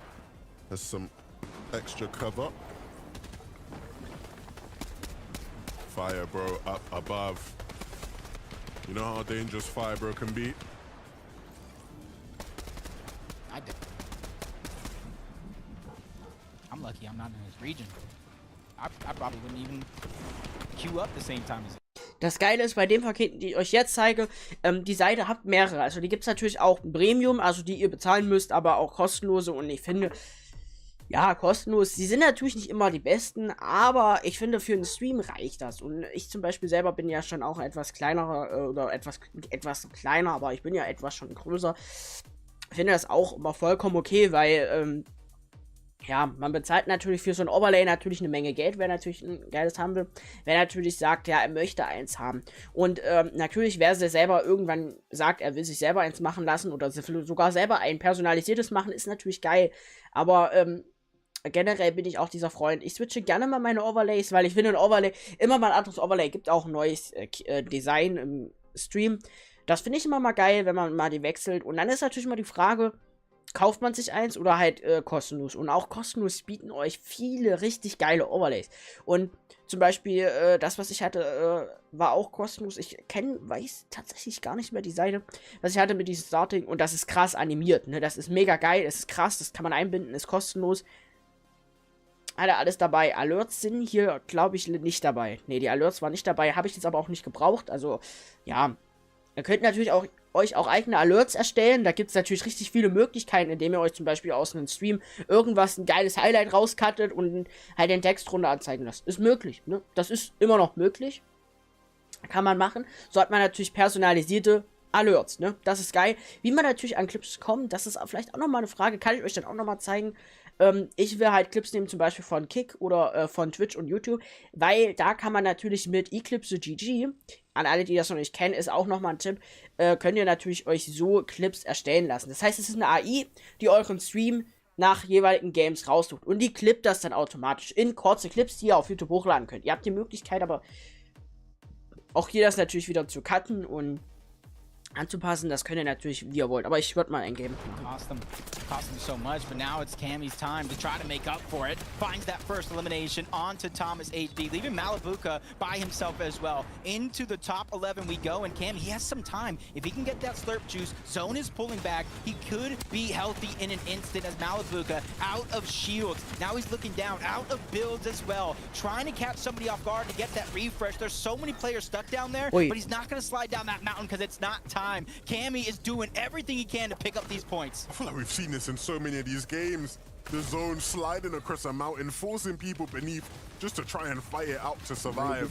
as some extra cover. Fire, bro, up above. You know how dangerous fire, bro, can be? I did. I'm lucky I'm not in his region. I probably wouldn't even queue up the same time as him. Das Geile ist bei den Paketen, die ich euch jetzt zeige, die Seite habt mehrere. Also die gibt es natürlich auch Premium, also die ihr bezahlen müsst, aber auch kostenlose. Und ich finde, ja, kostenlos, die sind natürlich nicht immer die besten, aber ich finde, für einen Stream reicht das. Und ich zum Beispiel selber bin ja schon auch etwas kleinerer, oder etwas kleiner, aber ich bin ja etwas schon größer. Ich finde das auch immer vollkommen okay, weil, ja, man bezahlt natürlich für so ein Overlay natürlich eine Menge Geld, wer natürlich ein geiles haben will. Wer natürlich sagt, ja, er möchte eins haben. Und natürlich, wer sich selber irgendwann sagt, er will sich selber eins machen lassen oder sogar selber ein personalisiertes machen, ist natürlich geil. Aber generell bin ich auch dieser Freund. Ich switche gerne mal meine Overlays, weil ich finde ein Overlay, immer mal ein anderes Overlay, gibt auch ein neues Design im Stream. Das finde ich immer mal geil, wenn man mal die wechselt. Und dann ist natürlich mal die Frage, kauft man sich eins oder halt kostenlos. Und auch kostenlos bieten euch viele richtig geile Overlays. Und zum Beispiel, das, was ich hatte, war auch kostenlos. Ich weiß tatsächlich gar nicht mehr die Seite, was ich hatte mit diesem Starting. Und das ist krass animiert, ne? Das ist mega geil, das ist krass, das kann man einbinden, ist kostenlos. Hatte alles dabei. Alerts sind hier, glaube ich, nicht dabei. Ne, die Alerts waren nicht dabei. Habe ich jetzt aber auch nicht gebraucht. Also, ja. Ihr könnt natürlich auch euch auch eigene Alerts erstellen. Da gibt es natürlich richtig viele Möglichkeiten, indem ihr euch zum Beispiel aus einem Stream irgendwas, ein geiles Highlight rauskattet und halt den Text runter anzeigen lasst. Ist möglich, ne? Das ist immer noch möglich. Kann man machen. So hat man natürlich personalisierte Alerts, ne? Das ist geil. Wie man natürlich an Clips kommt, das ist vielleicht auch nochmal eine Frage, kann ich euch dann auch nochmal zeigen. Ich will halt Clips nehmen, zum Beispiel von Kick oder von Twitch und YouTube, weil da kann man natürlich mit Eclipse GG, an alle, die das noch nicht kennen, ist auch nochmal ein Tipp, könnt ihr natürlich euch so Clips erstellen lassen. Das heißt, es ist eine AI, die euren Stream nach jeweiligen Games raussucht. Und die klippt das dann automatisch in kurze Clips, die ihr auf YouTube hochladen könnt. Ihr habt die Möglichkeit, aber auch hier das natürlich wieder zu cutten und anzupassen. Das könnt ihr natürlich, wie ihr wollt. Aber ich würde mal eingeben. Cost them so much, but now it's Cammy's time to try to make up for it. Finds that first elimination onto Thomas HD, leaving Malibuka by himself as well. Into the top 11 we go, and Cammy, he has some time. If he can get that slurp juice, Zone is pulling back. He could be healthy in an instant as Malibuka out of shields. Now he's looking down, out of builds as well. Trying to catch somebody off guard to get that refresh. There's so many players stuck down there, Oi. but he's not going to slide down that mountain because it's not time. Cammy is doing everything he can to pick up these points. I feel like we've seen this in so many of these games. The zone sliding across a mountain, forcing people beneath just to try and fight it out to survive.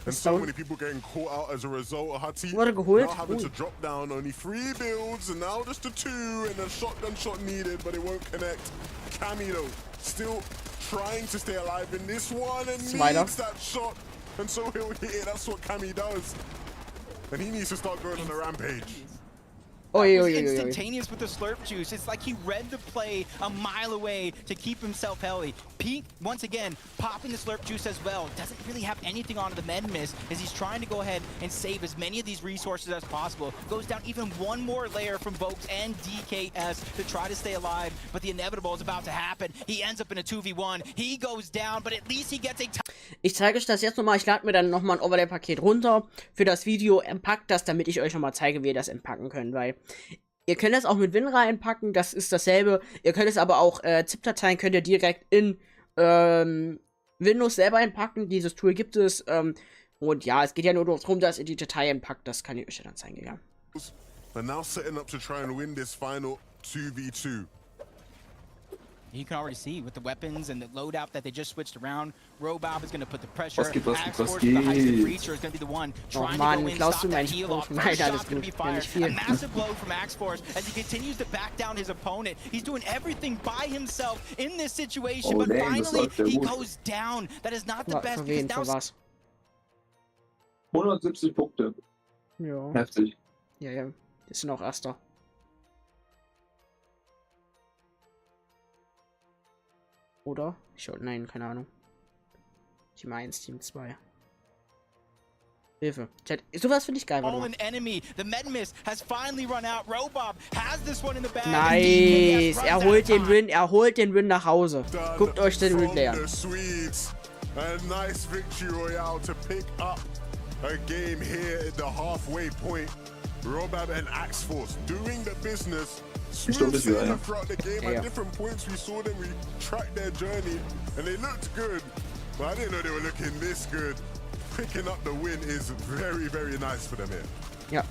And so many people getting caught out as a result. Hati Wurde geholt. now having to drop down only 3 builds and now just a 2 and a shotgun shot needed, but it won't connect. Cammy though, still trying to stay alive in this one and needs that shot. And so he'll hit it. That's what Cammy does. And he needs to start going on a rampage. That was instantaneous with the slurp juice. It's like he read the play a mile away to keep himself healthy. Pete, once again, popping the slurp juice as well. Doesn't really have anything on the med miss as he's trying to go ahead and save as many of these resources as possible. Goes down even one more layer from Vokes and DKS to try to stay alive, but the inevitable is about to happen. He ends up in a 2v1. He goes down, but at least he gets a... Ich zeige euch das jetzt nochmal. Ich lade mir dann nochmal ein Overlay-Paket runter für das Video, entpackt das, damit ich euch nochmal zeige, wie ihr das entpacken könnt, weil ihr könnt das auch mit WinRAR einpacken, das ist dasselbe. Ihr könnt es aber auch, ZIP-Dateien könnt ihr direkt in Windows selber einpacken. Dieses Tool gibt es. Und ja, es geht ja nur darum, dass ihr die Datei einpackt. Das kann ich euch ja dann zeigen, ja. And now setting up to try and win this final 2v2. You can already see with the weapons and the loadout that they just switched around, Robob is going to put the pressure. Was geht? Axforce, the heisted breacher, is going to be the one trying to go in, stop that heal off. First shot's going to be fired. A massive blow from Axforce as he continues to back down his opponent. He's doing everything by himself in this situation, but finally he goes down. That is not the best because now... 170 Punkte. Ja. Heftig. Ja, ja. Das sind auch Erster. Oder? Nein, keine Ahnung. Team 1, Team 2. Hilfe. Chat. Sowas finde ich geil. Nice. Er holt den Win nach Hause. Guckt euch den Replay an. A nice victory royale to pick up a game here at the halfway point. Robab and Axforce doing the business. Smooth sailing throughout the game. At different points we saw them, we tracked their journey, and they looked good. But I didn't know they were looking this good. Picking up the win is very, very nice for them here. Yeah.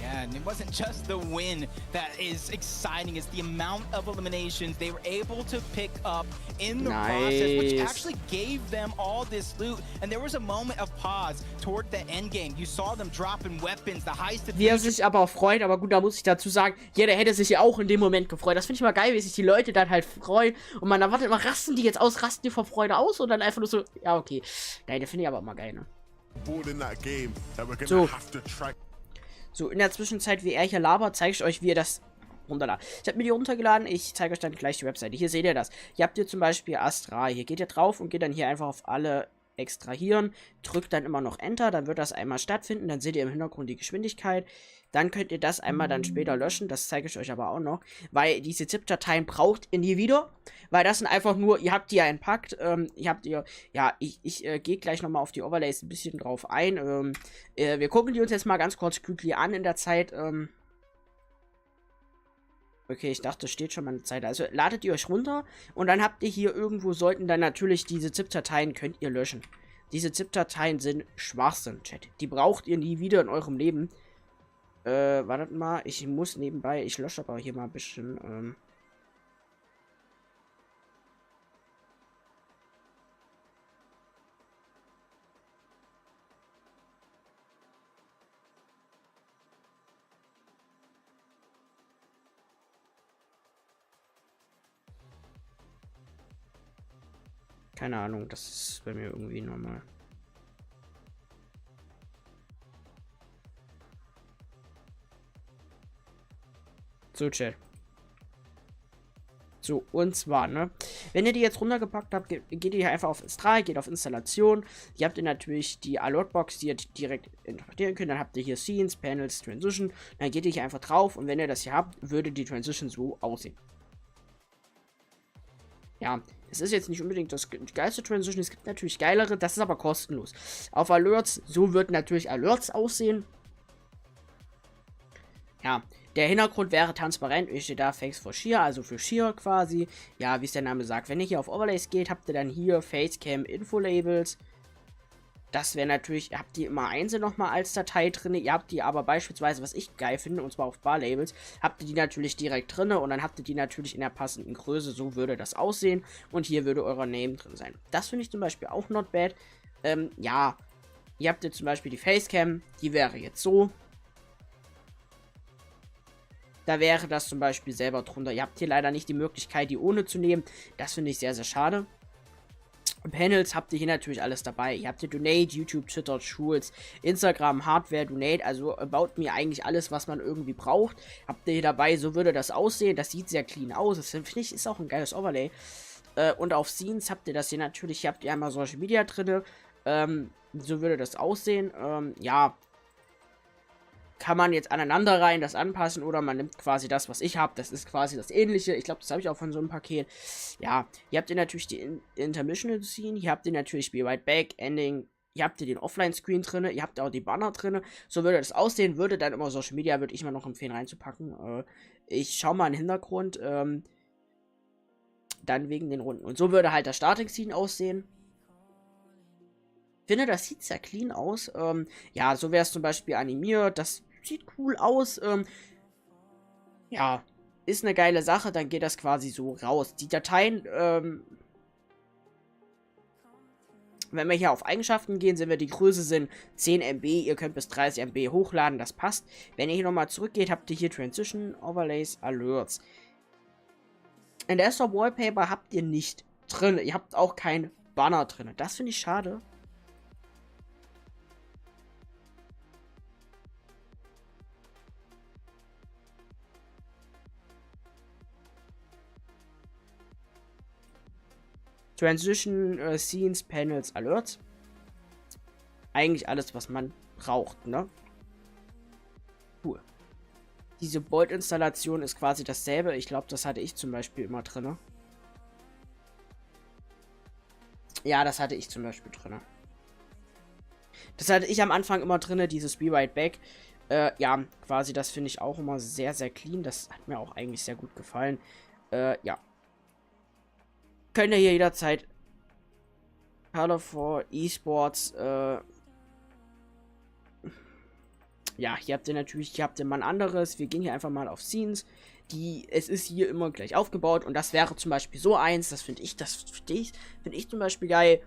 Yeah, and it wasn't just the win that is exciting, it's the amount of eliminations they were able to pick up in the process, which actually gave them all this loot. And there was a moment of pause toward the end game. You saw them dropping weapons, the heisted... Wie er sich aber auch freut, aber gut, da muss ich dazu sagen, jeder hätte sich ja auch in dem Moment gefreut. Das finde ich mal geil, wie sich die Leute dann halt freuen. Und man erwartet immer, rasten die jetzt aus, rasten die vor Freude aus und dann einfach nur so, ja, okay. Nein, das finde ich aber immer geil, ne? So, in der Zwischenzeit, wie er hier labert, zeige ich euch, wie ihr das runterladet. Ich habe mir die runtergeladen, ich zeige euch dann gleich die Webseite. Hier seht ihr das. Hier habt ihr zum Beispiel Astra. Hier geht ihr drauf und geht dann hier einfach auf alle extrahieren. Drückt dann immer noch Enter, dann wird das einmal stattfinden. Dann seht ihr im Hintergrund die Geschwindigkeit. Dann könnt ihr das einmal dann später löschen. Das zeige ich euch aber auch noch. Weil diese ZIP-Dateien braucht ihr nie wieder. Weil das sind einfach nur, ihr habt die ja entpackt. Ich gehe gleich nochmal auf die Overlays ein bisschen drauf ein. Wir gucken die uns jetzt mal ganz kurz quickly an in der Zeit. Okay, ich dachte, steht schon mal eine Zeit. Also ladet ihr euch runter und dann habt ihr hier irgendwo, sollten dann natürlich diese ZIP-Dateien, könnt ihr löschen. Diese ZIP-Dateien sind Schwachsinn, Chat. Die braucht ihr nie wieder in eurem Leben. Wartet mal, ich muss nebenbei, ich lösche aber hier mal ein bisschen, Keine Ahnung, das ist bei mir irgendwie normal. So, Chat. So, und zwar, ne? Wenn ihr die jetzt runtergepackt habt, geht ihr einfach auf S3, geht auf Installation. Ihr habt ihr natürlich die Alertbox, die ihr direkt interpretieren könnt. Dann habt ihr hier Scenes, Panels, Transition. Dann geht ihr hier einfach drauf und wenn ihr das hier habt, würde die Transition so aussehen. Ja, es ist jetzt nicht unbedingt das geilste Transition. Es gibt natürlich geilere, das ist aber kostenlos. Auf Alerts, so wird natürlich Alerts aussehen. Ja, der Hintergrund wäre transparent. Ich stehe da Face for Sheer, also für Sheer quasi. Ja, wie es der Name sagt. Wenn ihr hier auf Overlays geht, habt ihr dann hier Facecam Info-Labels. Das wäre natürlich, ihr habt die immer einzeln nochmal als Datei drin. Ihr habt die aber beispielsweise, was ich geil finde, und zwar auf Bar-Labels, habt ihr die natürlich direkt drin und dann habt ihr die natürlich in der passenden Größe. So würde das aussehen und hier würde euer Name drin sein. Das finde ich zum Beispiel auch not bad. Ja, ihr habt jetzt zum Beispiel die Facecam, die wäre jetzt so. Da wäre das zum Beispiel selber drunter. Ihr habt hier leider nicht die Möglichkeit, die ohne zu nehmen. Das finde ich sehr, sehr schade. Panels habt ihr hier natürlich alles dabei. Ihr habt hier Donate, YouTube, Twitter, Tools, Instagram, Hardware, Donate. Also baut mir eigentlich alles, was man irgendwie braucht. Habt ihr hier dabei, so würde das aussehen. Das sieht sehr clean aus. Das finde ich, ist auch ein geiles Overlay. Und auf Scenes habt ihr das hier natürlich. Hier habt ihr einmal Social Media drin. So würde das aussehen. Ja. Kann man jetzt aneinander rein, das anpassen oder man nimmt quasi das, was ich habe. Das ist quasi das Ähnliche. Ich glaube, das habe ich auch von so einem Paket. Ja, hier habt ihr natürlich die Intermissional Scene. Hier habt ihr natürlich Be Right Back, Ending. Hier habt ihr den Offline-Screen drin. Ihr habt auch die Banner drin. So würde das aussehen. Würde dann immer Social Media, würde ich mal noch empfehlen reinzupacken. Ich schaue mal in den Hintergrund. Dann wegen den Runden. Und so würde halt das Starting-Scene aussehen. Ich finde, das sieht sehr clean aus. Ja, so wäre es zum Beispiel animiert. Das sieht cool aus. Ja, ist eine geile Sache. Dann geht das quasi so raus. Die Dateien, wenn wir hier auf Eigenschaften gehen, sehen wir, die Größe sind 10 MB. Ihr könnt bis 30 MB hochladen. Das passt. Wenn ihr hier nochmal zurückgeht, habt ihr hier Transition, Overlays, Alerts. In Desktop Wallpaper habt ihr nicht drin. Ihr habt auch kein Banner drin. Das finde ich schade. Transition, Scenes, Panels, Alerts. Eigentlich alles, was man braucht, ne? Cool. Diese Bolt-Installation ist quasi dasselbe. Ich glaube, das hatte ich zum Beispiel immer drin. Ja, das hatte ich zum Beispiel drin. Das hatte ich am Anfang immer drin, dieses Be Right Back. Ja, quasi, das finde ich auch immer sehr, sehr clean. Das hat mir auch eigentlich sehr gut gefallen. Ja. Könnt ihr hier jederzeit Color for eSports, ja, hier habt ihr mal ein anderes. Wir gehen hier einfach mal auf Scenes. Es ist hier immer gleich aufgebaut und das wäre zum Beispiel so eins, das finde ich zum Beispiel geil.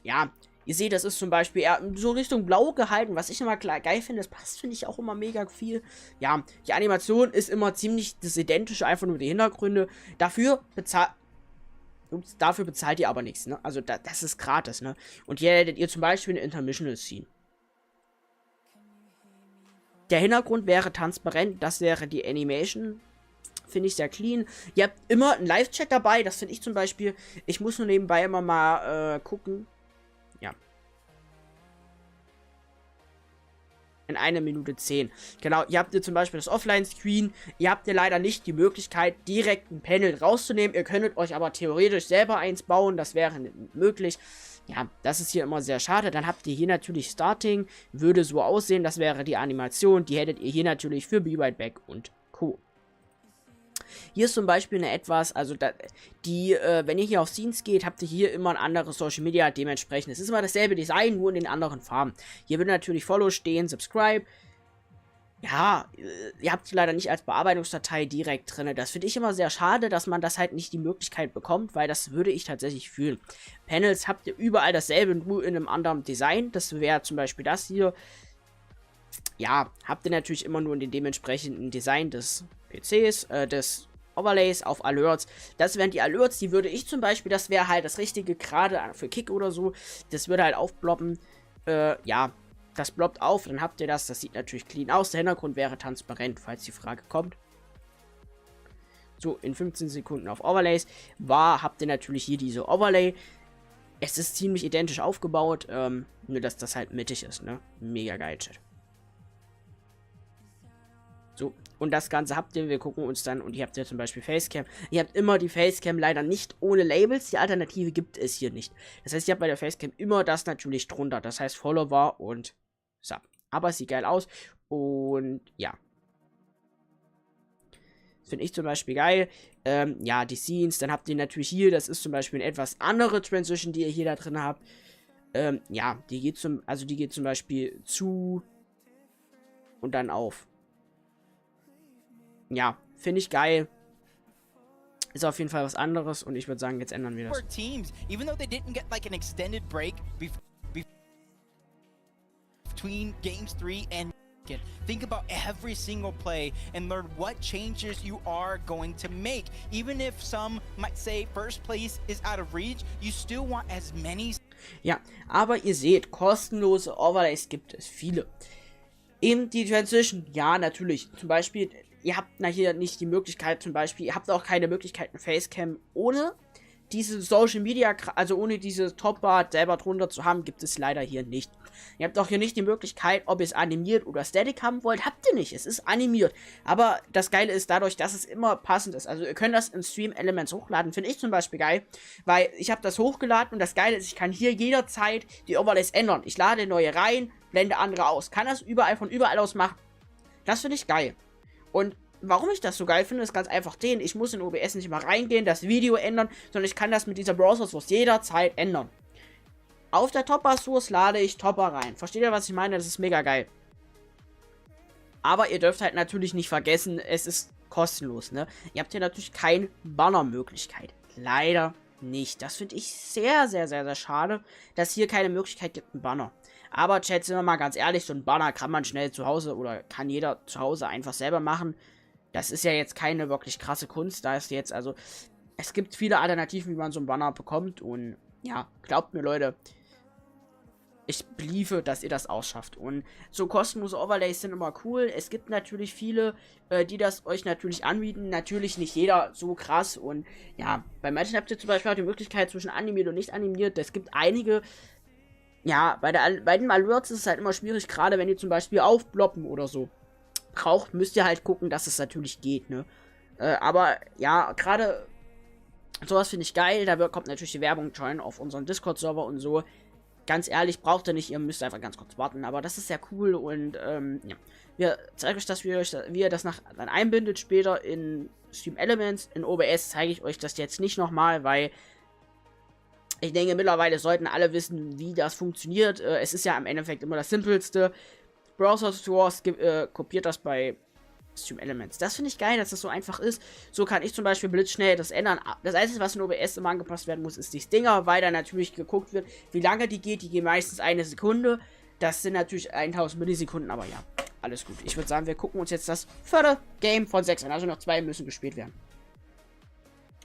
Ja, ihr seht, das ist zum Beispiel eher so Richtung Blau gehalten, was ich immer geil finde. Das passt, finde ich, auch immer mega viel. Ja, die Animation ist immer ziemlich das Identische, einfach nur die Hintergründe. Dafür bezahlt ihr aber nichts, ne? Also das ist gratis, ne? Und hier hättet ihr zum Beispiel eine Intermissional Scene. Der Hintergrund wäre transparent, das wäre die Animation. Finde ich sehr clean. Ihr habt immer einen Live-Chat dabei, das finde ich zum Beispiel. Ich muss nur nebenbei immer mal gucken. Ja. In 1 Minute 10. Genau, ihr habt hier zum Beispiel das Offline-Screen. Ihr habt hier leider nicht die Möglichkeit, direkt ein Panel rauszunehmen. Ihr könntet euch aber theoretisch selber eins bauen. Das wäre möglich. Ja, das ist hier immer sehr schade. Dann habt ihr hier natürlich Starting. Würde so aussehen. Das wäre die Animation. Die hättet ihr hier natürlich für Be Right Back und Co. Hier ist zum Beispiel eine etwas, also wenn ihr hier auf Scenes geht, habt ihr hier immer ein anderes Social Media dementsprechend. Es ist immer dasselbe Design, nur in den anderen Farben. Hier würde natürlich Follow stehen, Subscribe. Ja, ihr habt sie leider nicht als Bearbeitungsdatei direkt drin. Das finde ich immer sehr schade, dass man das halt nicht die Möglichkeit bekommt, weil das würde ich tatsächlich fühlen. Panels habt ihr überall dasselbe, nur in einem anderen Design. Das wäre zum Beispiel das hier. Ja, habt ihr natürlich immer nur in den dementsprechenden Design des PCs, des Overlays, auf Alerts. Das wären die Alerts, die würde ich zum Beispiel, das wäre halt das Richtige, gerade für Kick oder so. Das würde halt aufploppen. Ja, das ploppt auf, dann habt ihr das. Das sieht natürlich clean aus. Der Hintergrund wäre transparent, falls die Frage kommt. So, in 15 Sekunden auf Overlays habt ihr natürlich hier diese Overlay. Es ist ziemlich identisch aufgebaut, nur dass das halt mittig ist, ne? Mega geil, Chat. So, und das Ganze habt ihr, wir gucken uns dann, und hier habt ihr zum Beispiel Facecam. Ihr habt immer die Facecam leider nicht ohne Labels, die Alternative gibt es hier nicht. Das heißt, ihr habt bei der Facecam immer das natürlich drunter, das heißt Follower und Sub. Aber es sieht geil aus und ja. Finde ich zum Beispiel geil. Ja, die Scenes, dann habt ihr natürlich hier, das ist zum Beispiel eine etwas andere Transition, die ihr hier da drin habt. Ja, die geht zum Beispiel zu und dann auf. Ja, finde ich geil. Ist auf jeden Fall was anderes und ich würde sagen, jetzt ändern wir das. Teams, even though they didn't get like an extended break between games 3 and think about every single play and learn what changes you are going to make. Even if some might say first place is out of reach, you still want as many. Ja, aber ihr seht, kostenlose Overlays gibt es viele. Eben die Transition, ja, natürlich. Zum Beispiel, ihr habt hier nicht die Möglichkeit, ihr habt auch keine Möglichkeit, eine Facecam ohne diese Social Media, also ohne diese Topbar selber drunter zu haben, gibt es leider hier nicht. Ihr habt auch hier nicht die Möglichkeit, ob ihr es animiert oder static haben wollt, habt ihr nicht. Es ist animiert. Aber das Geile ist dadurch, dass es immer passend ist. Also ihr könnt das in Stream Elements hochladen, finde ich zum Beispiel geil, weil ich habe das hochgeladen und das Geile ist, ich kann hier jederzeit die Overlays ändern. Ich lade neue rein, blende andere aus. Kann das von überall aus machen. Das finde ich geil. Und warum ich das so geil finde, ist ganz einfach ich muss in OBS nicht mal reingehen, das Video ändern, sondern ich kann das mit dieser Browser-Source jederzeit ändern. Auf der Topper-Source lade ich Topper rein. Versteht ihr, was ich meine? Das ist mega geil. Aber ihr dürft halt natürlich nicht vergessen, es ist kostenlos, ne? Ihr habt hier natürlich keine Banner-Möglichkeit. Leider nicht. Das finde ich sehr, sehr, sehr, sehr schade, dass hier keine Möglichkeit gibt, einen Banner. Aber Chat, sind wir mal ganz ehrlich, so ein Banner kann man schnell zu Hause oder kann jeder zu Hause einfach selber machen. Das ist ja jetzt keine wirklich krasse Kunst. Da ist jetzt, also, es gibt viele Alternativen, wie man so einen Banner bekommt. Und ja, glaubt mir, Leute, ich beliefe, dass ihr das ausschafft. Und so kostenlose Overlays sind immer cool. Es gibt natürlich viele, die das euch natürlich anbieten. Natürlich nicht jeder so krass. Und ja, bei manchen habt ihr zum Beispiel auch die Möglichkeit zwischen animiert und nicht animiert. Es gibt einige. Ja, bei den Alerts ist es halt immer schwierig, gerade wenn ihr zum Beispiel aufploppen oder so braucht, müsst ihr halt gucken, dass es natürlich geht, ne? Aber ja, gerade sowas finde ich geil. Da kommt natürlich die Werbung join auf unseren Discord-Server und so. Ganz ehrlich, braucht ihr nicht, ihr müsst einfach ganz kurz warten. Aber das ist sehr cool und ja. Wir zeigen euch das, wie ihr das dann einbindet später in Stream Elements. In OBS zeige ich euch das jetzt nicht nochmal, weil ich denke, mittlerweile sollten alle wissen, wie das funktioniert. Es ist ja im Endeffekt immer das Simpelste. Browser Source kopiert das bei Stream Elements. Das finde ich geil, dass das so einfach ist. So kann ich zum Beispiel blitzschnell das ändern. Das Einzige, was in OBS immer angepasst werden muss, ist die Stinger, weil da natürlich geguckt wird, wie lange die geht. Die gehen meistens 1 Sekunde. Das sind natürlich 1000 Millisekunden, aber ja, alles gut. Ich würde sagen, wir gucken uns jetzt das 4. Game von 6 an. Also noch 2 müssen gespielt werden.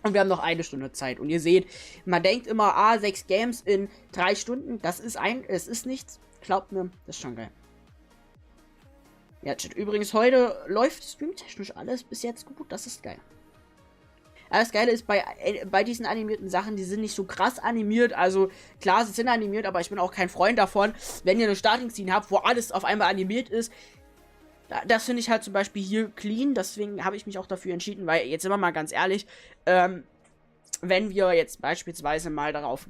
Und wir haben noch 1 Stunde Zeit. Und ihr seht, man denkt immer, 6 Games in 3 Stunden. Es ist nichts. Glaubt mir, das ist schon geil. Ja, Chat. Übrigens, heute läuft streamtechnisch alles bis jetzt gut. Das ist geil. Aber das Geile ist, bei diesen animierten Sachen, die sind nicht so krass animiert. Also, klar, sie sind animiert, aber ich bin auch kein Freund davon, wenn ihr eine Starting-Scene habt, wo alles auf einmal animiert ist. Das finde ich halt zum Beispiel hier clean, deswegen habe ich mich auch dafür entschieden, weil jetzt sind wir mal ganz ehrlich, wenn wir jetzt beispielsweise mal darauf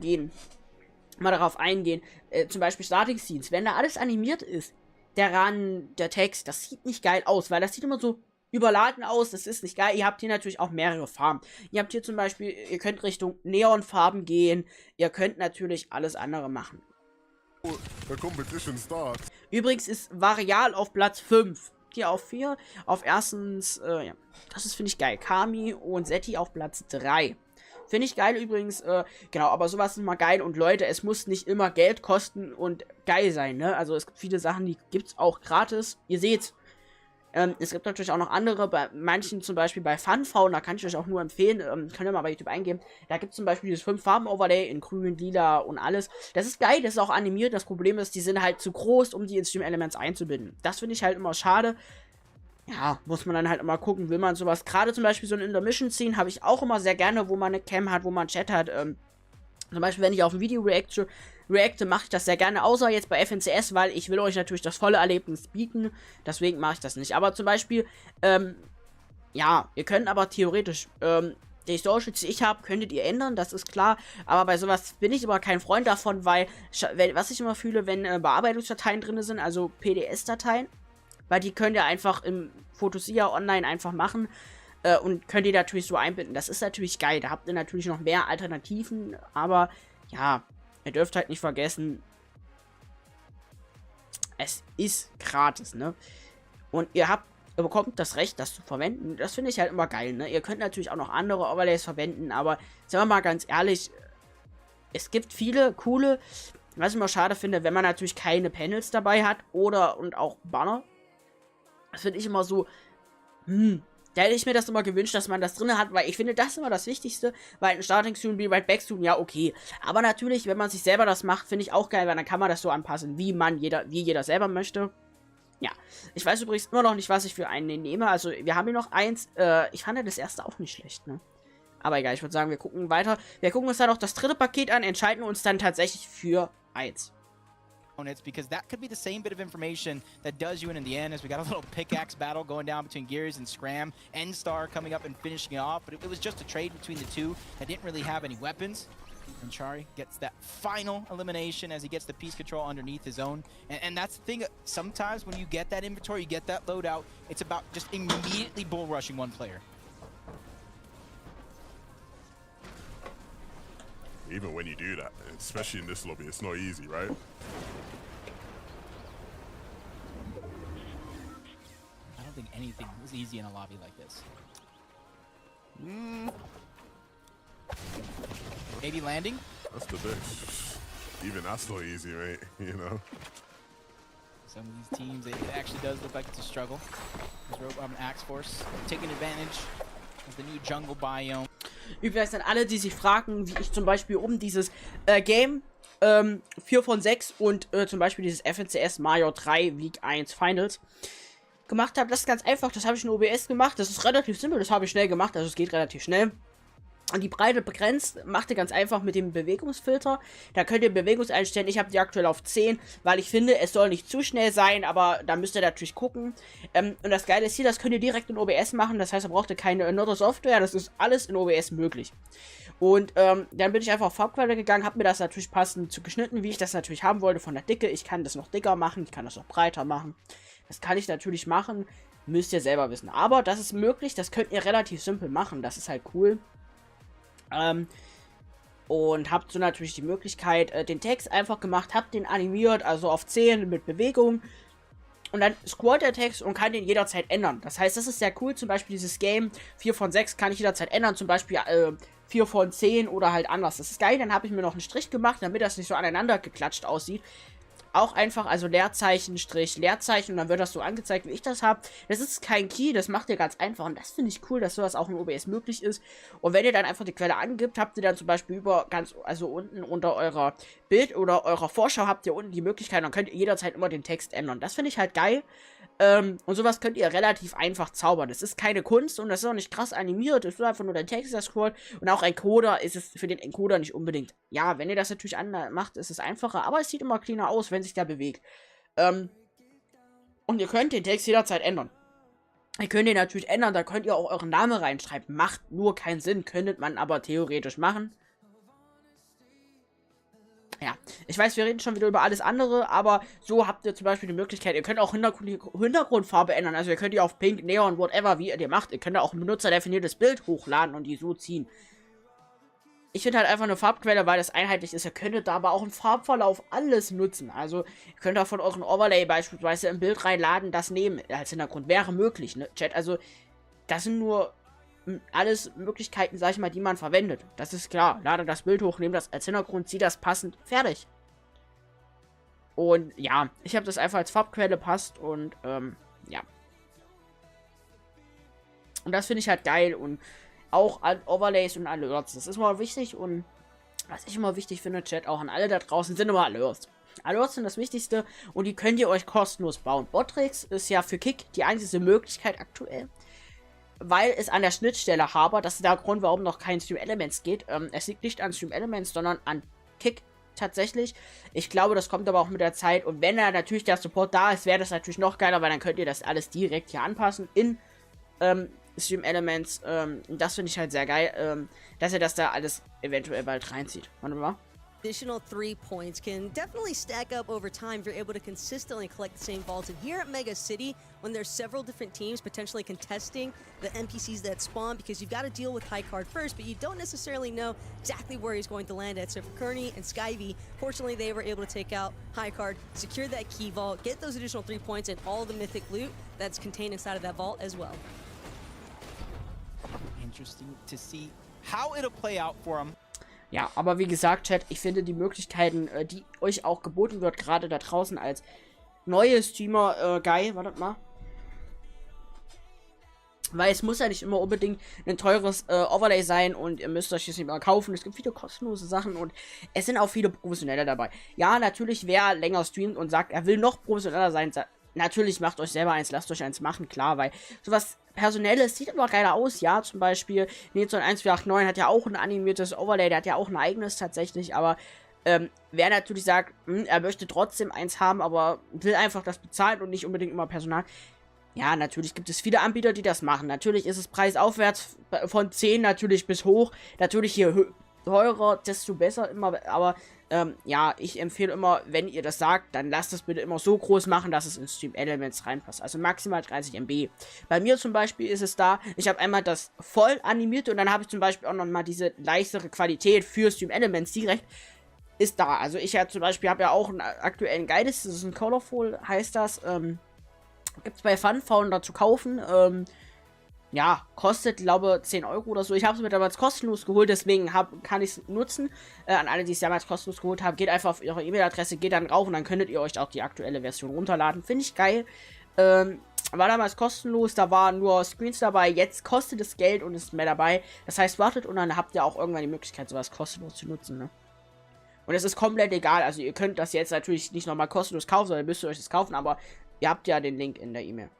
eingehen, zum Beispiel Starting Scenes, wenn da alles animiert ist, der Run, der Text, das sieht nicht geil aus, weil das sieht immer so überladen aus, das ist nicht geil. Ihr habt hier natürlich auch mehrere Farben. Ihr habt hier zum Beispiel, ihr könnt Richtung Neonfarben gehen, ihr könnt natürlich alles andere machen. The competition starts. Übrigens ist Varial auf Platz 5. Hier auf 4. Auf erstens, ja. Das ist, finde ich, geil. Kami und Seti auf Platz 3. Finde ich geil übrigens, genau, aber sowas ist immer geil. Und Leute, es muss nicht immer Geld kosten und geil sein, ne? Also es gibt viele Sachen, die gibt's auch gratis. Ihr seht's. Es gibt natürlich auch noch andere, bei manchen zum Beispiel bei Funfaun, da kann ich euch auch nur empfehlen, könnt ihr mal bei YouTube eingeben. Da gibt es zum Beispiel dieses 5-Farben-Overlay in grün, lila und alles. Das ist geil, das ist auch animiert. Das Problem ist, die sind halt zu groß, um die in Stream Elements einzubinden. Das finde ich halt immer schade. Ja, muss man dann halt immer gucken, will man sowas. Gerade zum Beispiel so ein Intermission-Scene habe ich auch immer sehr gerne, wo man eine Cam hat, wo man Chat hat. Zum Beispiel, wenn ich auf ein Video reacte, mache ich das sehr gerne, außer jetzt bei FNCS, weil ich will euch natürlich das volle Erlebnis bieten. Deswegen mache ich das nicht. Aber zum Beispiel, ja, ihr könnt aber theoretisch, die Storage, die ich habe, könntet ihr ändern, das ist klar. Aber bei sowas bin ich immer kein Freund davon, weil, was ich immer fühle, wenn Bearbeitungsdateien drin sind, also PDS-Dateien, weil die könnt ihr einfach im Photosia online einfach machen. Und könnt ihr natürlich so einbinden. Das ist natürlich geil. Da habt ihr natürlich noch mehr Alternativen. Aber ja, ihr dürft halt nicht vergessen, es ist gratis, ne? Und ihr bekommt das Recht, das zu verwenden. Das finde ich halt immer geil, ne? Ihr könnt natürlich auch noch andere Overlays verwenden. Aber sagen wir mal ganz ehrlich, es gibt viele coole, was ich immer schade finde, wenn man natürlich keine Panels dabei hat. Und auch Banner. Das finde ich immer so, da hätte ich mir das immer gewünscht, dass man das drin hat, weil ich finde, das ist immer das Wichtigste, weil ein Starting-Tune, wie Right Back-Tune, ja, okay. Aber natürlich, wenn man sich selber das macht, finde ich auch geil, weil dann kann man das so anpassen, wie jeder selber möchte. Ja, ich weiß übrigens immer noch nicht, was ich für einen nehme, also wir haben hier noch eins, ich fand ja das erste auch nicht schlecht, ne. Aber egal, ich würde sagen, wir gucken weiter. Wir gucken uns dann noch das dritte Paket an, entscheiden uns dann tatsächlich für eins. Because that could be the same bit of information that does you in the end, as we got a little pickaxe battle going down between Gears and Scram. N-Star coming up and finishing it off, but it was just a trade between the two that didn't really have any weapons. And Chari gets that final elimination as he gets the piece control underneath his own. And that's the thing, sometimes when you get that inventory, you get that loadout, it's about just immediately bull rushing one player. Even when you do that, especially in this lobby, it's not easy, right? I don't think anything was easy in a lobby like this. Maybe landing? That's the bitch. Even that's not easy, mate, you know? Some of these teams, it actually does look like it's a struggle. There's Axe Force taking advantage of the new jungle biome. Übrigens an alle, die sich fragen, wie ich zum Beispiel dieses Game 4 von 6 und zum Beispiel dieses FNCS Mario 3 Week 1 Finals gemacht habe, das ist ganz einfach, das habe ich in OBS gemacht, das ist relativ simpel, das habe ich schnell gemacht, also es geht relativ schnell. Und die Breite begrenzt, macht ihr ganz einfach mit dem Bewegungsfilter. Da könnt ihr Bewegung einstellen. Ich habe die aktuell auf 10, weil ich finde, es soll nicht zu schnell sein, aber da müsst ihr natürlich gucken. Und das Geile ist hier, das könnt ihr direkt in OBS machen. Das heißt, da braucht ihr keine andere Software. Das ist alles in OBS möglich. Und dann bin ich einfach auf Farbquelle gegangen, habe mir das natürlich passend zugeschnitten, wie ich das natürlich haben wollte von der Dicke. Ich kann das noch dicker machen, ich kann das noch breiter machen. Das kann ich natürlich machen, müsst ihr selber wissen. Aber das ist möglich, das könnt ihr relativ simpel machen. Das ist halt cool. Und habt so natürlich die Möglichkeit, den Text einfach gemacht, habt den animiert, also auf 10 mit Bewegung. Und dann scrollt der Text und kann den jederzeit ändern. Das heißt, das ist sehr cool. Zum Beispiel dieses Game 4 von 6 kann ich jederzeit ändern. Zum Beispiel 4 von 10 oder halt anders. Das ist geil. Dann habe ich mir noch einen Strich gemacht, damit das nicht so aneinander geklatscht aussieht. Auch einfach, also Leerzeichen, Strich, Leerzeichen und dann wird das so angezeigt, wie ich das habe. Das ist kein Key, das macht ihr ganz einfach und das finde ich cool, dass sowas auch in OBS möglich ist. Und wenn ihr dann einfach die Quelle angibt, habt ihr dann zum Beispiel also unten unter eurer Bild oder eurer Vorschau habt ihr unten die Möglichkeit, dann könnt ihr jederzeit immer den Text ändern. Das finde ich halt geil. Und sowas könnt ihr relativ einfach zaubern. Das ist keine Kunst und das ist auch nicht krass animiert. Es ist einfach nur der Text, der scrollt. Und auch Encoder ist es für den Encoder nicht unbedingt. Ja, wenn ihr das natürlich macht, ist es einfacher. Aber es sieht immer cleaner aus, wenn sich der bewegt. Und ihr könnt den Text jederzeit ändern. Ihr könnt ihn natürlich ändern. Da könnt ihr auch euren Namen reinschreiben. Macht nur keinen Sinn. Könntet man aber theoretisch machen. Ja, ich weiß, wir reden schon wieder über alles andere, aber so habt ihr zum Beispiel die Möglichkeit, ihr könnt auch Hintergrundfarbe ändern, also ihr könnt die auf Pink, Neon, whatever, wie ihr macht. Ihr könnt auch ein benutzerdefiniertes Bild hochladen und die so ziehen. Ich finde halt einfach eine Farbquelle, weil das einheitlich ist. Ihr könntet da aber auch im Farbverlauf alles nutzen. Also, ihr könnt da von euren Overlay beispielsweise ein Bild reinladen, das nehmen als Hintergrund. Wäre möglich, ne, Chat? Also, das sind nur alles Möglichkeiten, sag ich mal, die man verwendet. Das ist klar. Lade das Bild hoch, nehme das als Hintergrund, zieh das passend, fertig. Und ja, ich habe das einfach als Farbquelle passt und ja. Und das finde ich halt geil und auch an Overlays und Alerts. Das ist immer wichtig und was ich immer wichtig finde, Chat, auch an alle da draußen, sind immer Alerts. Alerts sind das Wichtigste und die könnt ihr euch kostenlos bauen. Botrix ist ja für Kick die einzige Möglichkeit aktuell, weil es an der Schnittstelle hapert. Das ist der Grund, warum noch kein Stream Elements geht. Es liegt nicht an Stream Elements, sondern an Kick tatsächlich. Ich glaube, das kommt aber auch mit der Zeit und wenn da natürlich der Support da ist, wäre das natürlich noch geiler, weil dann könnt ihr das alles direkt hier anpassen in Stream Elements. Das finde ich halt sehr geil, dass ihr das da alles eventuell bald reinzieht. Warte mal. Additional 3 points can definitely stack up over time if you're able to consistently collect the same vaults. And here at Mega City, when there's several different teams potentially contesting the NPCs that spawn, because you've got to deal with High Card first, but you don't necessarily know exactly where he's going to land at. So for Kearney and Skyvy, fortunately they were able to take out High Card, secure that key vault, get those additional 3 points and all the mythic loot that's contained inside of that vault as well. Interesting to see how it'll play out for him. Ja, aber wie gesagt, Chat, ich finde die Möglichkeiten, die euch auch geboten wird, gerade da draußen als neue Streamer, geil. Wartet mal. Weil es muss ja nicht immer unbedingt ein teures Overlay sein und ihr müsst euch das nicht mal kaufen. Es gibt viele kostenlose Sachen und es sind auch viele Professionelle dabei. Ja, natürlich, wer länger streamt und sagt, er will noch professioneller sein, natürlich macht euch selber eins, lasst euch eins machen, klar, weil sowas Personelles sieht immer geiler aus, ja, zum Beispiel Nizon 1489 hat ja auch ein animiertes Overlay, der hat ja auch ein eigenes tatsächlich, aber wer natürlich sagt, er möchte trotzdem eins haben, aber will einfach das bezahlen und nicht unbedingt immer Personal, ja, natürlich gibt es viele Anbieter, die das machen, natürlich ist es preisaufwärts von 10 natürlich bis hoch, natürlich hier teurer, desto besser immer, aber ja, ich empfehle immer, wenn ihr das sagt, dann lasst es bitte immer so groß machen, dass es in Stream Elements reinpasst. Also maximal 30 MB. Bei mir zum Beispiel ist es da, ich habe einmal das voll animiert und dann habe ich zum Beispiel auch nochmal diese leichtere Qualität für Stream Elements direkt. Ist da. Also ich ja zum Beispiel habe ja auch einen aktuellen Guides, das ist ein Colorful, heißt das. Gibt es bei Funfounder zu kaufen. Ja, kostet, glaube 10 Euro oder so. Ich habe es mir damals kostenlos geholt, deswegen kann ich es nutzen. An alle, die es damals kostenlos geholt haben, geht einfach auf ihre E-Mail-Adresse, geht dann rauf und dann könntet ihr euch auch die aktuelle Version runterladen. Finde ich geil. War damals kostenlos, da waren nur Screens dabei. Jetzt kostet es Geld und ist mehr dabei. Das heißt, wartet und dann habt ihr auch irgendwann die Möglichkeit, sowas kostenlos zu nutzen, ne? Und es ist komplett egal. Also ihr könnt das jetzt natürlich nicht nochmal kostenlos kaufen, sondern ihr müsst euch das kaufen, aber ihr habt ja den Link in der E-Mail.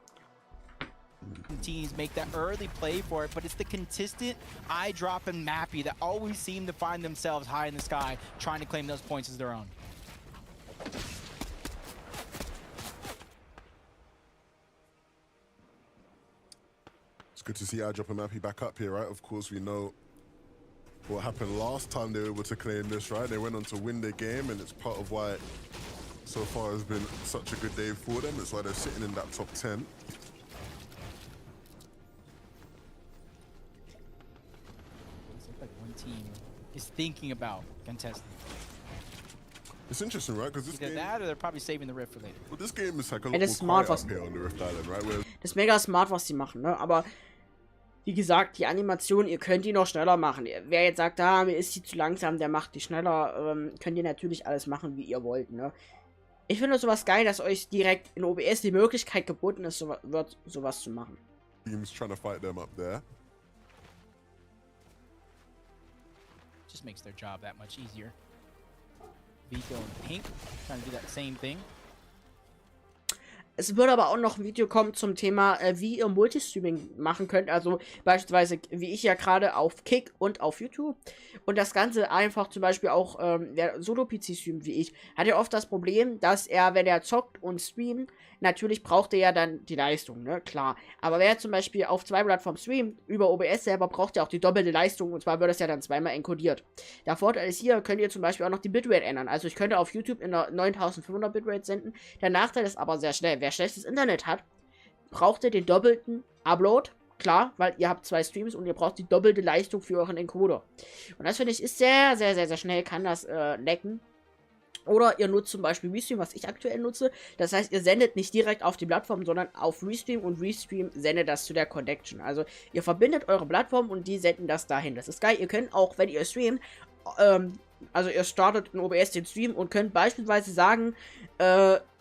Teams make that early play for it, but it's the consistent eye drop and Mappy that always seem to find themselves high in the sky trying to claim those points as their own. It's good to see eye drop and Mappy back up here, right? Of course, we know what happened last time they were able to claim this, right? They went on to win the game, and it's part of why so far has been such a good day for them. It's why they're sitting in that top 10. Team is thinking about contesting. It's interesting, right? Because this Either game, that or they're probably saving the rift for later. well, this game is like a lot It more is smart, quiet up here on the Rift Island, right? Whereas Das ist mega smart, was die machen, ne? Aber wie gesagt, die Animation, ihr könnt die noch schneller machen. Wer jetzt sagt, mir ist die zu langsam, der macht die schneller, könnt ihr natürlich alles machen, wie ihr wollt, ne? Ich finde sowas geil, dass euch direkt in OBS die Möglichkeit geboten ist, sowas zu machen. teams trying to fight them up there. Just makes their job that much easier. Vico and Pink trying to do that same thing. Es wird aber auch noch ein Video kommen zum Thema, wie ihr Multistreaming machen könnt. Also beispielsweise, wie ich ja gerade auf Kick und auf YouTube. Und das Ganze einfach zum Beispiel auch, wer Solo-PC streamt wie ich, hat ja oft das Problem, dass er, wenn er zockt und streamt, natürlich braucht er ja dann die Leistung, ne? Klar. Aber wer zum Beispiel auf 2 Plattformen streamt, über OBS selber, braucht er auch die doppelte Leistung. Und zwar wird das ja dann zweimal encodiert. Der Vorteil ist hier, könnt ihr zum Beispiel auch noch die Bitrate ändern. Also ich könnte auf YouTube in einer 9500 Bitrate senden. Der Nachteil ist aber sehr schnell. Wer schlechtes Internet hat, braucht ihr den doppelten Upload. Klar, weil ihr habt 2 Streams und ihr braucht die doppelte Leistung für euren Encoder. Und das finde ich ist sehr, sehr, sehr, sehr schnell, kann das lecken. Oder ihr nutzt zum Beispiel Restream, was ich aktuell nutze. Das heißt, ihr sendet nicht direkt auf die Plattform, sondern auf Restream und Restream sendet das zu der Connection. Also ihr verbindet eure Plattform und die senden das dahin. Das ist geil. Ihr könnt auch, wenn ihr streamt, also ihr startet in OBS den Stream und könnt beispielsweise sagen,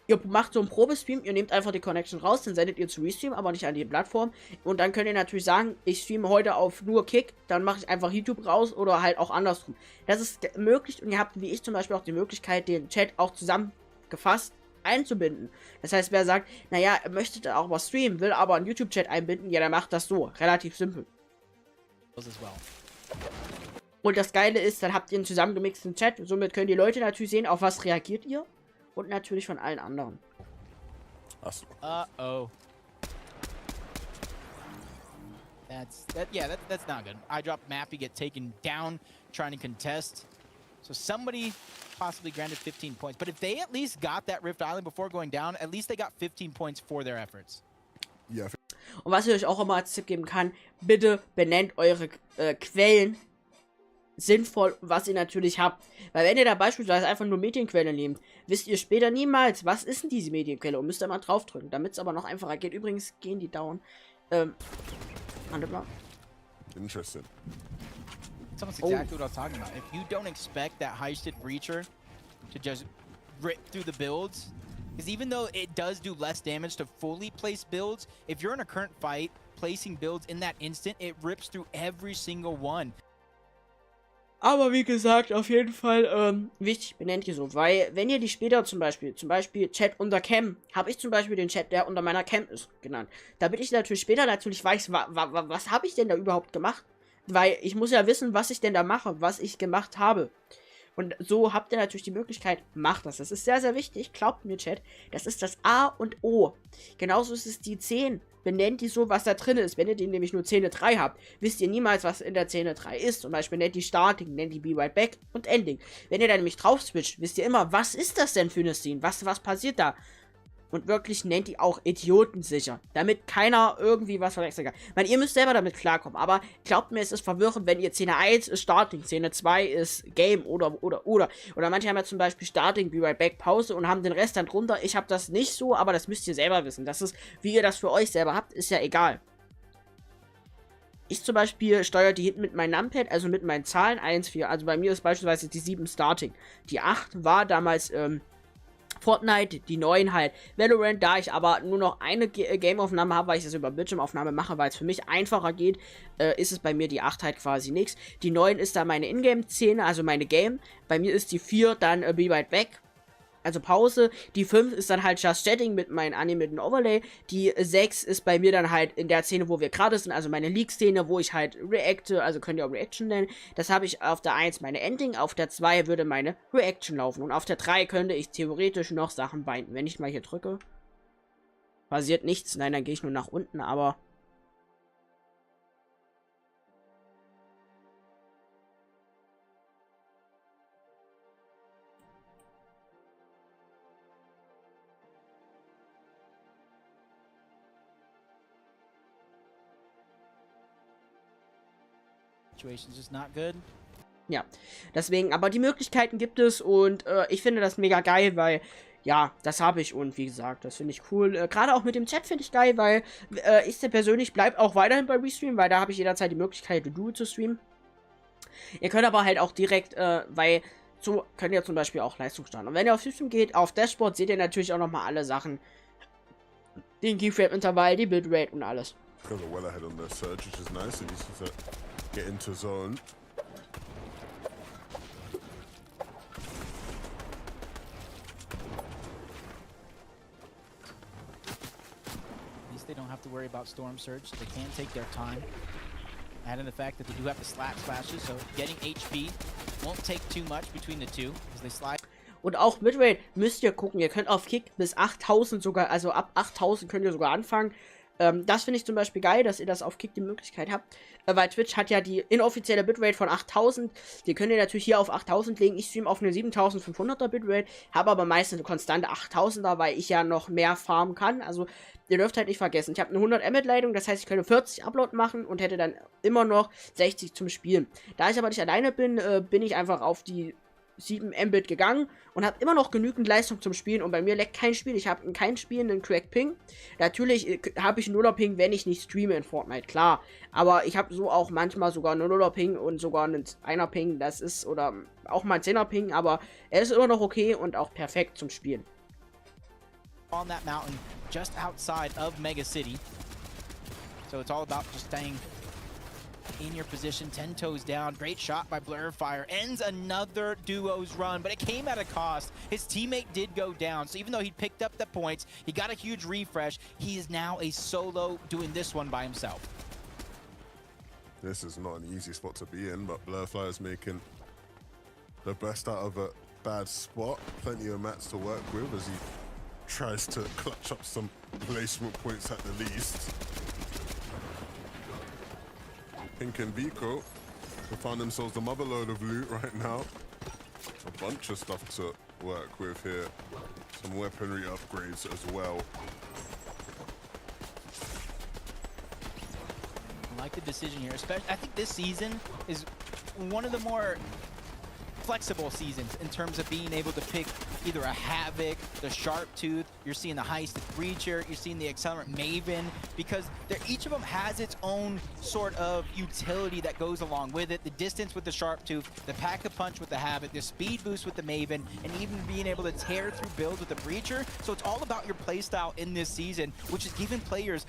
Ihr macht so einen Probestream, ihr nehmt einfach die Connection raus, dann sendet ihr zu Restream, aber nicht an die Plattform. Und dann könnt ihr natürlich sagen, ich streame heute auf nur Kick, dann mache ich einfach YouTube raus oder halt auch andersrum. Das ist möglich und ihr habt, wie ich zum Beispiel, auch die Möglichkeit, den Chat auch zusammengefasst einzubinden. Das heißt, wer sagt, naja, er möchte da auch was streamen, will aber einen YouTube-Chat einbinden, ja, dann macht das so. Relativ simpel. Und das Geile ist, dann habt ihr einen zusammengemixten Chat, somit können die Leute natürlich sehen, auf was reagiert ihr. Und natürlich von allen anderen. Achso. Uh-oh. That's not good. I drop Mappy, get taken down, trying to contest. So somebody possibly granted 15 points. But if they at least got that Rift Island before going down, at least they got 15 points for their efforts. Ja, Und was ich euch auch immer als Tipp geben kann, bitte benennt eure Quellen sinnvoll, was ihr natürlich habt. Weil wenn ihr da beispielsweise einfach nur Medienquelle nehmt, wisst ihr später niemals, was ist denn diese Medienquelle und müsst da mal draufdrücken, damit es aber noch einfacher geht. Übrigens gehen die down. Wartet mal. interesting. That's almost exactly what I was talking about. If you don't expect that high-stit breacher to just rip through the builds, because even though it does do less damage to fully place builds, if you're in a current fight, placing builds in that instant, it rips through every single one. Aber wie gesagt, auf jeden Fall wichtig, benennt ihr so, weil wenn ihr die später zum Beispiel Chat unter Cam, habe ich zum Beispiel den Chat, der unter meiner Cam ist, genannt. Damit ich natürlich später weiß, was habe ich denn da überhaupt gemacht? Weil ich muss ja wissen, was ich denn da mache, was ich gemacht habe. Und so habt ihr natürlich die Möglichkeit, macht das. Das ist sehr, sehr wichtig. Glaubt mir, Chat. Das ist das A und O. Genauso ist es die 10. Benennt die so, was da drin ist. Wenn ihr den nämlich nur Szene 3 habt, wisst ihr niemals, was in der Szene 3 ist. Zum Beispiel nennt die Starting, nennt die Be Right Back und Ending. Wenn ihr da nämlich drauf switcht, wisst ihr immer, was ist das denn für eine Szene? Was passiert da? Und wirklich nennt die auch idiotensicher. Damit keiner irgendwie was verwechseln kann. Ich meine, ihr müsst selber damit klarkommen. Aber glaubt mir, es ist verwirrend, wenn ihr Szene 1 ist Starting, Szene 2 ist Game oder. Oder manche haben ja zum Beispiel Starting, Be Right Back, Pause und haben den Rest dann drunter. Ich habe das nicht so, aber das müsst ihr selber wissen. Das ist, wie ihr das für euch selber habt, ist ja egal. Ich zum Beispiel steuere die hinten mit meinem Numpad, also mit meinen Zahlen 1, 4. Also bei mir ist beispielsweise die 7 Starting. Die 8 war damals, Fortnite, die 9 halt Valorant, da ich aber nur noch eine Game-Aufnahme habe, weil ich das über Bildschirmaufnahme mache, weil es für mich einfacher geht, ist es bei mir die 8 halt quasi nichts. Die 9 ist da meine Ingame-Szene, also meine Game. Bei mir ist die 4 dann Be Right Back, also Pause. Die 5 ist dann halt Just Chatting mit meinem animierten Overlay. Die 6 ist bei mir dann halt in der Szene, wo wir gerade sind, also meine League-Szene, wo ich halt reacte, also könnt ihr auch Reaction nennen. Das habe ich auf der 1 meine Ending, auf der 2 würde meine Reaction laufen und auf der 3 könnte ich theoretisch noch Sachen binden. Wenn ich mal hier drücke, passiert nichts. Nein, dann gehe ich nur nach unten, aber Situation's just not good. ja, deswegen, aber die Möglichkeiten gibt es und ich finde das mega geil, weil, ja, das habe ich und wie gesagt, das finde ich cool. Gerade auch mit dem Chat finde ich geil, weil ich persönlich bleibe auch weiterhin bei Restream, weil da habe ich jederzeit die Möglichkeit, Duo zu streamen. Ihr könnt aber halt auch direkt, weil so könnt ihr zum Beispiel auch Leistung starten. Und wenn ihr auf Restream geht, auf Dashboard seht ihr natürlich auch nochmal alle Sachen. Den Keyframe-Intervall, die Bitrate und alles. Guys are well ahead on their surge, which is nice. It needs to get into zone. At least they don't have to worry about Storm Surge. They can take their time. Add in the fact that they do have the slap splashes, so getting HP won't take too much between the two as they slide. Und auch Bitrate müsst ihr gucken. Ihr könnt auf Kick bis 8000 sogar, also ab 8000 könnt ihr sogar anfangen. Das finde ich zum Beispiel geil, dass ihr das auf Kick die Möglichkeit habt. Weil Twitch hat ja die inoffizielle Bitrate von 8000. Die könnt ihr natürlich hier auf 8000 legen. Ich streame auf eine 7500er Bitrate, habe aber meistens eine konstante 8000er, weil ich ja noch mehr farmen kann. Also ihr dürft halt nicht vergessen, ich habe eine 100 Mbit Leitung, das heißt, ich könnte 40 Upload machen und hätte dann immer noch 60 zum Spielen. Da ich aber nicht alleine bin, bin ich einfach auf die 7 Mbit gegangen und habe immer noch genügend Leistung zum Spielen und bei mir leckt kein Spiel. Ich habe in keinem Spiel einen Crack Ping. Natürlich habe ich einen 0er Ping, wenn ich nicht streame in Fortnite, klar. Aber ich habe so auch manchmal sogar einen 0er Ping und sogar einen 1er Ping, das ist, oder auch mal ein 10er Ping, aber er ist immer noch okay und auch perfekt zum Spielen. on that mountain just outside of Mega City. So it's all about just staying in your position, 10 toes down. Great shot by Blurfire. Ends another duo's run, but it came at a cost. His teammate did go down, so even though he picked up the points, he got a huge refresh. He is now a solo doing this one by himself. This is not an easy spot to be in, but Blurfire is making the best out of a bad spot. Plenty of mats to work with as he tries to clutch up some placement points at the least. Pink and Vico have found themselves a mother load of loot right now. A bunch of stuff to work with here. Some weaponry upgrades as well. I like the decision here, especially I think this season is one of the more flexible seasons in terms of being able to pick either a Havoc, the Sharp Tooth, you're seeing the Heist Breacher, you're seeing the Accelerant Maven, because each of them has its own sort of utility that goes along with it. The distance with the Sharp Tooth, the Pack-a-Punch with the Havoc, the speed boost with the Maven, and even being able to tear through builds with the Breacher. So it's all about your playstyle in this season, which is giving players.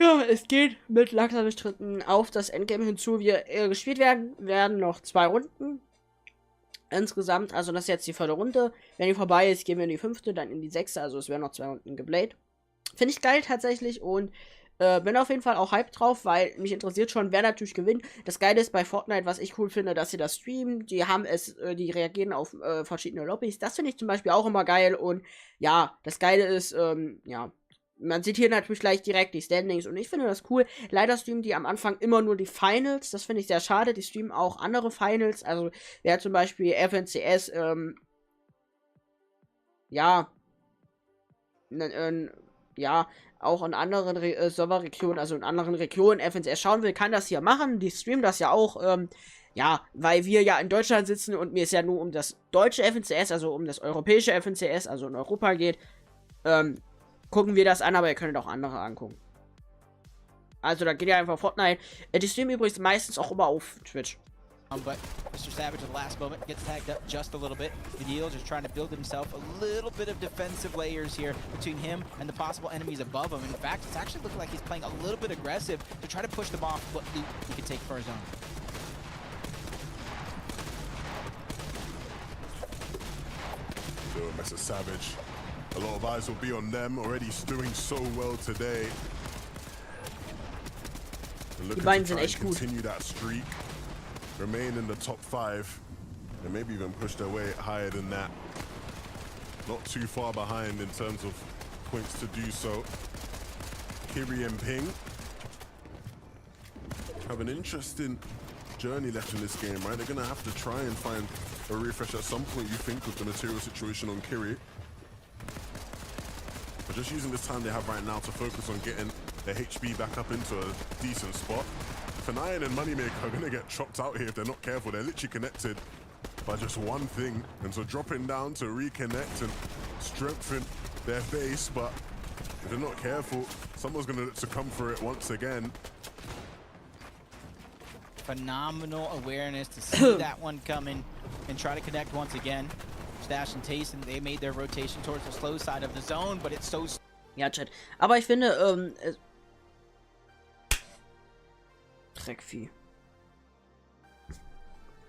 Ja, es geht mit langsamen Schritten auf das Endgame hinzu. Wir gespielt werden noch 2 Runden. Insgesamt, also das ist jetzt die 4. Runde. Wenn die vorbei ist, gehen wir in die 5., dann in die 6., also es werden noch 2 Runden geblayed. Finde ich geil tatsächlich und bin auf jeden Fall auch hyped drauf, weil mich interessiert schon, wer natürlich gewinnt. Das Geile ist bei Fortnite, was ich cool finde, dass sie das streamen. Die reagieren auf verschiedene Lobbys. Das finde ich zum Beispiel auch immer geil und ja, das Geile ist, ja, man sieht hier natürlich gleich direkt die Standings und ich finde das cool. Leider streamen die am Anfang immer nur die Finals. Das finde ich sehr schade. Die streamen auch andere Finals. Also, wer zum Beispiel FNCS, ja, auch in anderen Serverregionen, also in anderen Regionen FNCS schauen will, kann das hier machen. Die streamen das ja auch, ja, weil wir ja in Deutschland sitzen und mir es ja nur um das deutsche FNCS, also um das europäische FNCS, also in Europa geht, gucken wir das an, aber ihr könnt auch andere angucken. Also da geht ja einfach Fortnite. Die streamen übrigens meistens auch immer auf Twitch. But Mr. Savage at the last moment gets tagged up just a little bit. Vidil just trying to build himself a little bit of defensive layers here between him and the possible enemies above him. In fact, it's actually looking like he's playing a little bit aggressive to try to push them off what loot he can take for his own. Mr. Savage. A lot of eyes will be on them, already doing so well today. And looking to try and continue that streak, remain in the top 5, and maybe even push their way higher than that. Not too far behind in terms of points to do so. Kiri and Ping have an interesting journey left in this game, right? They're gonna have to try and find a refresh at some point, you think, with the material situation on Kiri. But just using this time they have right now to focus on getting their HB back up into a decent spot. Fanayan and Moneymaker are going to get chopped out here if they're not careful. They're literally connected by just one thing. And so dropping down to reconnect and strengthen their base. But if they're not careful, someone's going to look to come for it once again. Phenomenal awareness to see that one coming and try to connect once again. Stash and Taste, and they made their rotation towards the slow side of the zone, but it's so... Ja, Chat. Aber ich finde, Dreckvieh.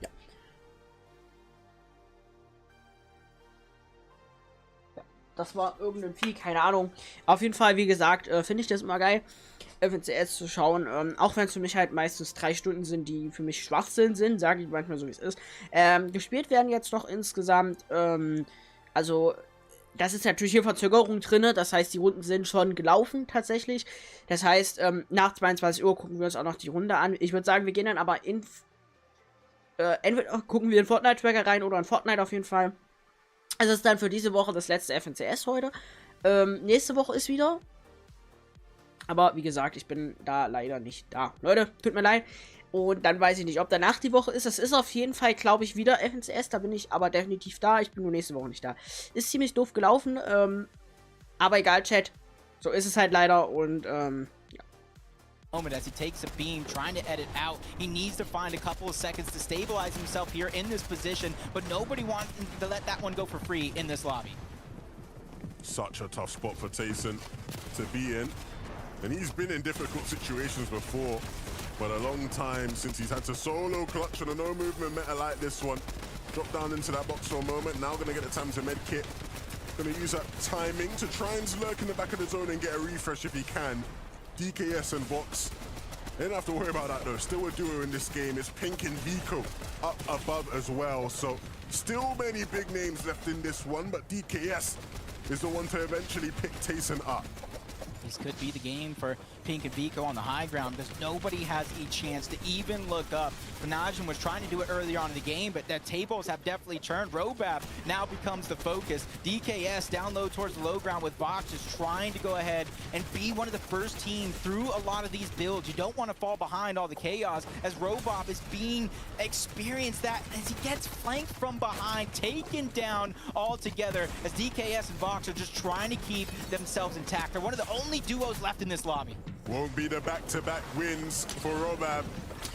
Ja. Das war irgendein Vieh, keine Ahnung. Auf jeden Fall, wie gesagt, finde ich das immer geil, FNCS zu schauen. Auch wenn es für mich halt meistens 3 Stunden sind, die für mich Schwachsinn sind, sage ich manchmal so, wie es ist. Gespielt werden jetzt noch insgesamt, also, das ist natürlich hier Verzögerung drin, das heißt, die Runden sind schon gelaufen, tatsächlich. Das heißt, nach 22 Uhr gucken wir uns auch noch die Runde an. Ich würde sagen, wir gehen dann aber in, entweder gucken wir in Fortnite-Tracker rein oder in Fortnite auf jeden Fall. Also, das ist dann für diese Woche das letzte FNCS heute. Nächste Woche ist wieder. Aber wie gesagt, ich bin da leider nicht da. Leute, tut mir leid. Und dann weiß ich nicht, ob danach die Woche ist. Das ist auf jeden Fall, glaube ich, wieder FNCS. Da bin ich aber definitiv da. Ich bin nur nächste Woche nicht da. Ist ziemlich doof gelaufen. Aber egal, Chat. So ist es halt leider. Und, ja. Moment as he takes a beam, trying to edit out. He needs to find a couple of seconds to stabilize himself here in this position. But nobody wants to let that one go for free in this lobby. Such a tough spot for Tayson to be in. And he's been in difficult situations before, but a long time since he's had to solo clutch on a no movement meta like this one. Drop down into that box for a moment. Now gonna get the time to medkit. Gonna use that timing to try and lurk in the back of the zone and get a refresh if he can. DKS and Vox. They don't have to worry about that though. Still a duo in this game. It's Pink and Vico up above as well. So still many big names left in this one, but DKS is the one to eventually pick Tayson up. This could be the game for Pink and Vico on the high ground because nobody has a chance to even look up. Najim was trying to do it earlier on in the game, but the tables have definitely turned. Robab now becomes the focus. DKS down low towards the low ground with Vox is trying to go ahead and be one of the first team through a lot of these builds. You don't want to fall behind all the chaos as Robab is being experienced that as he gets flanked from behind, taken down altogether as DKS and Vox are just trying to keep themselves intact. They're one of the only duos left in this lobby. Won't be the back-to-back wins for Robab,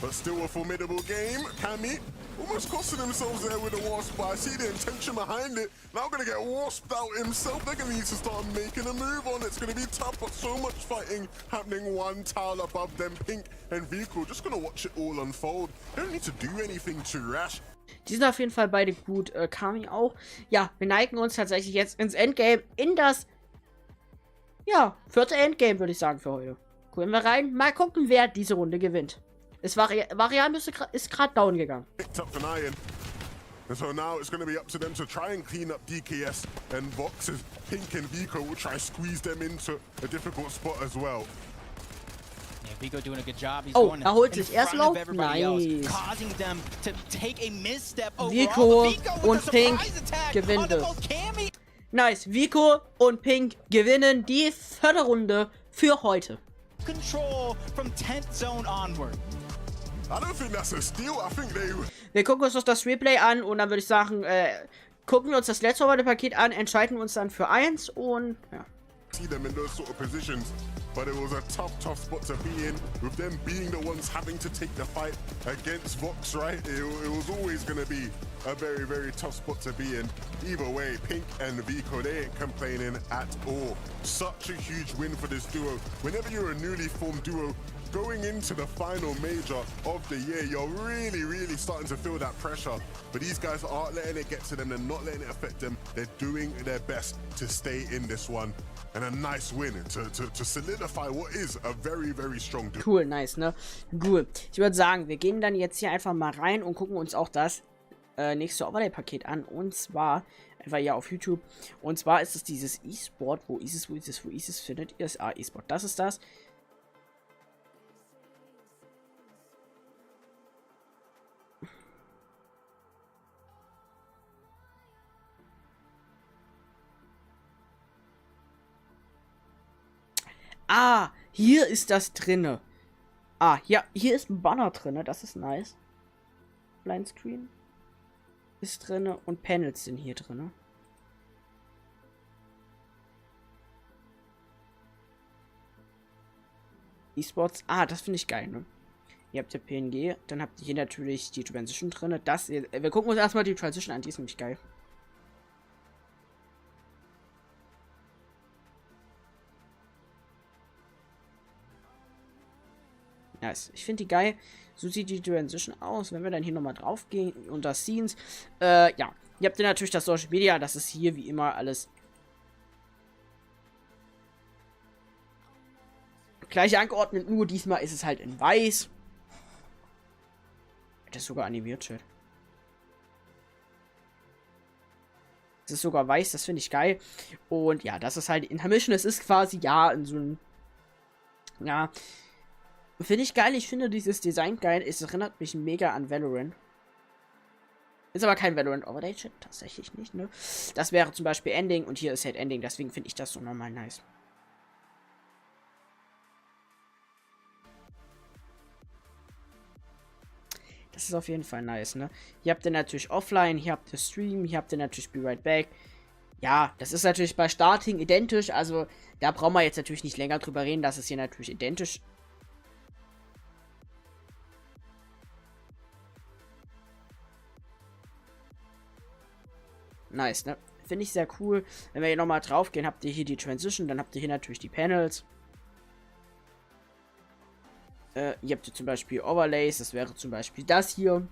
but still a formidable game. Cammy almost costing themselves there with a wasp, but I see the intention behind it. Now gonna get wasped out himself. They're gonna need to start making a move on it. It's gonna be tough, but so much fighting happening. One tile above them, Pink and Vico. Just gonna watch it all unfold. They don't need to do anything too rash. Die sind auf jeden Fall beide gut. Kami auch. Ja, wir neigen uns tatsächlich jetzt ins Endgame. In das, ja, 4. Endgame, würde ich sagen, für heute. Gucken wir rein. Mal gucken, wer diese Runde gewinnt. Varian ist gerade down gegangen. Picked up an iron. And so now it's going to be up to them to try and clean up DKS and Vox's. Pink and Vico will try to squeeze them into a difficult spot as well. Yeah, Vico doing a good job. He's Oh, going holt in sich erst front of Lauf. everybody else, Nice. causing them to take a misstep Vico overall. Vico with und a Pink surprise attack gewinnt onto es. both Cammy. Nice. Vico und Pink gewinnen die 4. Runde für heute. Control from 10th zone onward. I don't think that's a steal. I think they... Wir gucken uns noch das Replay an und dann würde ich sagen, gucken wir uns das letzte Paket an, entscheiden uns dann für 1 und ja. See them in those sort of positions, but it was a tough spot to be in, with them being the ones having to take the fight against Vox, right? It was always going to be a very tough spot to be in. Either way, Pink and Vico, they ain't complaining at all. Such a huge win for this duo. Whenever you're a newly formed duo, going into the final major of the year, you're really starting to feel that pressure. But these guys aren't letting it get to them, they're not letting it affect them. They're doing their best to stay in this one. And a nice win to solidify what is a very strong duo. Cool, nice, ne? Cool. Ich würde sagen, wir gehen dann jetzt hier einfach mal rein und gucken uns auch das nächste Overlay-Paket an. Und zwar, einfach hier auf YouTube. Und zwar ist es dieses E-Sport. Wo ist es? Findet ihr es? Ah, E-Sport. Das ist das. Ah, hier ist das drinne. Ah, ja, hier ist ein Banner drinne. Das ist nice. Blindscreen ist drinne und Panels sind hier drinne. E-Sports. Ah, das finde ich geil, ne? Ihr habt ja PNG, dann habt ihr hier natürlich die Transition drinne. Das, wir gucken uns erstmal die Transition an, die ist nämlich geil. Nice. Ich finde die geil. So sieht die Transition aus. Wenn wir dann hier nochmal drauf gehen unter Scenes. Ja. Ihr habt ja natürlich das Social Media. Das ist hier wie immer alles gleich angeordnet. Nur diesmal ist es halt in weiß. Das ist sogar animiert, Chat. Das ist sogar weiß. Das finde ich geil. Und ja, das ist halt Intermission. Es ist quasi, ja, in so einem... Ja... Finde ich geil, ich finde dieses Design geil. Es erinnert mich mega an Valorant. Ist aber kein Valorant Overlay, tatsächlich nicht, ne? Das wäre zum Beispiel Ending und hier ist halt Ending, deswegen finde ich das so normal nice. Das ist auf jeden Fall nice, ne? Hier habt ihr natürlich Offline, hier habt ihr Stream, hier habt ihr natürlich Be Right Back. Ja, das ist natürlich bei Starting identisch, also da brauchen wir jetzt natürlich nicht länger drüber reden, das ist hier natürlich identisch. Nice, ne? finde ich sehr cool. Wenn wir hier nochmal drauf gehen, habt ihr hier die Transition, dann habt ihr hier natürlich die Panels. Hier habt ihr zum Beispiel Overlays, das wäre zum Beispiel das hier.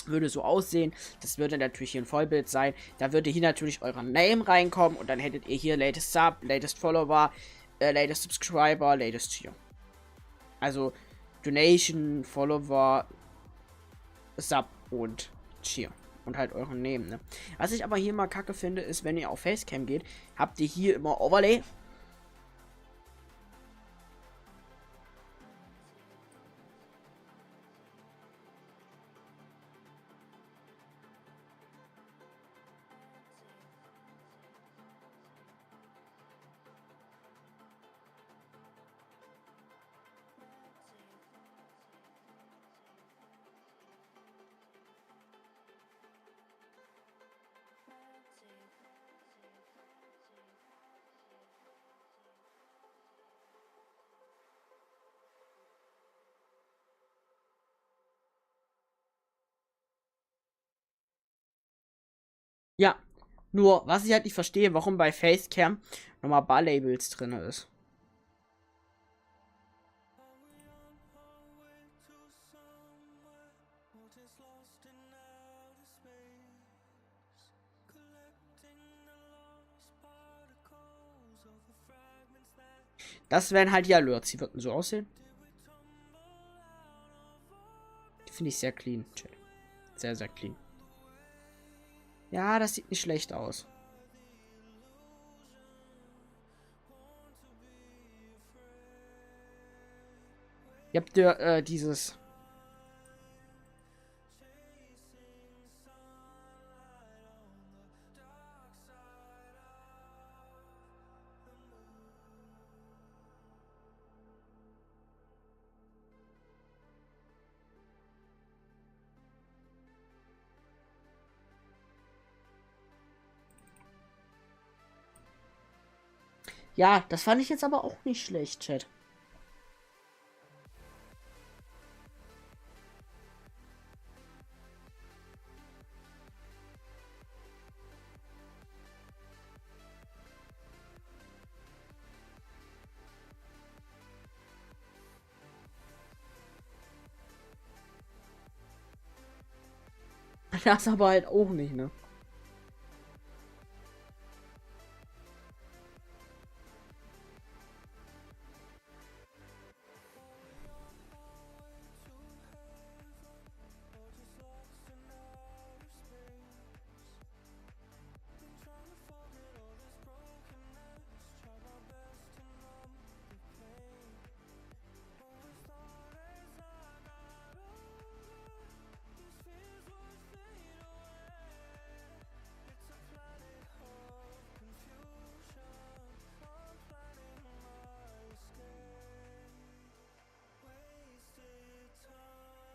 Würde so aussehen. Das würde natürlich hier ein Vollbild sein. Da würde hier natürlich euer Name reinkommen und dann hättet ihr hier Latest Sub, Latest Follower, Latest Subscriber, Latest Tier. Also Donation, Follower, Sub und Cheer. Und halt euren Namen, ne? Was ich aber hier mal kacke finde, ist, wenn ihr auf Facecam geht, habt ihr hier immer Overlay. Ja, nur, was ich halt nicht verstehe, warum bei Facecam nochmal Bar-Labels drin ist. Das wären halt die Alerts, die würden so aussehen. Die finde ich sehr clean, Chat. Sehr, sehr clean. Ja, das sieht nicht schlecht aus. Ihr habt ja dieses... Ja, das fand ich jetzt aber auch nicht schlecht, Chat. Das aber halt auch nicht, ne?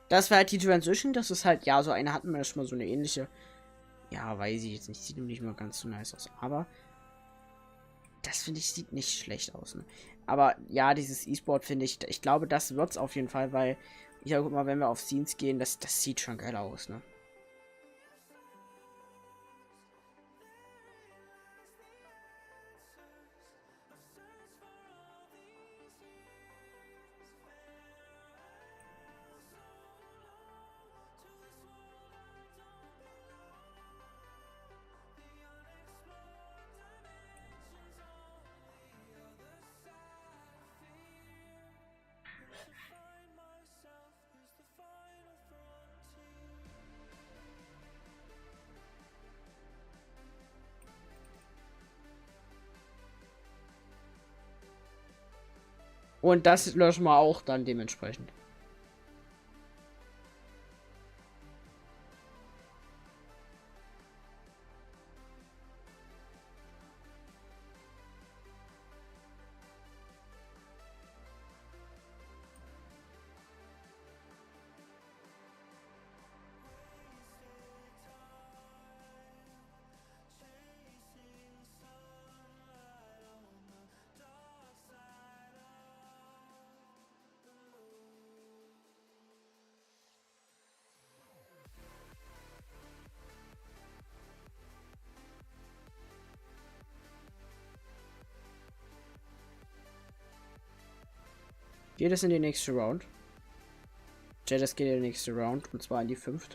Das war halt die Transition, das ist halt, ja, so eine hatten wir schon mal so eine ähnliche. Ja, weiß ich jetzt nicht, sieht nicht mehr ganz so nice aus, aber das finde ich, sieht nicht schlecht aus, ne? Aber ja, dieses E-Sport finde ich glaube, das wird's auf jeden Fall, weil, ich sag, guck mal, wenn wir auf Scenes gehen, das sieht schon geil aus, ne? Und das löschen wir auch dann dementsprechend. Geht es in die nächste Round? Chat, es geht in die nächste Round. Und zwar in die 5.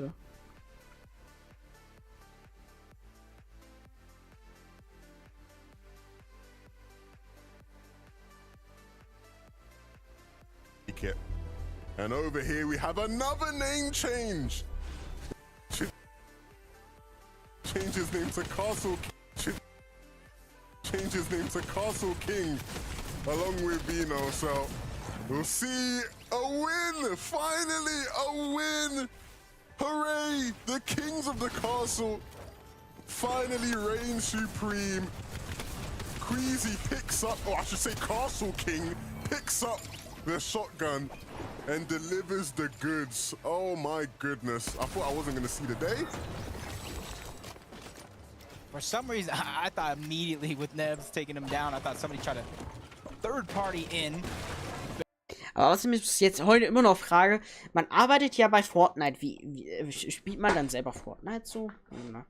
And over here we have another name change. Change his name to Castle King. Change his name to Castle King along with Vino. So we'll see a win. Finally a win. Hooray. The kings of the castle finally reign supreme. Queasy picks up, or I should say Castle King picks up the shotgun and delivers the goods. Oh my goodness. I thought I wasn't going to see the day. For some reason, I thought immediately with Nebs taking him down, I thought somebody tried to third party in. Aber was ich mich jetzt heute immer noch frage, man arbeitet ja bei Fortnite. Wie spielt man dann selber Fortnite so? Ja.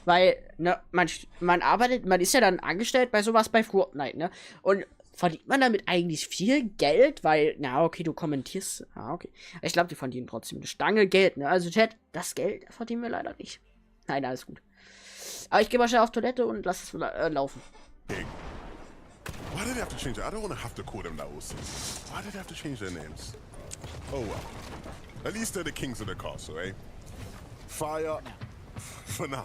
Weil, ne, man arbeitet, man ist ja dann angestellt bei sowas bei Fortnite, ne? Und verdient man damit eigentlich viel Geld? Weil, na, okay, du kommentierst. Ah, okay. Ich glaube, die verdienen trotzdem eine Stange Geld, ne? Also, Chat, das Geld verdienen wir leider nicht. Nein, alles gut. Aber ich gehe mal schnell auf Toilette und lass es laufen. Hey. Why did they have to change it? I don't want to have to call them that also. Why did they have to change their names? Oh well. At least they're the kings of the castle, eh? Fire. For now.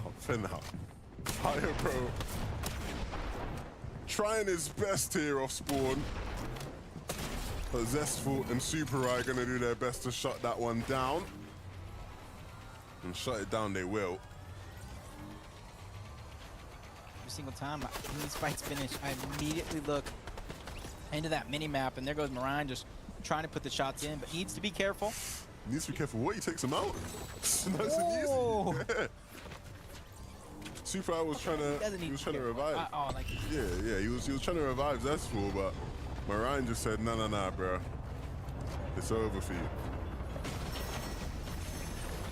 Fire, bro. Trying his best here off spawn. But Zestful and Super Eye gonna do their best to shut that one down. And shut it down they will. Every single time when these fights finish, I immediately look into that mini map, and there goes Mariah just trying to put the shots in, but needs to be careful. Needs to be careful what he takes him out. Nice and easy. Yeah. Super Eye was trying to revive. Yeah, he was trying to revive Zestful, but Mariah just said, nah, bro. It's over for you.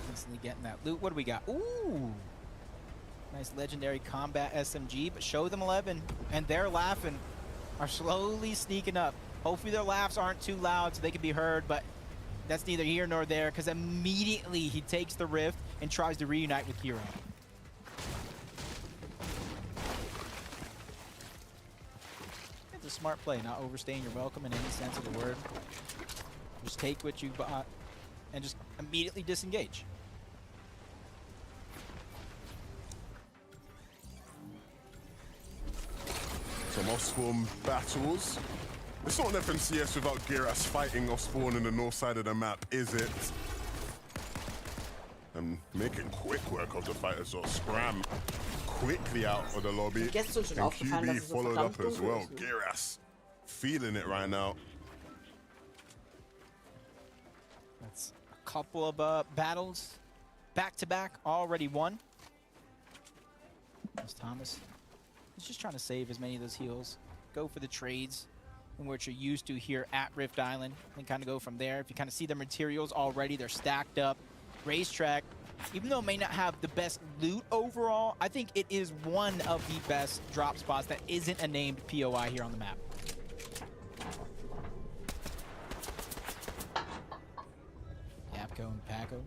Instantly getting that loot. What do we got? Ooh. Nice legendary combat SMG, but show them 11, and they're laughing, are slowly sneaking up. Hopefully their laughs aren't too loud so they can be heard, but that's neither here nor there, because immediately he takes the rift and tries to reunite with Hero. It's a smart play, not overstaying your welcome in any sense of the word. Just take what you bought and just immediately disengage. Some off-spawn battles. It's not an FNCS without Giras fighting off-spawn in the north side of the map, is it? And making quick work of the fighters or scram quickly out of the lobby. And QB followed up as well. Giras feeling it right now. That's a couple of battles back-to-back already won. As Thomas is just trying to save as many of those heals. Go for the trades in which you're used to here at Rift Island and kind of go from there. If you kind of see the materials already, they're stacked up. Racetrack, even though it may not have the best loot overall, I think it is one of the best drop spots that isn't a named POI here on the map. Yapko and Paco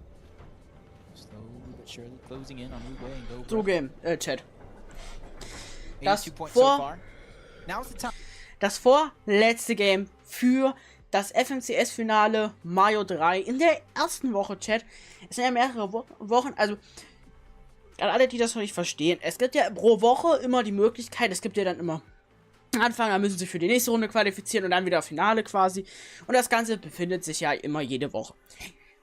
slowly but surely closing in on Uwe and Go. Zugeben, Chat. 82 points so far. Now's the time. Das vorletzte Game für das FNCS-Finale Mayo 3 in der ersten Woche, Chat. Es sind ja mehrere Wochen, also an alle, die das noch nicht verstehen. Es gibt ja pro Woche immer die Möglichkeit, es gibt ja dann immer Anfang, dann müssen sie für die nächste Runde qualifizieren und dann wieder Finale quasi. Und das Ganze befindet sich ja immer jede Woche.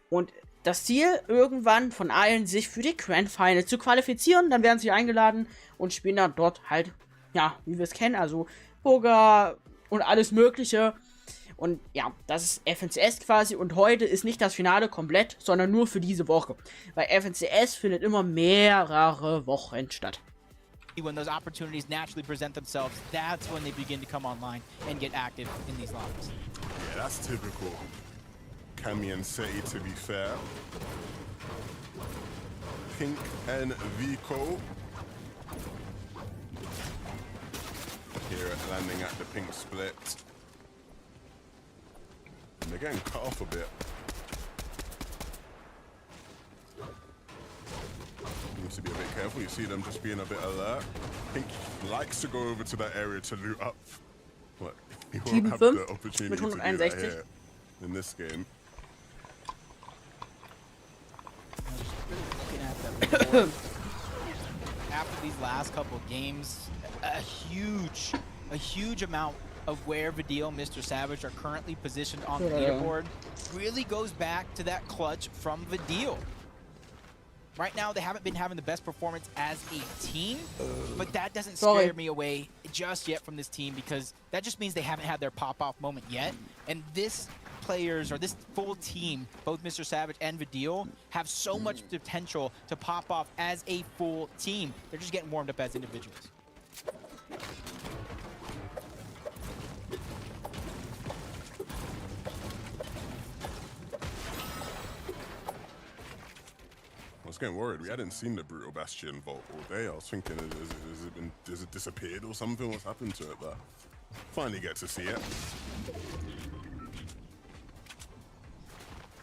Und das Ziel irgendwann von allen, sich für die Grand Final zu qualifizieren, dann werden sie eingeladen und spielen dann dort halt, ja, wie wir es kennen, also Poker und alles Mögliche. Und ja, das ist FNCS quasi. Und heute ist nicht das Finale komplett, sondern nur für diese Woche. Weil FNCS findet immer mehrere Wochen statt. When those opportunities naturally present themselves, that's when they begin to come online and get active in these lobbies. Yeah, that's typical Cammy and Seti, to be fair. Pink and Vico here landing at the pink split. And they're getting cut off a bit. Need to be a bit careful. You see them just being a bit alert. Pink likes to go over to that area to loot up, but he won't have the opportunity to do that here in this game. Looking at the board, after these last couple games, a huge amount of where Vidil and Mr. Savage are currently positioned on the leaderboard really goes back to that clutch from Vidil. Right now, they haven't been having the best performance as a team, but that doesn't scare me away just yet from this team, because that just means they haven't had their pop-off moment yet. And this players, or this full team, both Mr. Savage and Vidil, have so much potential to pop off as a full team. They're just getting warmed up as individuals. I was getting worried. We hadn't seen the Brutal Bastion vault all day. I was thinking, has it disappeared or something? What's happened to it? But finally get to see it.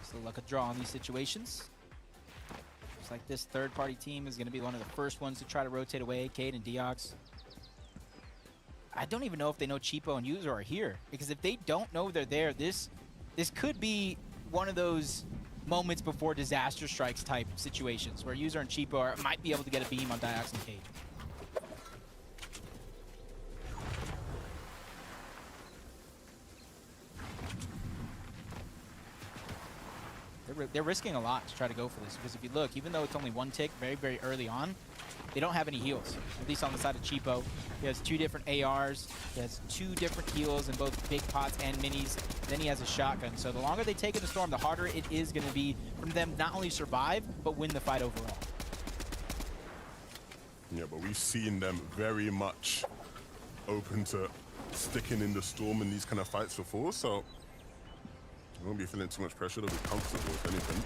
Still luck of draw in these situations. Looks like this third-party team is going to be one of the first ones to try to rotate away. Cade and Deox. I don't even know if they know Cheapo and User are here, because if they don't know they're there, this could be one of those moments before disaster strikes type situations where User and Cheapo might be able to get a beam on Diox and Cade. They're risking a lot to try to go for this, because if you look, even though it's only one tick very, very early on, they don't have any heals, at least on the side of Cheapo. He has 2 different ARs, he has 2 different heals in both big pots and minis, then he has a shotgun. So the longer they take in the storm, the harder it is going to be for them not only survive, but win the fight overall. Yeah, but we've seen them very much open to sticking in the storm in these kind of fights before, so I won't be feeling too much pressure. They'll be comfortable, if anything.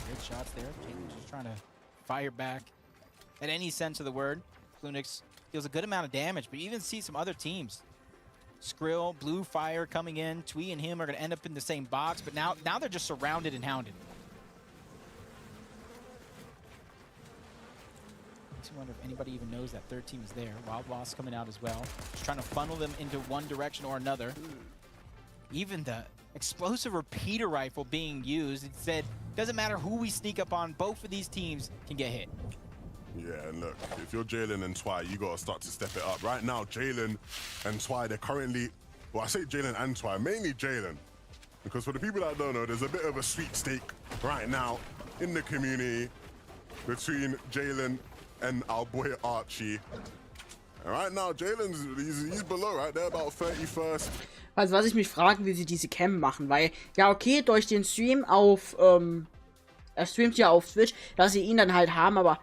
Good shots there. Caitlyn's just trying to fire back at any sense of the word. Flunix deals a good amount of damage, but you even see some other teams. Skrill, Blue Fire coming in. Twee and him are going to end up in the same box, but now they're just surrounded and hounded. I wonder if anybody even knows that third team is there. Wild Wasp coming out as well. Just trying to funnel them into one direction or another. Even the explosive repeater rifle being used, it said, doesn't matter who we sneak up on, both of these teams can get hit. Yeah, and look, if you're Jalen and Twy, you got to start to step it up. Right now, Jalen and Twy, they're currently, well, I say Jalen and Twy, mainly Jalen. Because for the people that don't know, there's a bit of a sweepstake right now in the community between Jalen and our boy Archie. And right now, Jalen's he's below, right? They're about 31st. Also was ich mich frage, wie sie diese Cam machen, weil, ja okay, durch den Stream auf, er streamt ja auf Twitch, dass sie ihn dann halt haben, aber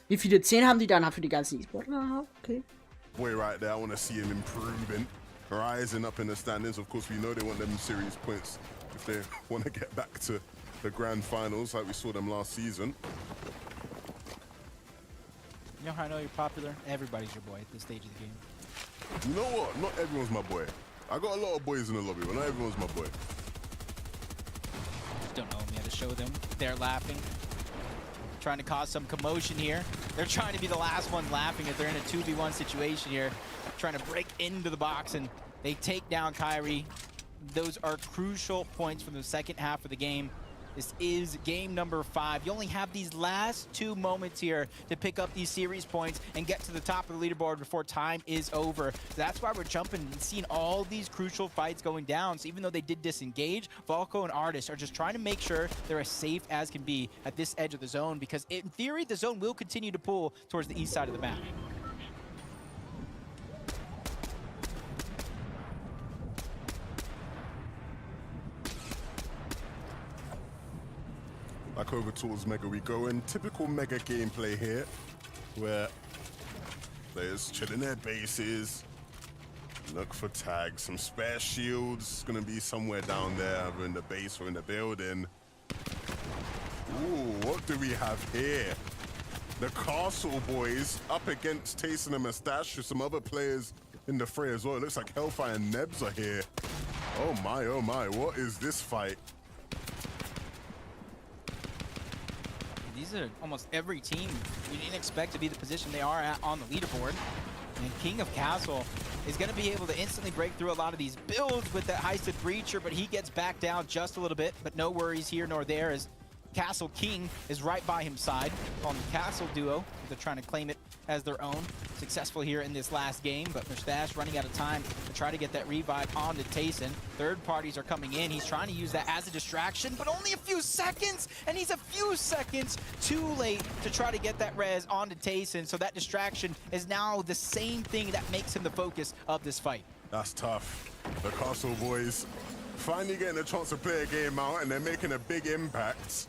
wie viele 10 haben die dann für die ganzen E-Sportler? Okay. Boy right there, I want to see him improving, rising up in the standings. Of course, we know they want them series points if they want to get back to the grand finals like we saw them last season. You know how I know you're popular? Everybody's your boy at this stage of the game. You know what? Not everyone's my boy. I got a lot of boys in the lobby, but not everyone's my boy. Just don't know me how to show them. They're laughing. Trying to cause some commotion here. They're trying to be the last ones laughing if they're in a 2v1 situation here. Trying to break into the box, and they take down Kyrie. Those are crucial points from the second half of the game. This is game number 5. You only have these last 2 moments here to pick up these series points and get to the top of the leaderboard before time is over. So that's why we're jumping and seeing all these crucial fights going down. So even though they did disengage, Volko and Artis are just trying to make sure they're as safe as can be at this edge of the zone, because in theory, the zone will continue to pull towards the east side of the map. Back over towards Mega we go, and typical Mega gameplay here, where players chill in their bases, look for tags, some spare shields, gonna be somewhere down there, either in the base or in the building. Ooh, what do we have here? The Castle boys up against Tayson and Mustache with some other players in the fray as well. It looks like Hellfire and Nebs are here. Oh my, what is this fight? These are almost every team we didn't expect to be the position they are at on the leaderboard. And King of Castle is going to be able to instantly break through a lot of these builds with that heisted Breacher, but he gets back down just a little bit, but no worries here nor there as Castle King is right by his side on the Castle duo. They're trying to claim it as their own. Successful here in this last game, but Mustache running out of time to try to get that revive onto Tayson. Third parties are coming in. He's trying to use that as a distraction, but only a few seconds, and he's a few seconds too late to try to get that res onto Tayson. So that distraction is now the same thing that makes him the focus of this fight. That's tough. The Castle boys finally getting a chance to play a game out, and they're making a big impact.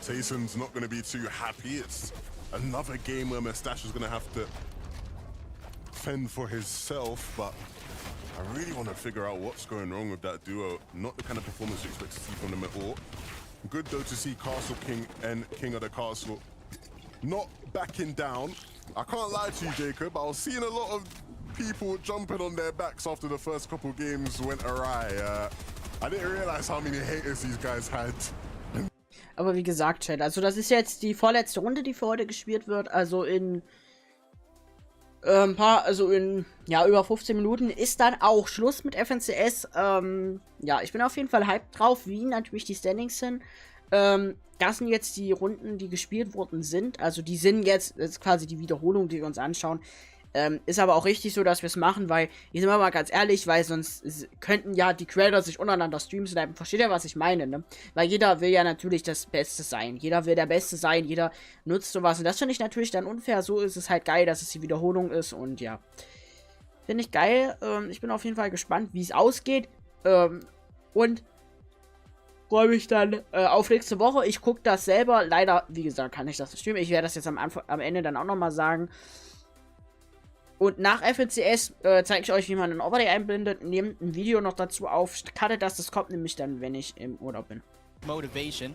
Tayson's not going to be too happy. It's another game where Mustache is going to have to fend for himself, but I really want to figure out what's going wrong with that duo. Not the kind of performance you expect to see from them at all. Good, though, to see Castle King and King of the Castle not backing down. I can't lie to you, Jacob. I was seeing a lot of people jumping on their backs after the first couple games went awry. I didn't realize how many haters these guys had. Aber wie gesagt, Chat, also das ist jetzt die vorletzte Runde, die für heute gespielt wird. Also in ja, über 15 Minuten ist dann auch Schluss mit FNCS. Ja, ich bin auf jeden Fall hyped drauf, wie natürlich die Standings sind. Das sind jetzt die Runden, die gespielt worden sind. Also die sind jetzt, das ist quasi die Wiederholung, die wir uns anschauen. Ist aber auch richtig so, dass wir es machen, weil, ich sag mal ganz ehrlich, weil sonst könnten ja die Creator sich untereinander streamen snipen. Versteht ihr, was ich meine, ne? Weil jeder will ja natürlich das Beste sein. Jeder will der Beste sein, jeder nutzt sowas. Und das finde ich natürlich dann unfair. So ist es halt geil, dass es die Wiederholung ist und ja. Finde ich geil. Ich bin auf jeden Fall gespannt, wie es ausgeht. Und freue mich dann auf nächste Woche. Ich gucke das selber. Leider, wie gesagt, kann ich das nicht streamen. Ich werde das jetzt am Ende dann auch nochmal sagen. Und nach FNCS zeige ich euch, wie man ein Overlay einblendet. Nehmt ein Video noch dazu auf. Cuttet das kommt nämlich dann, wenn ich im Urlaub bin. Motivation.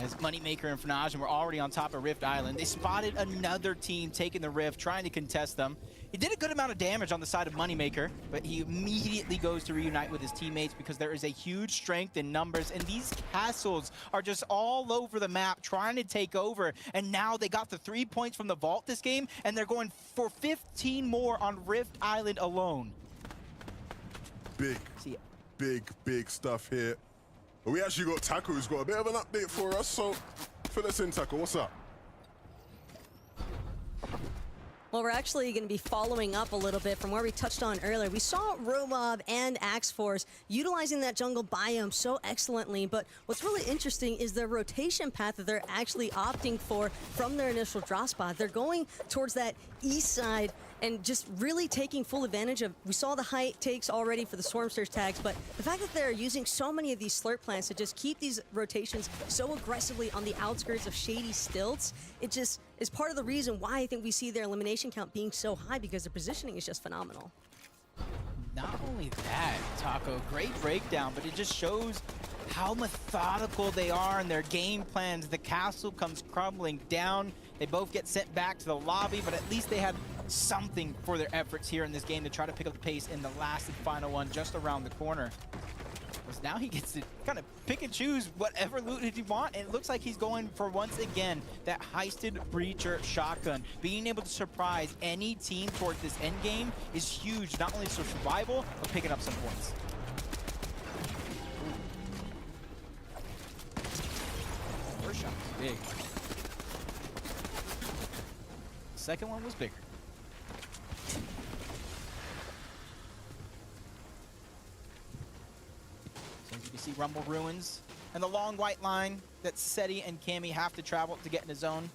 As Moneymaker and Fnage were already on top of Rift Island, they spotted another team taking the Rift, trying to contest them. He did a good amount of damage on the side of Moneymaker, but he immediately goes to reunite with his teammates because there is a huge strength in numbers, and these castles are just all over the map trying to take over, and now they got the 3 points from the vault this game, and they're going for 15 more on Rift Island alone. Big stuff here. But we actually got Taco, who's got a bit of an update for us, so fill us in, Taco. What's up? Well, we're actually going to be following up a little bit from where we touched on earlier. We saw Romob and Axe Force utilizing that jungle biome so excellently, but what's really interesting is the rotation path that they're actually opting for from their initial draw spot. They're going towards that east side and just really taking full advantage of, we saw the height takes already for the Swarm Surge tags, but the fact that they're using so many of these slurp plants to just keep these rotations so aggressively on the outskirts of shady stilts, it just is part of the reason why I think we see their elimination count being so high, because their positioning is just phenomenal. Not only that, Taco, great breakdown, but it just shows how methodical they are in their game plans. The castle comes crumbling down. They both get sent back to the lobby, but at least they had something for their efforts here in this game to try to pick up the pace in the last and final one just around the corner. Because now he gets to kind of pick and choose whatever loot he wants, and it looks like he's going for, once again, that heisted Breacher shotgun. Being able to surprise any team towards this end game is huge, not only for survival, but picking up some points. First shot was big. Second one was bigger. So as you can see, Rumble Ruins and the long white line that Seti and Cammy have to travel to get in the zone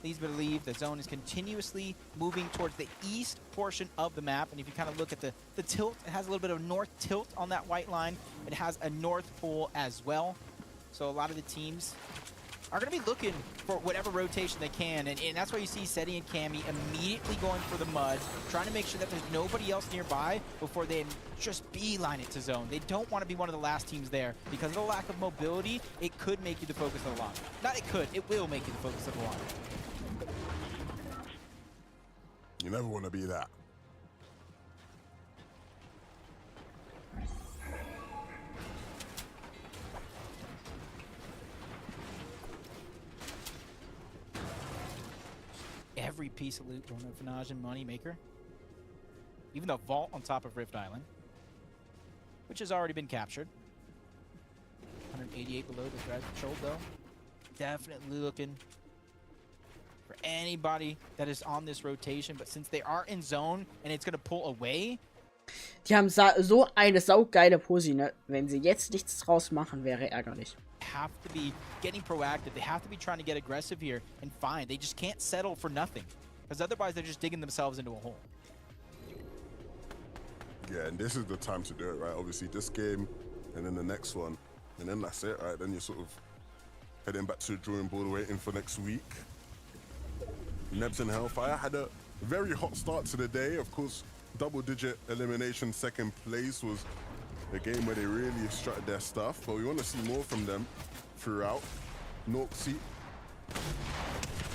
leads me to believe the zone is continuously moving towards the east portion of the map. And if you kind of look at the tilt, it has a little bit of north tilt on that white line. It has a north pole as well. So a lot of the teams are going to be looking for whatever rotation they can, and that's why you see Seti and Cammy immediately going for the mud, trying to make sure that there's nobody else nearby before they just beeline it to zone. They don't want to be one of the last teams there. Because of the lack of mobility, it could make you the focus of the lobby. Not it could, it will make you the focus of the lobby. You never want to be that. Every piece of loot, Jordan Fanage and Moneymaker. Even the vault on top of Rift Island, which has already been captured. 188 below the threshold though. Definitely looking for anybody that is on this rotation, but since they are in zone and it's going to pull away. Die haben so eine saugeile Posi, ne? Wenn sie jetzt nichts draus machen, wäre ärgerlich. Have to be getting proactive. They have to be trying to get aggressive here and find. They just can't settle for nothing, because otherwise they're just digging themselves into a hole. Yeah, and this is the time to do it, right? Obviously, this game, and then the next one, and then that's it, right? Then you're sort of heading back to the drawing board, waiting for next week. Nebs and Hellfire had a very hot start to the day. Of course, double-digit elimination, second place was a game where they really strutted their stuff, but we want to see more from them throughout. Norksy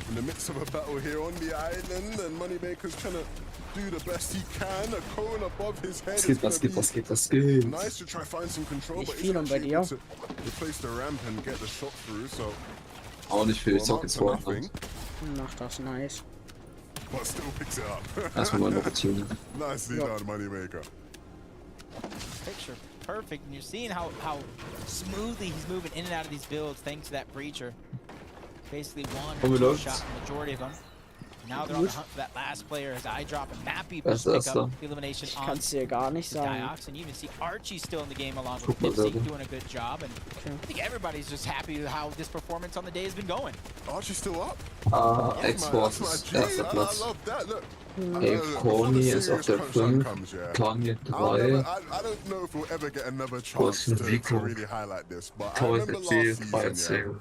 in the midst of a battle here on the island, and Moneymaker's trying to do the best he can. A cone above his head. Was geht? Nice to try find some control, but viel isn't bei actually dir. able to replace the ramp and get the shot through. So Auch nicht viel, ich zock mark jetzt to vor. nothing, Mach das nice. but still picks it up. Erstmal meine Routine. Nicely done, Moneymaker. Picture perfect, and you're seeing how smoothly he's moving in and out of these builds thanks to that breacher. Basically one Oh, or two look. shot, majority of them. Now they're on the hunt for that last player as I drop and Mappy Das pick ist up so. the elimination on Kannst dir gar nicht sagen. Diox, and you even see Archie still in the game along with Guck mal Dipsy selber. doing a good job, and I think everybody's just happy with how this performance on the day has been going. Archie's still up. X-Force That's ist my G. erster I Platz. love that. Look. Ey, Before Corny the ist auf serious der crunch time 5, comes, yeah. Kanye I'll 3, never, I don't know if we'll ever get another chance to Vico. really highlight this, but I Toy remember PC, last season, yeah, 13.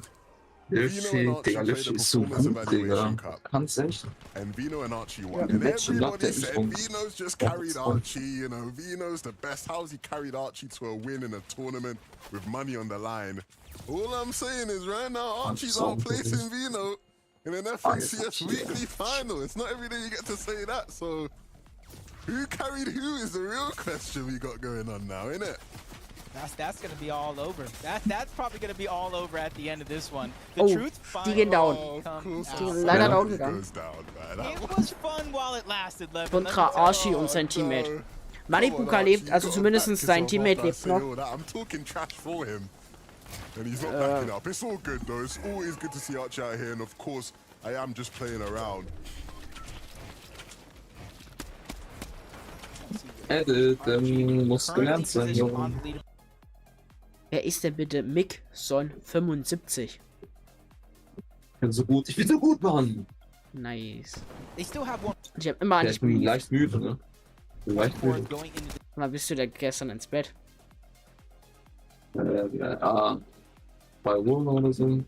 Livchi, Digga, Livchi ist so gut, Digga. Kannst echt. and Vino and Archie won. Ja, And Match und everybody Latte said ist rum. Vino's just Ja, carried ist rum. Archie, you know, Vino's the best. How's he carried Archie to a win in a tournament with money on the line? All I'm saying is right now, Archie's so outplacing Vino in an yes, FNCS Archie, weekly yeah. final. It's not every day you get to say that, so who carried who is the real question we got going on now, innit? That's gonna be all over. That's probably gonna be all over at the end of this one. The Oh, truth die gehen down. Oh, of course, Die it's sind leider sad down when it gegangen. goes down, man. It was fun while it lasted, Levin. Contra Archie und sein Teammate. Manipuka lebt, also zumindest sein Teammate lebt noch. I'm talking trash for him. And he's not backing up. It's all good though. It's always good to see Archie out here. And of course, I am just playing around. Edit, muss gelernt sein, Junge. Wer ist denn bitte Mick Son 75? Ich bin so gut, ich bin so gut, Mann. Nice. They still have one Und ich hab immer an Ja, dich ich bin geliebt. leicht müde, ne? Ich bin leicht more müde. going into Wann bist du denn gestern ins Bett? Ja, 2 Uhr oder so. Und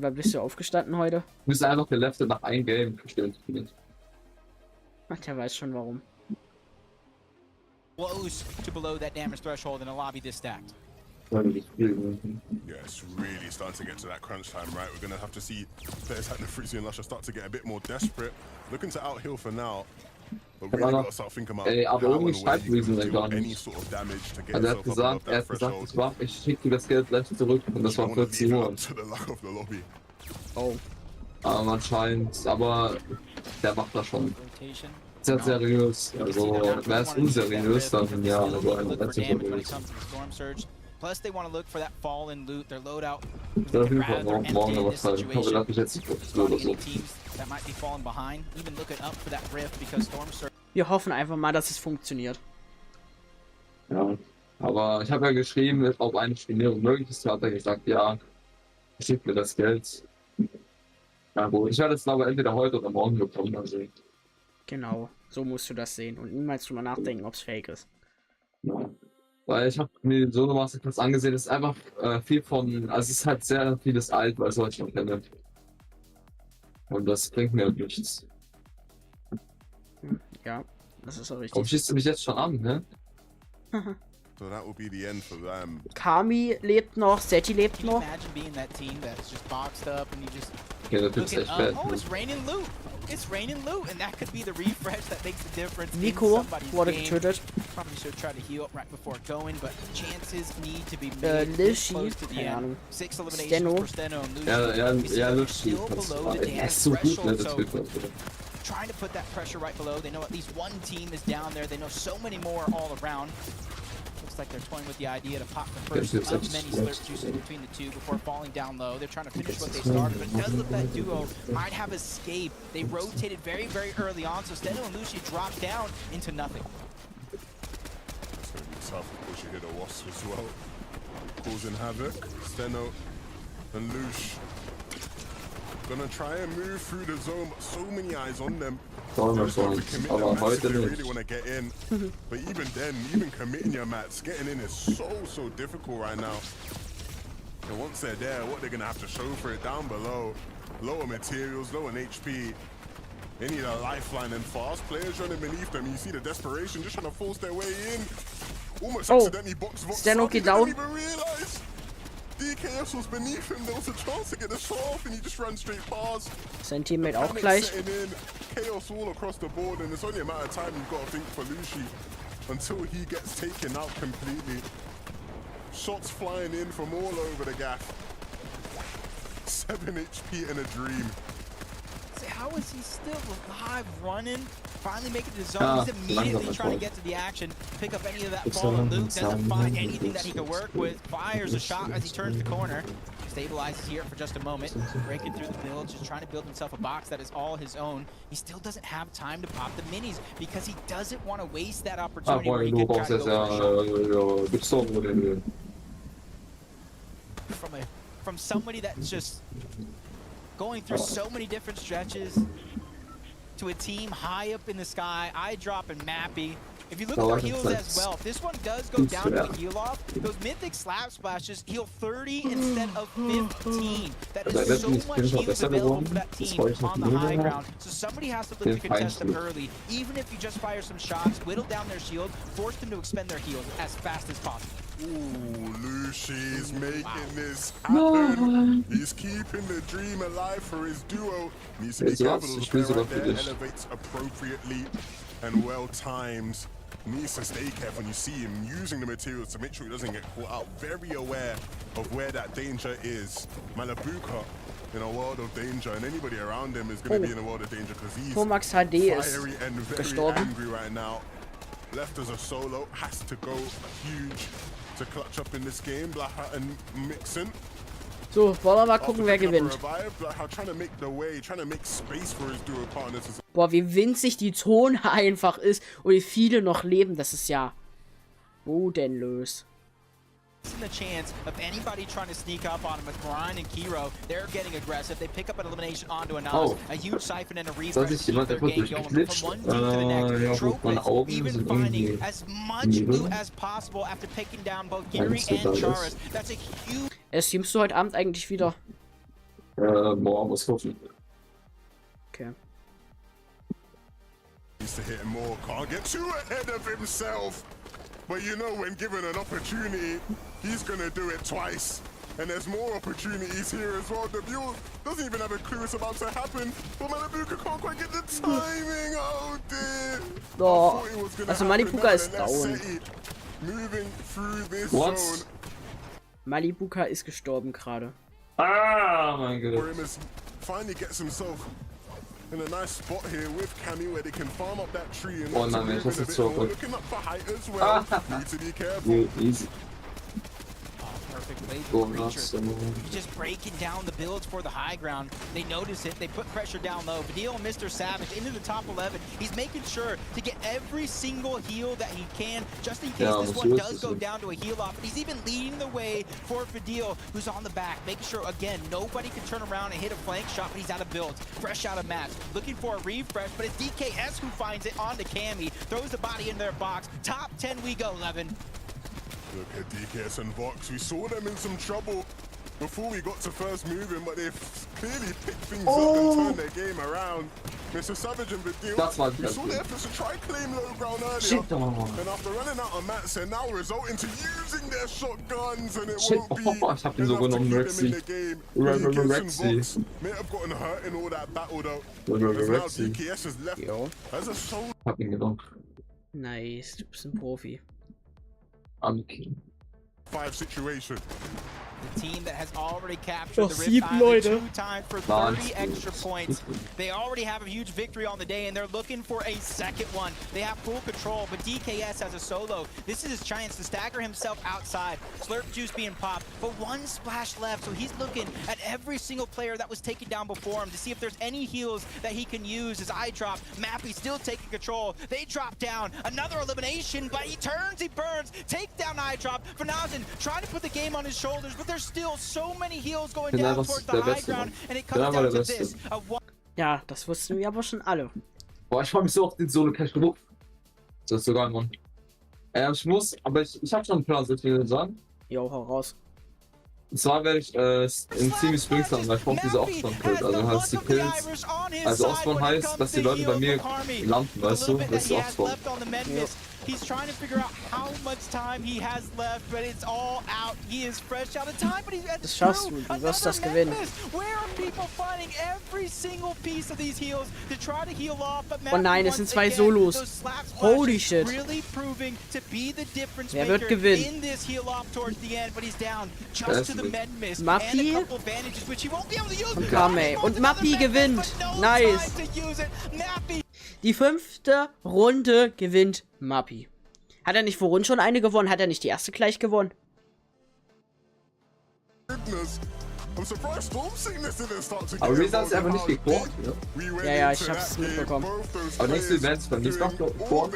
wann bist du aufgestanden heute? Wir sind einfach geleftet nach einem Game. Verstehe ich nicht. Ach, der weiß schon warum. close to below that damage threshold in a lobby this stacked. Yeah, it's really starting to get to that crunch time, right? We're going to have to see players like Nefrizzi and Lusher start to get a bit more desperate. Looking to outheal for now. But really got to start thinking about Ey, aber how irgendwie and where schreibt you can Reason deal gar any nicht. sort of damage to get Also yourself up above er that hat gesagt, threshold. ich schicke dir das Geld gleich zurück und das war I wanna 14 leave it Uhr. up to the luck of the lobby. Oh. Anscheinend, aber der macht das schon. Rotation. Sehr seriös. Also, wer ist unseriös, dann ja, also Look ein for relativ damage when it seriös. comes to the storm surge. Plus, they want to look for that fallen loot. Their loadout Ich werde auf jeden rather Fall morgen empty in noch this was zeigen. Ich hoffe, situation. dass ich jetzt nicht so Spotting oder so. any teams that might be falling behind. Even looking up for that rift because storm surge. Wir hoffen einfach mal, dass es funktioniert. Ja, aber ich habe ja geschrieben, ob eine Spinierung möglich ist, hat er gesagt, ja, schickt mir das Geld. Ja gut, ich werde es aber entweder heute oder morgen bekommen, also Genau, so musst du das sehen und niemals drüber nachdenken, ob es fake ist. ja. Weil ich habe mir so eine Masterclass angesehen, ist einfach viel von, also es ist halt sehr vieles alt, weil was ich noch kenne. Und das bringt mir nichts. Ja, das ist auch Warum richtig. schießt du mich jetzt schon an, ne? So that will be the end for them. Kami lebt noch, Seti lebt Can you noch. imagine being that team that's just boxed up and you just Okay, der Typ ist looking echt up? bad. Oh, it's raining loot. It's raining loot, and that could be the refresh that makes the difference in Nico somebody's wurde game. getötet. Probably should try to heal right before going, but chances need to be made this Lishi, close to the keine end. Ahnung. 6 eliminations Steno. for Steno and Lucy. Ja, We see that they're Lushi, still das below war, the er dance ist so gut, ne, threshold, das so Typ. trying to put that pressure right below. They know at least one team is down there. They know so many more all around. Looks like they're toying with the idea to pop the first of many slurp juices between the two before falling down low. They're trying to finish what they started, but it does look that duo might have escaped. They rotated very, very early on, so Steno and Lucy dropped down into nothing. It's going to be tough. Of course, you hit a wasp as well. Causing havoc. Steno and Lush gonna try and move through the zone, but so many eyes on them. Damals They're sonst, committing aber their mats if heute they really nicht. want to get in. But even then, even committing your mats, getting in is so difficult right now. And once they're there, what they're gonna have to show for it down below, lower materials, lower HP. They need a lifeline and fast players running beneath them. You see the desperation, just trying to force their way in. Almost Oh, accidentally box Steno geht down. Didn't even realize. DKS was beneath him. There was a chance to get the shot off, and he just ran straight past. Sein Teammate auch Panic gleich. setting in, chaos all across the board, and it's only a matter of time you've got to think for Lushi until he gets taken out completely. Shots flying in from all over the gaff. 7 HP in a dream. Say, how is he still alive, running? Finally making the zone. Ah, He's immediately langsam trying to davor. get to the action, pick up any of that It's fallen so loot. Doesn't langsam, find langsam, anything that he can work with. Fires a shot as he turns the corner. Stabilizes here for just a moment. Breaking through the build, just trying to build himself a box that is all his own. He still doesn't have time to pop the minis because he doesn't want to waste that Ah, opportunity where boah, he du could try brauchst to jetzt go for a shot. gezogen wurde. From somebody that's just going through so many different stretches to a team high up in the sky, eye drop and Mappy. If you look at their heals as well, if this one does go down to a heal off, those mythic slap splashes heal 30 instead of 15. That is so much heals available for that team on the high ground. So somebody has to look to contest them early. Even if you just fire some shots, whittle down their shield, force them to expend their heals as fast as possible. Ooh, Lucy's making this happen. He's keeping the dream alive for his duo. Needs to be careful of the player right there. Elevates appropriately and well timed. Needs to stay careful when you see him using the materials to make sure he doesn't get caught out. Very aware of where that danger is. Malabuka in a world of danger, and anybody around him is going to be in a world of danger because he's Tomax HD ist fiery and very gestorben. angry right now. Left as a solo, has to go huge to clutch up in this game. Blaha and Mixon. So, wollen wir mal gucken, wer gewinnt. Blaha trying to make the way, trying to make space for his duo partners. Boah, wie winzig die Zone einfach ist und wie viele noch leben, das ist ja bodenlos. The chance of anybody trying to sneak up on him with Brian and Kiro. They're getting aggressive. They pick up an elimination onto a Nas. Oh. A huge siphon and a Da refresh hat to sich keep jemand their einfach game going. From durchgeglitscht. one team to the next. Ja, gut, meine Tropez Augen even sind finding irgendwie as much loot as possible after picking down both Giri so and da Charis. ist. That's a huge Streamst du heute Abend eigentlich wieder? Boah, muss gucken. Okay. Needs to hit him more. Can't get too ahead of himself. But you know, when given an opportunity, he's gonna do it twice. And there's more opportunities here as well. The view doesn't even have a clue it's about to happen. But Malabuka can't quite get the timing. Oh dear. Oh, I thought it was gonna also happen. Malibuka ist Nevertheless, down. Seti moving through this What? zone. Malibuka ist gestorben gerade. Ah, mein Gott. For him as finally gets himself in a nice spot here with Cammy where they can farm up that tree and Oh look to nein, move das in a ist bit so more. gut. Looking up for height as well. Need to be careful. Gut, easy. perfect way Oh, for nice. Creature. He's just breaking down the builds for the high ground. They notice it. They put pressure down low. Vidal and Mr. Savage into the top 11. He's making sure to get every single heal that he can, just in case this one does go down to a heal off. He's even leading the way for Vidal, who's on the back, making sure, again, nobody can turn around and hit a flank shot, but he's out of builds, fresh out of match, looking for a refresh, but it's DKS who finds it onto Cammy, throws the body in their box. Top 10 we go, Levin. Look at DKS and Vox. We saw them in some trouble before we got to first moving, but they've clearly picked things up and turned their game around. Mr. Savage and Vidil, Das war we saw their efforts to try claim low ground earlier. Shit, oh. And after running out of mats, they're now resulting to using their shotguns, and it Shit, won't be oh, ich hab ihn so enough to genommen, keep them in Rexy. the game. Rexy. DKS and Vox may have gotten hurt in all that battle though. Because now Rexy. DKS is left Jo. as a solo. Hab ihn genommen. Nice, du bist ein Profi. Okay. 5 situation. The team that has already captured the Rift 7 Island Leute. 2 times for 30 extra points. They already have a huge victory on the day, and they're looking for a second one. They have full control, but DKS has a solo. This is his chance to stagger himself outside. Slurp juice being popped, but 1 splash left, so he's looking at every single player that was taken down before him to see if there's any heals that he can use. His eye drop, Mappy still taking control. They drop down, another elimination, but he turns, he burns, take down eye drop. Fanazin trying to put the game on his shoulders, but there's still so many heals going down towards the high ground, and it comes down to this. Ja, das wussten wir aber schon alle. Boah, ich freu mich so auf den Solo-Cash genug. Das ist so geil, Mann. Ich muss, aber ich hab schon einen Plan, soll ich dir sagen? Jo, hau raus. Und zwar werde ich in Team Springs landen, weil ich brauche diese Offspawn-Kills. Also heißt die Kills. Also Offspawn heißt, dass die Leute bei mir landen, weißt du? Das ist Offspawn. Ja. He's trying to figure out how much time he has left, but it's all out. He is fresh out of time, but he's at Das schaffst du, du wirst das gewinnen. Where are people finding every single piece of these heals to try to heal off? But Oh nein, es sind 2 Solos. Holy shit. Really proving to be the difference Wer wird maker gewinnen? in this heal off towards the end, but he's down just to the med miss and Mappy a couple advantages which he won't be able to use. und Kamei. Und Mappy gewinnt. Nice. Die 5. Runde gewinnt Mappy. Hat er nicht vorhin schon eine gewonnen? Hat er nicht die erste gleich gewonnen? Aber wir sind es einfach nicht gekocht, ne? Ja, ich hab's mitbekommen. Aber nächste Events beim nächsten Mal gekocht.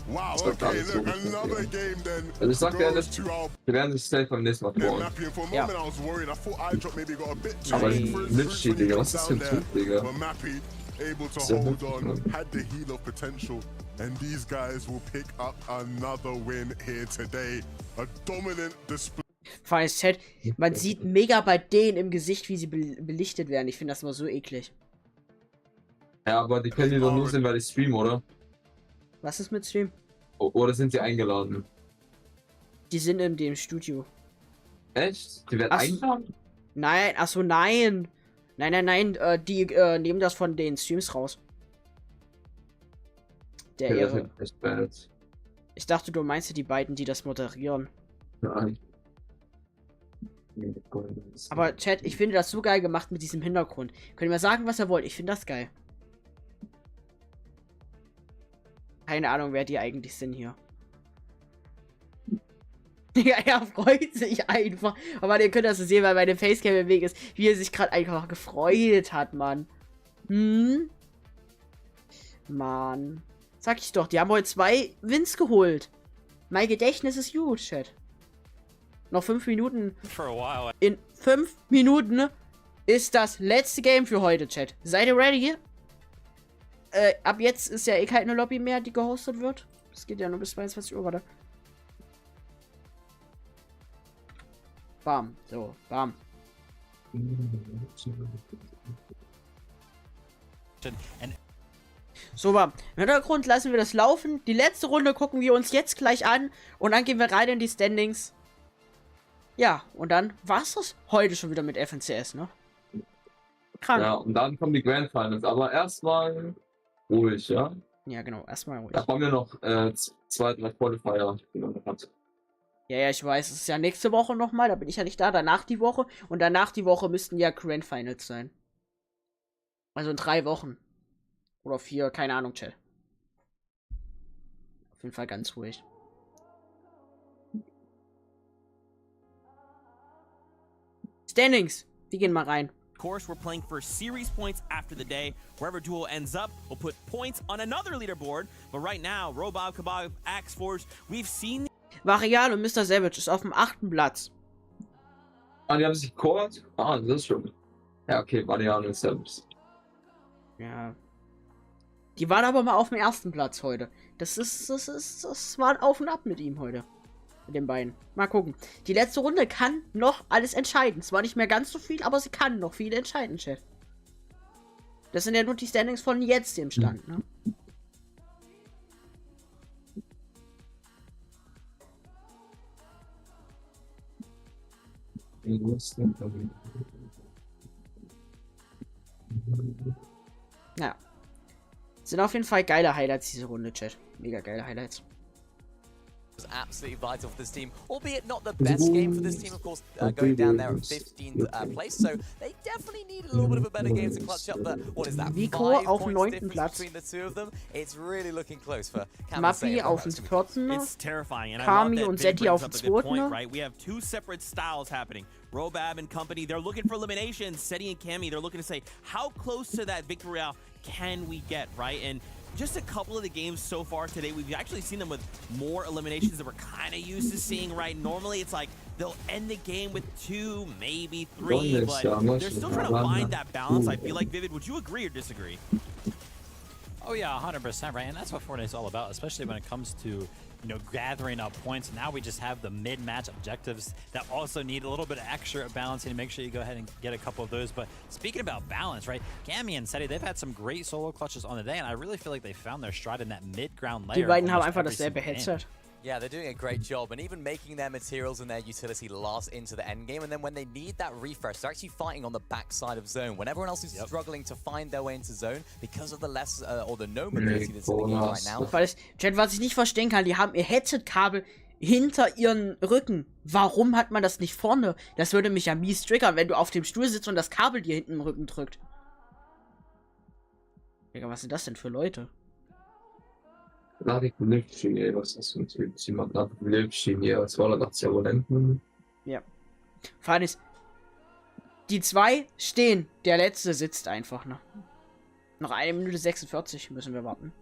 Wow, Das war gar okay, nicht so look, richtig, another ja. game then. Also ich sag dir ehrlich, goes to our wir werden sich safe beim nächsten Mal Yeah, freuen. Mappy, and for a Ja. moment I was worried. I thought iDrop maybe got a bit too Aber many die fruits Glitchy, when he Digga, got was ist down für ein there. Typ, Digga? But Mappy able to Sehr hold heftig, on, Mann. had the heal of potential, and these guys will pick up another win here today. A dominant display. Vor allem Chat, man sieht mega bei denen im Gesicht, wie sie belichtet werden. Ich finde das immer so eklig. Ja, aber die können die doch nur sehen, weil ich stream, oder? Was ist mit Stream? Oder sind sie eingeladen? Die sind in dem Studio. Echt? Die werden Ach, eingeladen? Nein, achso, nein. Nein, die nehmen das von den Streams raus. Der Okay, das Ehre. ist echt bad. Ich dachte, du meinst die beiden, die das moderieren. Nein. Aber Chat, ich finde das so geil gemacht mit diesem Hintergrund. Könnt ihr mir sagen, was ihr wollt? Ich finde das geil. Keine Ahnung, wer die eigentlich sind hier. Ja, er freut sich einfach. Aber ihr könnt das so sehen, weil meine Facecam im Weg ist, wie er sich gerade einfach gefreut hat, Mann. Mann. Sag ich doch, die haben heute 2 Wins geholt. Mein Gedächtnis ist gut, Chat. Noch 5 Minuten. For a while. In 5 Minuten ist das letzte Game für heute, Chat. Seid ihr ready? Ab jetzt ist ja eh keine Lobby mehr, die gehostet wird. Es geht ja nur bis 22 Uhr, warte. Bam, so, bam. And So, bam. Im Hintergrund lassen wir das laufen. Die letzte Runde gucken wir uns jetzt gleich an. Und dann gehen wir rein in die Standings. Ja, und dann war's das heute schon wieder mit FNCS, ne? Krank. Ja, und dann kommen die Grand Finals. Aber erstmal ruhig, ja? Ja, genau. Erstmal ruhig. Da kommen ja noch 2, 3 Qualifier, die man noch hat. Ja, ich weiß. Es ist ja nächste Woche nochmal. Da bin ich ja nicht da. Danach die Woche. Und danach die Woche müssten ja Grand Finals sein. Also in 3 Wochen. Oder 4. Keine Ahnung, Chat. Auf jeden Fall ganz ruhig. Standings. Wir gehen mal rein. Of course, we're playing for series points after the day. Wherever duel ends up, we'll put points on another leaderboard. But right now, Robob, Kabab, Axe Force, we've seen... Varial und Mr. Savage ist auf dem 8. Platz. Ah, die haben sich gecallt? Ah, das ist schon. Ja, okay, Mariano ist selbst. Ja. Die waren aber mal auf dem ersten Platz heute. Das war ein Auf und Ab mit ihm heute. Mit den beiden. Mal gucken. Die letzte Runde kann noch alles entscheiden. Zwar nicht mehr ganz so viel, aber sie kann noch viel entscheiden, Chat. Das sind ja nur die Standings von jetzt im Stand, ne? Ja. Sind auf jeden Fall geile Highlights diese Runde, Chat. Mega geile Highlights. Was absolutely vital for this team, albeit not the best game for this team, of course, going down there at 15th place, so they definitely need a little bit of a better game to clutch up the, what is that, Vico 5 auf dem points 9. difference Platz. between the two of them. It's really looking close for Mappi auf dem 14. It's terrifying. And Kami I love und that Vin Zeti auf brings dem up a good 2. point, right? We have two separate styles happening. Robab and company, they're looking for eliminations. Seti and Kami, they're looking to say, how close to that victory royale can we get, right? And just a couple of the games so far today, we've actually seen them with more eliminations that we're kind of used to seeing, right? Normally, it's like they'll end the game with 2, maybe 3, but they're still trying to find that balance. I feel like, Vivid, would you agree or disagree? Oh yeah, 100%, right? And that's what Fortnite's all about, especially when it comes to, gathering up points. Now we just have the mid-match objectives that also need a little bit of extra balancing to make sure you go ahead and get a couple of those. But speaking about balance, right? Kami and Seti, they've had some great solo clutches on the day, and I really feel like they found their stride in that mid-ground layer. Die beiden haben almost einfach every dasselbe single game. Headset. Yeah, they're doing a great job, and even making their materials and their utility last into the end game. And then when they need that refresh, they're actually fighting on the backside of zone. When everyone else is struggling to find their way into zone because of the less or the no mobility that's in the game right now. Chat, was ich nicht verstehen kann, die haben ihr Headset-Kabel hinter ihren Rücken. Warum hat man das nicht vorne? Das würde mich ja mies triggern, wenn du auf dem Stuhl sitzt und das Kabel dir hinten im Rücken drückt. Digga, was sind das denn für Leute? Ja. Vor allem ist, die 2 stehen, der letzte sitzt einfach, ne? Noch 1 Minute 46 müssen wir warten.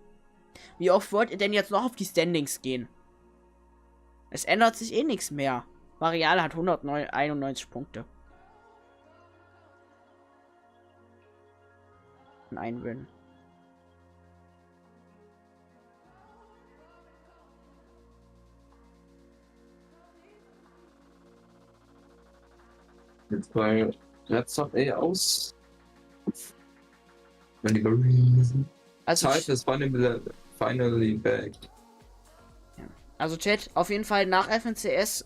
Wie oft wollt ihr denn jetzt noch auf die Standings gehen? Es ändert sich eh nichts mehr. Variale hat 191 Punkte. Ein Win. Jetzt bei Redstock aus. Wenn die Marines. Also, Zeit ist finally back. also Chat, auf jeden Fall nach FNCS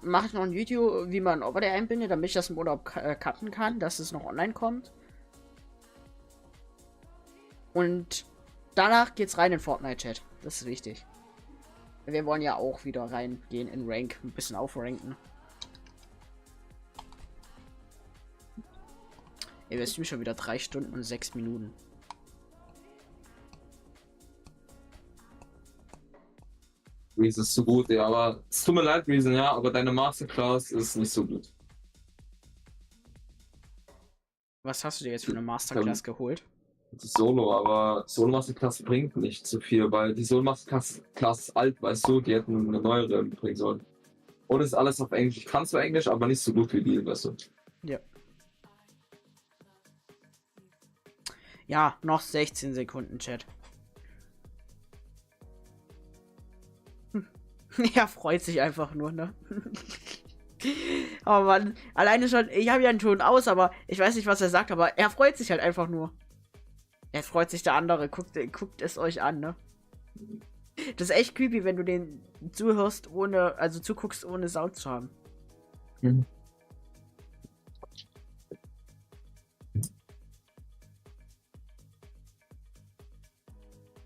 mache ich noch ein Video, wie man Overlay einbindet, damit ich das im Urlaub cutten kann, dass es noch online kommt. Und danach geht's rein in Fortnite, Chat. Das ist wichtig. Wir wollen ja auch wieder reingehen in Rank, ein bisschen aufranken. Ey, wir streamen schon wieder 3 Stunden und 6 Minuten. Reason ist so gut, ja, aber es tut mir leid, Reason, ja, aber deine Masterclass ist nicht so gut. Was hast du dir jetzt für eine Masterclass geholt? Das ist Solo, aber Solo Masterclass bringt nicht so viel, weil die Solo Masterclass ist alt, weißt du, die hätten eine neuere bringen sollen. Und es ist alles auf Englisch. Ich kann zwar Englisch, aber nicht so gut wie die, weißt du. Ja. Ja, noch 16 Sekunden, Chat. Er freut sich einfach nur, ne? Aber man, alleine schon, ich habe ja einen Ton aus, aber ich weiß nicht, was er sagt, aber er freut sich halt einfach nur. Er freut sich, der andere, guckt es euch an, ne? Das ist echt creepy, wenn du den zuhörst, zuguckst, ohne Sound zu haben. Mhm.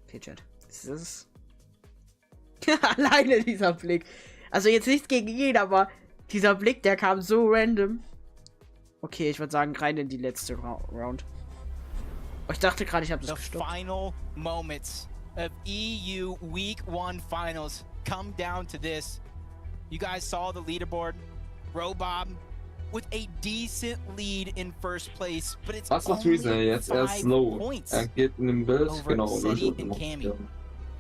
Okay, Chat. Das ist alleine dieser Blick. Also jetzt nichts gegen ihn, aber dieser Blick, der kam so random. Okay, ich würde sagen, rein in die letzte Round. Oh, ich dachte gerade, ich habe das gestoppt. The final moments of EU Week 1 Finals come down to this. You guys saw the leaderboard. Robob with a decent lead in first place, but it's Was ist Reason jetzt? Er ist low. Er geht in den Bild, genau. Seti and Kami.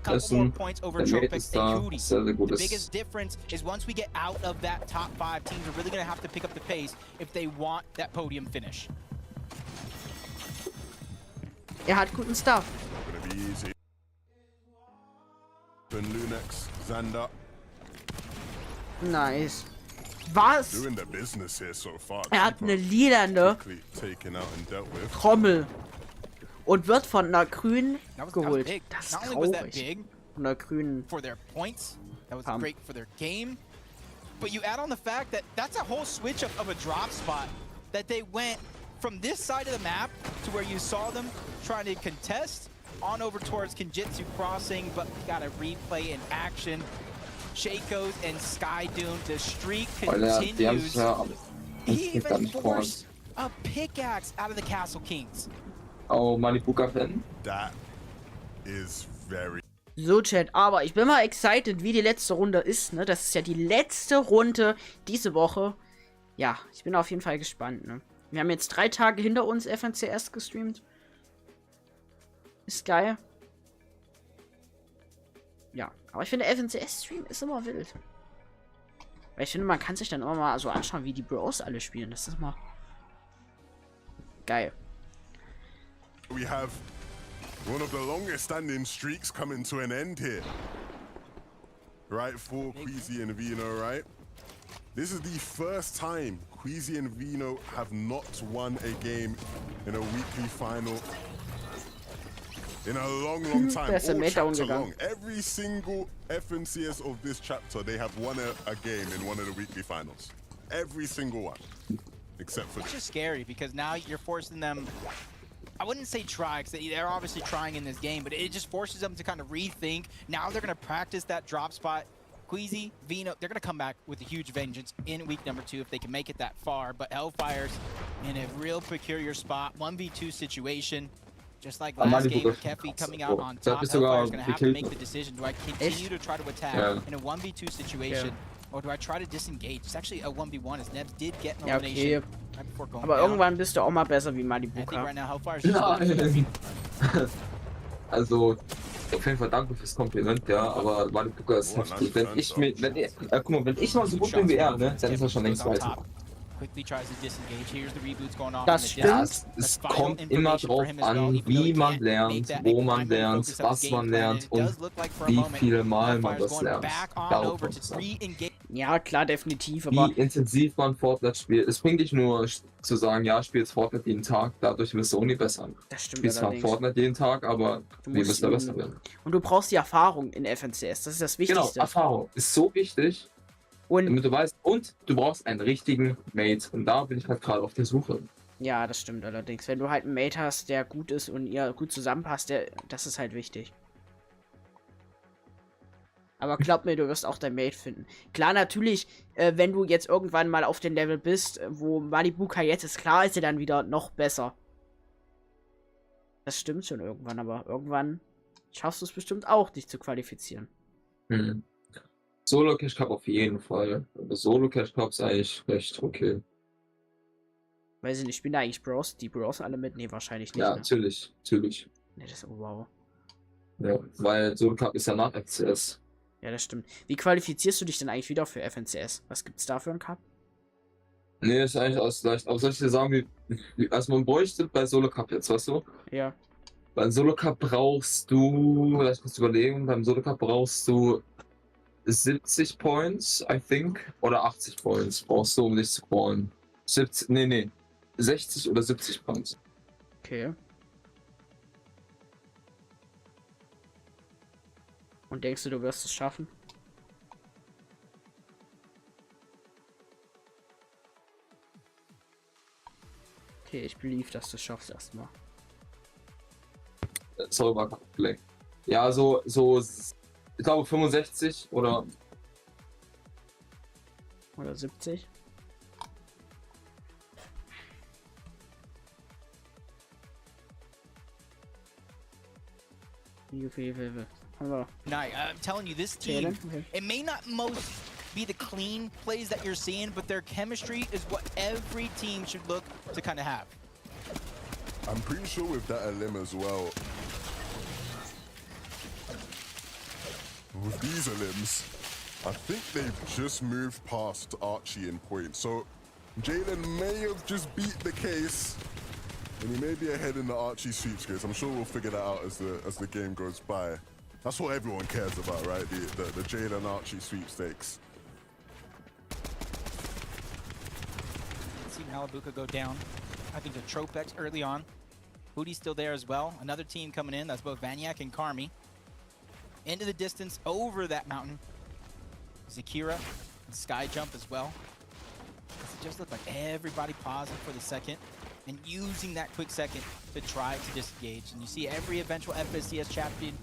Couple more points over Tropic and Cootie. The biggest difference is once we get out of that top 5, teams are really going to have to pick up the pace if they want that podium finish. Er hat guten Stuff. Easy. And Lunex, Xander. Nice. Was? Doing the business here so far. Er hat eine lilane Quickly taken out and dealt with. Trommel. Und wird von einer grünen That was geholt. big. Das ist Not only was that traurig. big Von einer grünen. for their points, that was Pump. great for their game, but you add on the fact that that's a whole switch up of a drop spot, that they went from this side of the map to where you saw them trying to contest on over towards Kinjitsu Crossing, but we got a replay in action. Shaco's and Sky Doom, the streak Weil die haben sich continues. ja He nicht gar even nicht forced a pickaxe out of the Castle Kings. Oh, Manipuka-Fan. That is very. So, Chat, aber ich bin mal excited, wie die letzte Runde ist, ne? Das ist ja die letzte Runde diese Woche. Ja, ich bin auf jeden Fall gespannt, ne? Wir haben jetzt 3 Tage hinter uns FNCS gestreamt. Ist geil. Ja, aber ich finde, FNCS-Stream ist immer wild. Weil ich finde, man kann sich dann immer mal so anschauen, wie die Bros alle spielen. Das ist immer geil. We have one of the longest standing streaks coming to an end here. Right, for Queasy and Vino, right? This is the first time Queasy and Vino have not won a game in a weekly final in a long, long time. Der ist der All Meter chapter umgegangen. long. Every single FNCS of this chapter, they have won a game in one of the weekly finals. Every single one. Except for It's just scary because now you're forcing them. I wouldn't say try, because they're obviously trying in this game, but it just forces them to kind of rethink. Now they're going to practice that drop spot. Queasy, Vino, they're going to come back with a huge vengeance in week number 2 if they can make it that far. But Hellfire's in a real peculiar spot, 1v2 situation. Just like last game with Kefi coming out on top, Hellfire's going to have to make the decision. Do I continue to try to attack in a 1v2 situation, or do I try to disengage? It's actually a 1v1 as Nebs did get an Ja, elimination okay. right before going Aber down. irgendwann bist du auch mal besser wie I think Malibuka. right now Hellfire's just Nein. Also, auf jeden Fall danke fürs Kompliment, ja, aber Manipuka ist heftig. Guck mal, wenn ich mal so gut bin wie er, ne, dann ist er schon längst weiter. Quickly tries to disengage. Here's the reboots going off. Das in the stimmt. Ja, distance. es That's kommt vital immer information for drauf him as well, an, even though wie he man can't lernt, make that a wo man primary lernt, focus of was his man game plan. lernt It und does look like for a wie moment viele Mal man Hellfire's das going lernt. back on Darauf over kommt es to an. re-engage. Ja, klar, definitiv, aber Wie intensiv man Fortnite spielt. Es bringt dich nur zu sagen, ja, spielst Fortnite jeden Tag, dadurch wirst du auch nie besser. das stimmt Spielst zwar allerdings. Fortnite jeden Tag, aber wie musst wirst du ihn- besser werden? Und du brauchst die Erfahrung in FNCS. Das ist das Genau, Wichtigste. Erfahrung ist so wichtig, Und damit du weißt, und du brauchst einen richtigen Mate. Und da bin ich halt gerade auf der Suche. ja, das stimmt allerdings. Wenn du halt einen Mate hast, der gut ist und ihr gut zusammenpasst, das ist halt wichtig. Aber glaub mir, du wirst auch dein Mate finden. Klar, natürlich, wenn du jetzt irgendwann mal auf dem Level bist, wo Malibuka jetzt ist, klar ist er dann wieder noch besser. Das stimmt schon irgendwann, aber irgendwann schaffst du es bestimmt auch, dich zu qualifizieren. Solo Cash Cup auf jeden Fall. Aber Solo Cash Cup ist eigentlich recht okay. Weiß ich nicht, spielen da eigentlich Bros? Die Bros alle mit? Nee, wahrscheinlich nicht. Ja, Ne? natürlich. Nee, das ist wow. Ja, weil Solo Cup ist ja nach FCS. Ja, das stimmt. Wie qualifizierst du dich denn eigentlich wieder für FNCS? Was gibt's da für einen Cup? Nee, ist eigentlich alles leicht. Aber soll ich dir sagen, also man bräuchte bei Solo Cup jetzt, weißt du? Ja. Beim Solo Cup brauchst du, lass mich kurz überlegen, beim Solo Cup brauchst du 70 Points, I think, oder 80 Points brauchst du, um dich zu qualifizieren. 60 oder 70 Points. Okay. Und denkst du wirst es schaffen? Okay, ich believe, dass du es schaffst erstmal. Sorry, war Play. Ja, so, ich glaube 65 oder Oder 70? Wie viel? Aber Night. I'm telling you, this Jalen, team, okay. it may not most be the clean plays that you're seeing, but their chemistry is what every team should look to kind of have. I'm pretty sure with that elim as well. With these elims, I think they've just moved past Archie in points. So Jalen may have just beat the case And he may be ahead in the Archie sweepstakes. I'm sure we'll figure that out as the game goes by. That's what everyone cares about, right? The Jade and Archie sweepstakes. See Malabuka go down. I think the Tropex early on. Hootie's still there as well. Another team coming in. That's both Vaniac and Karmi. Into the distance, over that mountain. Zakira and Sky Jump as well. It just looked like everybody pausing for the second and using that quick second to try to disengage. And you see every eventual FSCS champion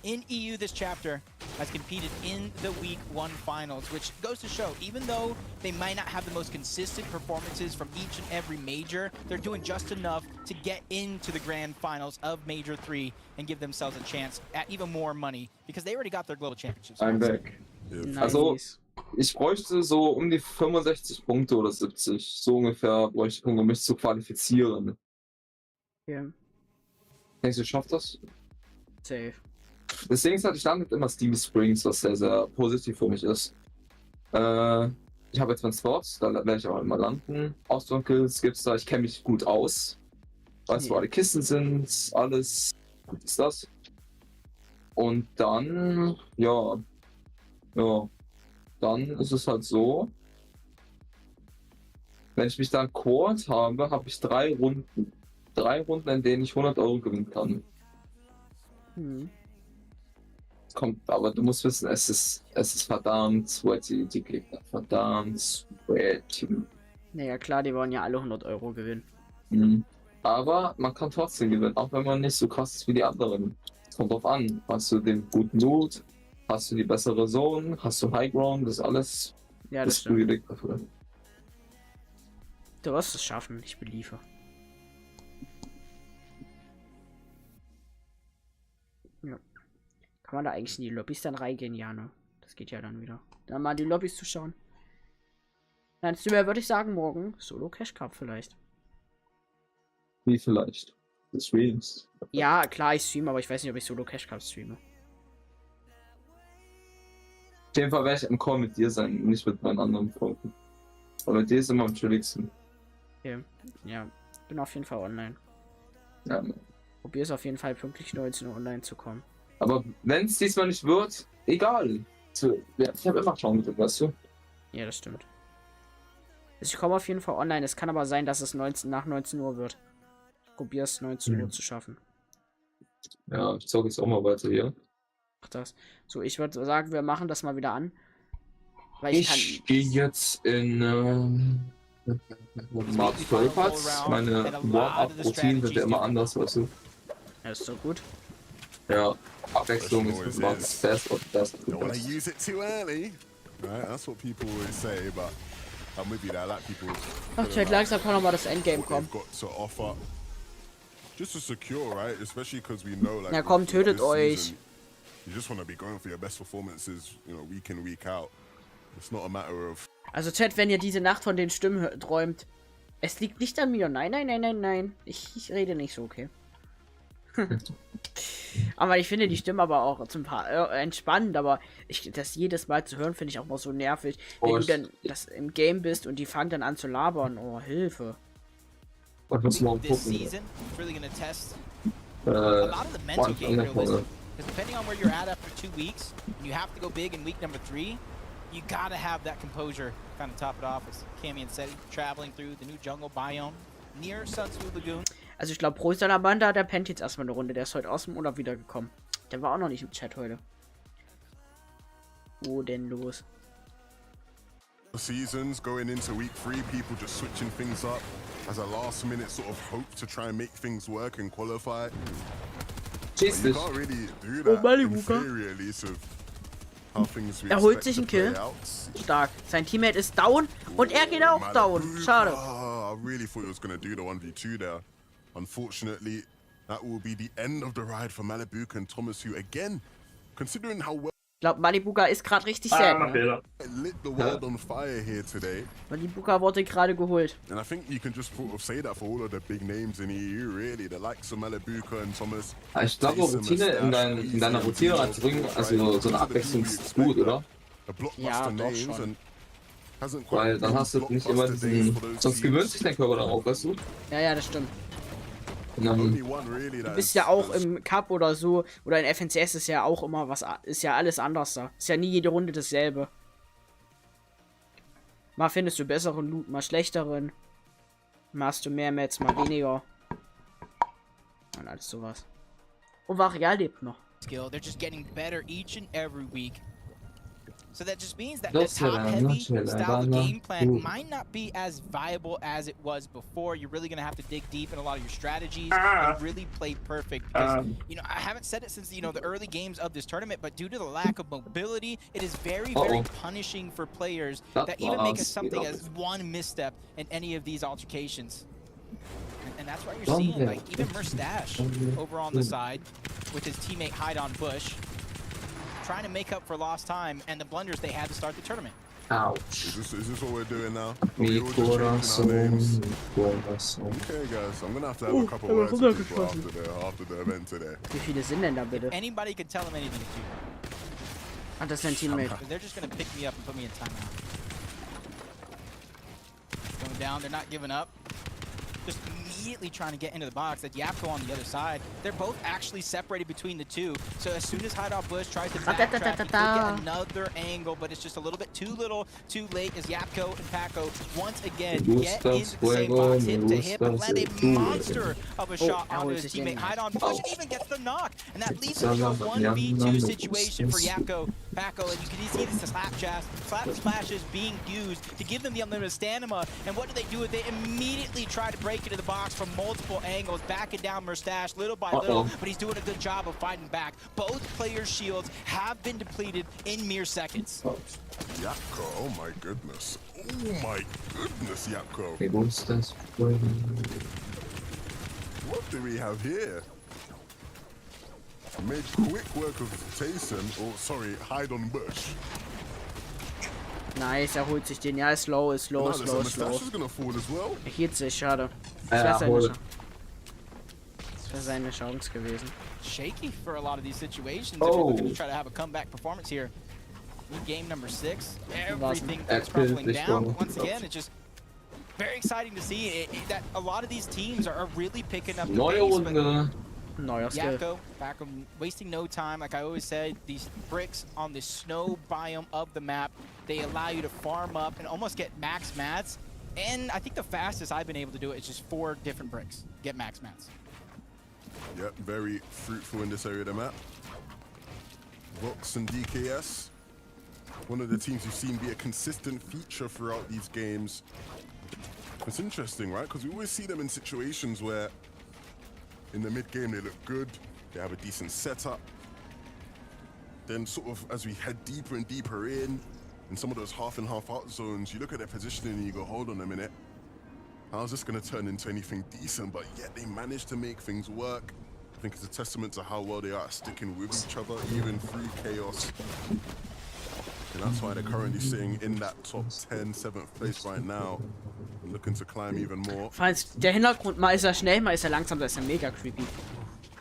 in EU this chapter has competed in the Week 1 finals, which goes to show, even though they might not have the most consistent performances from each and every major, they're doing just enough to get into the grand finals of Major 3 and give themselves a chance at even more money, because they already got their global championships. I'm back. Nice. Also, ich bräuchte so um die 65 Punkte oder 70. So ungefähr bräuchte ich Punkte, um mich zu qualifizieren. Ja, Denkst du, ich schaff das? safe. Deswegen ist halt, ich lande immer Steam Springs, was sehr, sehr positiv für mich ist. Ich habe jetzt meinen Spot, da werde ich auch immer landen. Ausdruckkills gibt's da, ich kenne mich gut aus. Weiß, wo alle Kisten sind, alles. Gut ist das. Und dann, ja, dann ist es halt so, wenn ich mich dann quart habe, habe ich 3 Runden. 3 Runden, in denen ich 100 Euro gewinnen kann. Hm. Kommt, aber du musst wissen, es ist verdammt sweaty, die Gegner. Verdammt sweaty. Naja, klar, die wollen ja alle 100 Euro gewinnen. Mhm. Aber man kann trotzdem gewinnen, auch wenn man nicht so krass ist wie die anderen. Es kommt drauf an. Hast du den guten Loot? Hast du die bessere Zone? Hast du High Ground? Das ist alles. Ja, das Das stimmt. gelegt dafür. Du wirst es schaffen, ich beliefe. Ja. Kann man da eigentlich in die Lobbys dann reingehen? Ja, ne? Das geht ja dann wieder. Dann mal in die Lobbys zu schauen. Dann würde ich sagen, morgen Solo Cash Cup vielleicht. Wie vielleicht? Du streamst. Ja, klar, ich streame, aber ich weiß nicht, ob ich Solo Cash Cup streame. Auf jeden Fall werde ich im Call mit dir sein, nicht mit meinen anderen Freunden. Aber mit dir ist immer am chilligsten. Okay. Ja, bin auf jeden Fall online. Ja. Probier es auf jeden Fall pünktlich 19 Uhr online zu kommen. Aber wenn es diesmal nicht wird, egal. Ja, ich habe immer Chancen, weißt du? Ja, das stimmt. Also ich komme auf jeden Fall online. Es kann aber sein, dass es nach 19 Uhr wird. Ich probiere es 19 Uhr zu schaffen. Ja, ich zocke jetzt auch mal weiter hier. Ach das. So, ich würde sagen, wir machen das mal wieder an. Weil ich Ich gehe jetzt in Mark 12 Parts. Meine Warm-Up-Routinen sind ja immer anders, weißt du? Ja, ist doch gut. Ja, Abwechslung ist immer das Best of Best. Don't want to use it too early. Right? That's what people always say, but I'm with you there. I like people. Ach, Chat, langsam kann noch mal das Endgame what kommen. they've got to offer. Just to secure, right? Especially because we know, like, Ja, komm, with tötet this euch. season, you just want to be going for your best performances, you know, week in, week out. It's not a matter of. Also, Chat, wenn ihr diese Nacht von den Stimmen träumt, es liegt nicht an mir. Nein, nein, nein, nein, nein. Ich rede nicht so, okay? Aber ich finde die Stimme aber auch zum entspannend, aber das jedes Mal zu hören, finde ich auch mal so nervig. Wenn du dann im Game bist und die fangen dann an zu labern. Oh, Hilfe. Und was morgen This gucken. season is really going to test a lot of the mental game realism. Because depending on where you're at after 2 weeks, and you have to go big in week number 3, you gotta have that composure kind of top it off. As Cammy and Seti traveling through the new jungle biome near Sunsu Lagoon. Also ich glaube, Pro Salamander, der pennt jetzt erstmal eine Runde. Der ist heute aus dem Urlaub wiedergekommen. Der war auch noch nicht im Chat heute. Wo denn los? Seasons going into week 3, people just switching things up as a last minute sort of hope to try and make things work and qualify. Schieß You dich. can't really do that in Malibuka. theory, at least, of how things we Er holt expect sich to einen Kill. play out. Stark. Sein Teammate ist down und er geht auch down. Schade. I really thought he was going to do the 1v2 there. Unfortunately, that will be the end of the ride for Malabuka and Thomas, who again, considering how well Ich glaube, Malibuka ist gerade richtig sad. Ne? it lit the world on fire here today. Malibuka wurde gerade geholt. And I think you can just sort of say that for all of the big names in EU, really. The likes of Malabuka and Thomas. Ich glaube, Routine in deiner Routine reinzubringen, also so eine Abwechslung ist gut, oder? Ja, doch schon. Weil dann hast du nicht immer diesen. Sonst gewöhnt sich dein Körper darauf, weißt du? Ja, ja, das stimmt. Only one really Du that bist is- ja auch is- im Cup oder so, oder in FNCS ist ja auch immer was, ist ja alles anders da. Ist ja nie jede Runde dasselbe. Mal findest du besseren Loot, mal schlechteren. Mal hast du mehr Mats, mal weniger. Und alles sowas. Und Varial lebt noch. skill. They're just getting better each and every week. So that just means that No the top-heavy chilling, style of no. game plan Ooh. might not be as viable as it was before. You're really going to have to dig deep in a lot of your strategies and really play perfect. Because, you know, I haven't said it since, you know, the early games of this tournament, but due to the lack of mobility, it is very, very punishing for players that even make us something as one misstep in any of these altercations. And that's why you're seeing, like, even Merstash over on the side with his teammate Hide on Bush, trying to make up for lost time and the blunders they had to start the tournament. Ouch. Is this what we're doing now? Mi Are we all just changing our names? corazón. Okay, guys, I'm gonna have to have a couple words with people after the event today. Wie viele sind denn da bitte? Anybody could tell them anything to do. Ah, das ist ein Teammate. But they're just going to pick me up and put me in timeout. Going down, they're not giving up. Just immediately trying to get into the box. That Yapko on the other side. They're both actually separated between the two. So as soon as Hideout Bush tries to backtrack, he could get another angle, but it's just a little bit too little, too late as Yapko and Paco once again get into the same box, hip to hip, and land a monster of a shot onto his teammate. Hideout Bush even gets the knock, and that leads to a 1v2 situation for Yapko, Paco, and you can see this slap splashes being used to give them the unlimited stamina. And what do they do? They immediately try to break into the box from multiple angles, backing down Merstash little by little, but he's doing a good job of fighting back. Both players' shields have been depleted in mere seconds. Yapko, oh my goodness. Oh my goodness, Yapko. Me gustas fuego. What do we have here? Made quick work of Tayson, or sorry, Hide on Bush. Nice, er holt sich den. Ja, ist low, ist low, ist low, ist low. Is gonna fall as well. Er hielt sich, schade. Das wäre seine Chance gewesen. Shaky for a lot of these situations. If you're looking to try to have a comeback performance here. In game number 6, everything goes crumbling down. Once again, it's just very exciting to see that a lot of these teams are really picking up the pace. Neuer Skill. Yakko, back wasting no time. Like I always said, these bricks on the snow biome of the map, they allow you to farm up and almost get max mats. And I think the fastest I've been able to do it is just 4 different bricks. Get max mats. Yep, very fruitful in this area of the map. Vox and DKS, one of the teams you've seen be a consistent feature throughout these games. It's interesting, right? Because we always see them in situations where in the mid game they look good, they have a decent setup. Then sort of as we head deeper and deeper in some of those half and half out zones, you look at their positioning and you go, hold on a minute. How's this going to turn into anything decent? But yet they manage to make things work. I think it's a testament to how well they are sticking with each other, even through chaos. And that's why they're currently sitting in that top 10, 7th place right now. And looking to climb even more. Falls der Hintergrund, mal ist er schnell, mal ist er langsam, das ist ja mega creepy.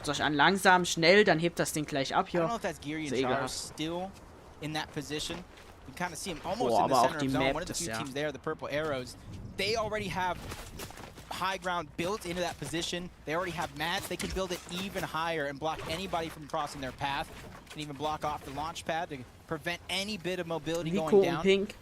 Soll ich an langsam, schnell, dann hebt das Ding gleich ab I hier. don't know if that's Geary and Char still in that position. You kind of see him almost Oh, in the aber center auch die of zone. Map, One of the das few ja. teams there, the Purple Arrows, they already have high ground built into that position. They already have mats. They can build it even higher and block anybody from crossing their path. Can even block off the launch pad to prevent any bit of mobility Vico going und down. Pink.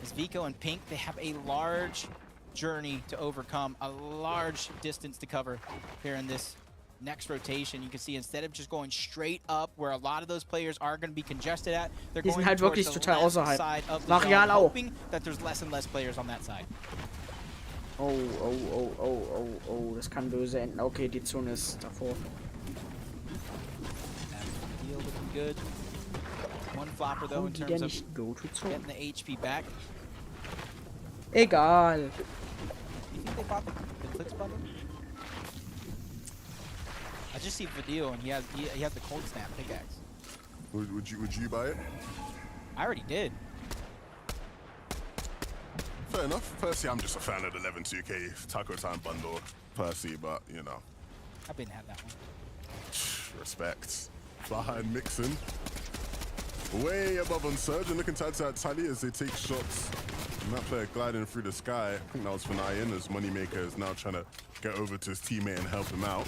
As Vico and Pink, they have a large journey to overcome, a large distance to cover here in this next rotation. You can see instead of just going straight up where a lot of those players are going to be congested at, they're Die going sind halt towards wirklich the total left außerhalb. side of the Varial zone, auch. hoping that there's less and less players on that side. Oh, oh, oh, oh, oh, oh, das kann böse enden. Okay, die Zone ist davor. Deal looking good. One flopper though in Die der terms of nicht Go-To-Zone? getting the HP back. Egal. You think they bought the clicks bundle? I just see Vidil and he has the cold snap pickaxe. Would you buy it? I already did. Fair enough. Personally, I'm just a fan of the 11 2K Taco Time bundle, personally, but you know, I've been had that one. respect. Behind Mixon. Way above on Surge and looking tight to that tally as they take shots. And that player gliding through the sky. I think that was for Nyan as Moneymaker is now trying to get over to his teammate and help him out.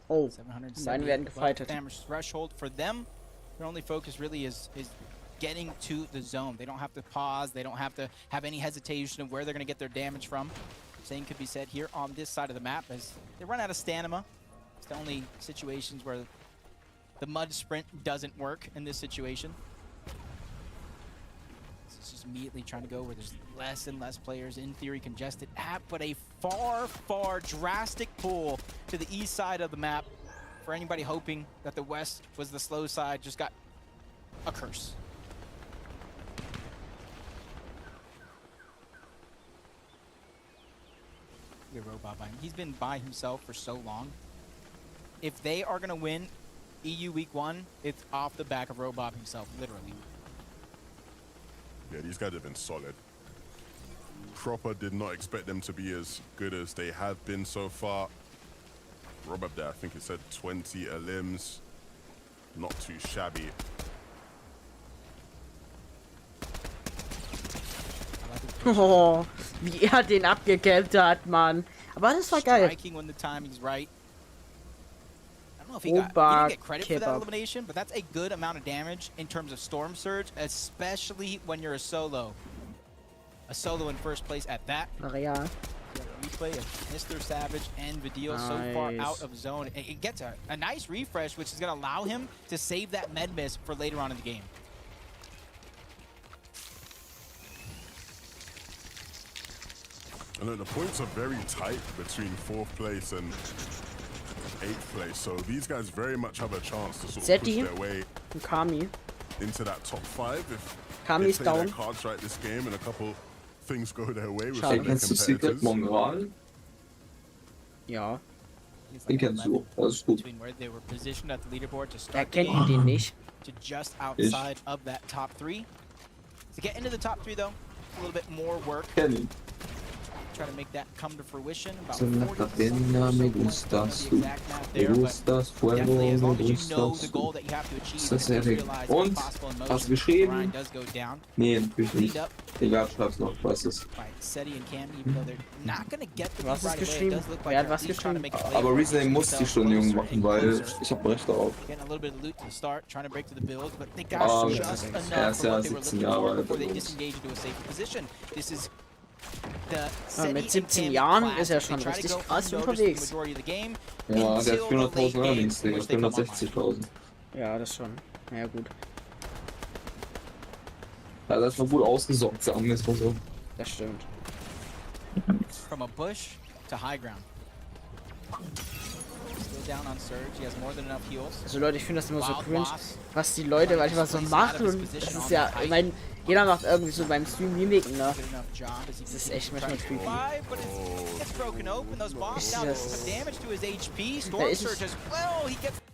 Oh, 770 beide werden gefightet. damage threshold for them. Their only focus really is getting to the zone. They don't have to pause. They don't have to have any hesitation of where they're going to get their damage from. Same could be said here on this side of the map as they run out of stamina. It's the only situations where the mud sprint doesn't work in this situation. It's just immediately trying to go where there's less and less players, in theory, congested at, but a far, far drastic pull to the east side of the map. For anybody hoping that the west was the slow side, just got a curse. Robot by him. He's been by himself for so long. If they are going to win EU Week 1, it's off the back of Robot himself, literally. Yeah, these guys have been solid. Proper did not expect them to be as good as they have been so far. Rob up there, I think it said 20 elims. Not too shabby. Oh, wie er den abgekämpft hat, Mann. Aber das war geil. Striking when the timing's right. I don't know if he didn't get credit for that elimination, but that's a good amount of damage in terms of Storm Surge, especially when you're a solo. A solo in first place at that. Ach ja. Replay of Mr. Savage and Vidil so far out of zone. It gets a nice refresh, which is going to allow him to save that med miss for later on in the game. And look, the points are very tight between 4th place and 8th place, so these guys very much have a chance to sort of push their way into that top 5 if they play their cards right this game and a couple things go their way with some of their competitors. Mongrel? Ja. Den kennst du, das ist gut. Where they were positioned at the leaderboard to start the Kennt man den nicht? to just outside of that top 3. To get into the top 3 though, a little bit more work. Kenn Try to make that come to fruition. About ihn. Me gustas, du. Me gustas, fuego, me gustas, du. Ist das epic. Und? Hast du geschrieben? Nee, natürlich nicht. Egal, schreib's noch, ich weiß es. Was ist geschrieben? Wer hat was geschrieben? Aber Reasoning muss die schon jung machen, weil ich hab Recht darauf. Er ist ja 17 Jahre alt. Mit 17 Jahren ist er schon richtig krass unterwegs. Ja, der hat 400.000 Earnings, Digga, 460.000. Ja, das schon. Na ja, gut. Ja, das ist noch gut ausgesorgt, sagen wir es mal so. Das stimmt. From a bush to high ground. Also Leute, ich finde das immer so cringe, was die Leute manchmal so machen, und das ist ja, ich meine, jeder macht irgendwie so beim Stream Mimiken, ne? Das ist echt manchmal creepy.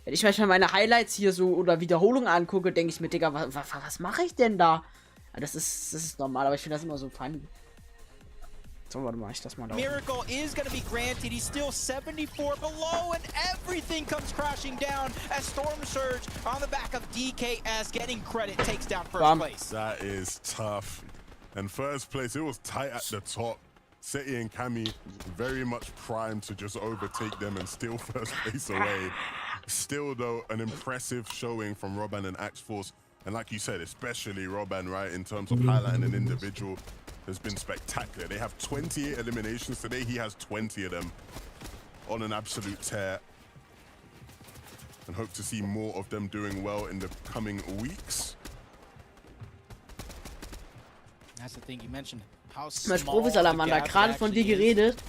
Wenn ich manchmal meine Highlights hier so oder Wiederholungen angucke, denke ich mir, Digga, was mache ich denn da? Das ist normal, aber ich finde das immer so funny. So, warte mal, ich das mal da. Miracle is going to be granted. He's still 74 below, and everything comes crashing down as Storm Surge on the back of DKS getting credit takes down first place. That is tough. And first place, it was tight at the top. Seti and Cammy very much primed to just overtake them and steal first place away. Still, though, an impressive showing from Robban and Axe Force. And like you said, especially Robban, right, in terms of highlighting an individual, has been spectacular. They have 28 eliminations today. He has 20 of them on an absolute tear. And hope to see more of them doing well in the coming weeks. That's the thing you mentioned. Mensch, Profi-Salamander, gerade von dir geredet.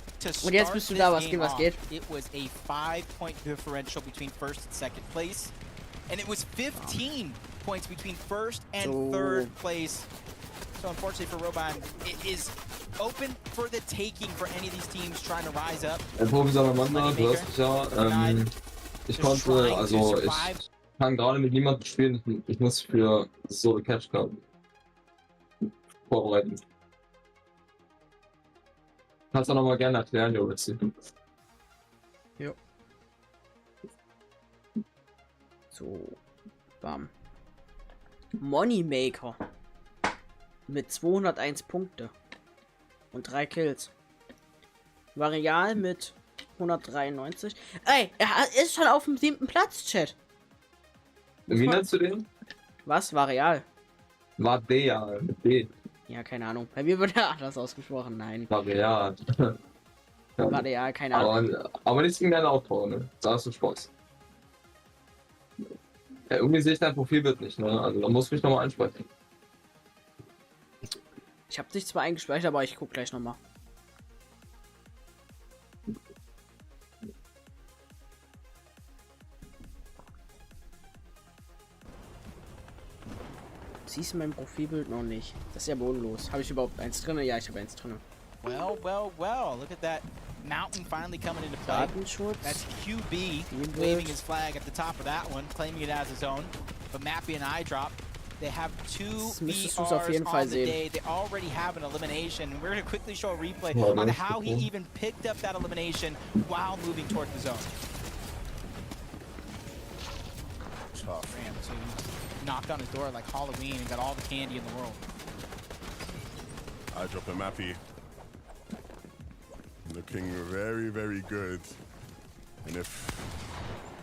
Und jetzt bist du da, was geht? It was a 5-point differential between first and second place. And it was 15 points between first and third place. So unfortunately for Robban, it is open for the taking for any of these teams trying to rise up. Profi-Salamander, du hast mich ja, ich konnte, also ich kann gerade mit niemandem spielen, ich muss für Solo Catch Cup vorbereiten. Kannst du noch mal gerne erklären, Joris. Jo. So. Bam. Moneymaker. mit 201 Punkte und 3 Kills. Varial mit 193. Ey, er ist schon auf dem 7. Platz, Chat. Wie nennst du den? Was? Varial? War der mit D. Ja, keine Ahnung. Bei mir wird er anders ausgesprochen. Nein. Varial. Ja. Varial, keine Ahnung. Aber nicht gegen deine Autor, ne? Da hast du Spaß. Ja, irgendwie sehe ich dein Profilbild nicht, ne? Also da muss ich mich nochmal ansprechen. Ich habe dich zwar eingespeichert, aber ich guck gleich nochmal. Siehst du mein Profilbild noch nicht? Das ist ja bodenlos. Habe ich überhaupt eins drin? Ja, ich habe eins drin. Well, well, well. Look at that mountain finally coming into play. Datenschutz. That's QB waving his flag at the top of that one, claiming it as his own. But Mappy and iDrop, they have 2 müsstest du's auf jeden VRs Fall on the sehen. day. They already have an elimination. And we're going to quickly show a replay Ja, on das how he ist even picked up that elimination while moving toward the zone. Tough. Ram, so he knocked on his door like Halloween and got all the candy in the world. I drop a Mappy. Looking very, very good. And if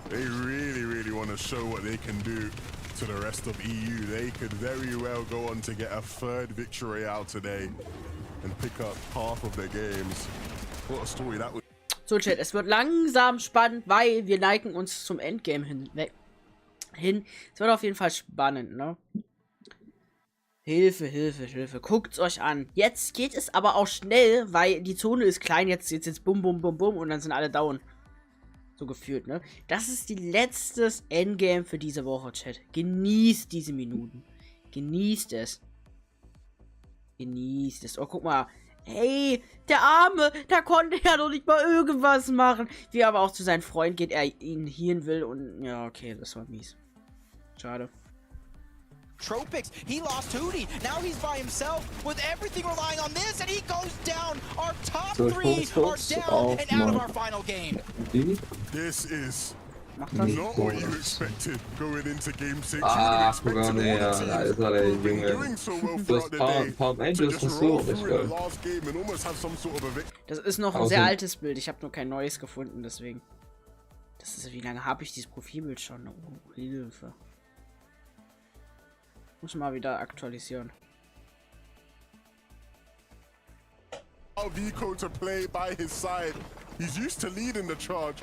they really, really want to show what they can do to the rest of EU, they could very well go on to get a 3rd victory out today and pick up half of their games. What a story that would. So, Chat, es wird langsam spannend, weil wir neigen uns zum Endgame hin. Es wird auf jeden Fall spannend, ne? Hilfe, Hilfe, Hilfe. Guckt's euch an. Jetzt geht es aber auch schnell, weil die Zone ist klein. Jetzt bum, bum, bum, bum und dann sind alle down. So gefühlt, ne? Das ist die letztes Endgame für diese Woche, Chat. Genießt diese Minuten. Genießt es. Genießt es. Oh, guck mal. Hey, der Arme, da konnte er doch nicht mal irgendwas machen. Wie er aber auch zu seinem Freund geht, er ihn healen will und... Ja, okay, das war mies. Schade. Tropix, he lost Hootie. Now he's by himself with everything relying on this, and he goes down. Our top So, 3 are Fox down and out of mal. our final game. Die? This is Macht das? not what you expected going into Game 6. Ach, You would Mann, expect ja, one Alter, team der who've been Junge. doing so well Das throughout the day Palm to Angels just ist roll so richtig through in the geil. last game and almost have some sort of a victory. Das ist noch ein Außer- sehr altes Bild. Ich habe nur kein neues gefunden, deswegen. Das ist, wie lange habe ich dieses Profilbild schon? Oh, Hilfe. Muss mal wieder aktualisieren. Vico to play by his side. He's used to leading the charge,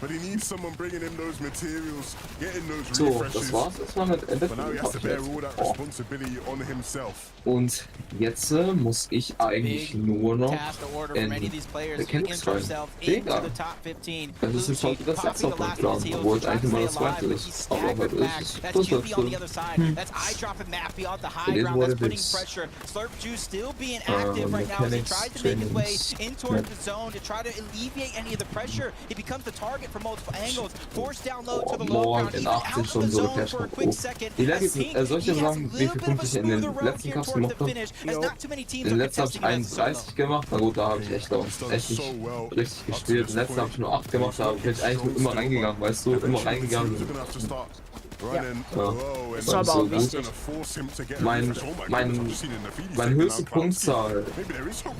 but he needs someone bringing him those materials, getting those So, refreshes. das war's jetzt mal mit But now he has to bear all that Oh. responsibility on himself. Und jetzt muss ich eigentlich nur noch Task to order for many of these players to Erkennung enter schreiben. himself into Digga. the top 15. Das ist jetzt heute das letzte auf meinem Plan, obwohl es eigentlich immer das zweite ist. Aber heute ist es That's das QB on the letzte. other side. That's iDrop and Mappy on the high It is ground. what That's it putting is. pressure. Slurp Juice still being active right now as he mechanics, tries to make his way trainings, in towards the zone to try to alleviate any of the pressure. He becomes the target from multiple angles. Forced down low to the low Morgen ground. in Even out 80 of the Stunden so zone Cash for a pro. quick second. Die As letzten, he solche has a Sachen, wie little viel bit of a Punkte ich in den smoother road letzten here Cups towards gemacht the habe. finish, as not too many teams Den are letzten habe ich contesting him as a solo. 31 gemacht. Na gut, da habe ich echt auch echt nicht richtig gespielt. Den letzten habe ich nur 8 gemacht, da bin ich eigentlich nur immer reingegangen, weißt du, immer reingegangen. Ist aber auch wichtig. Meine höchste Punktzahl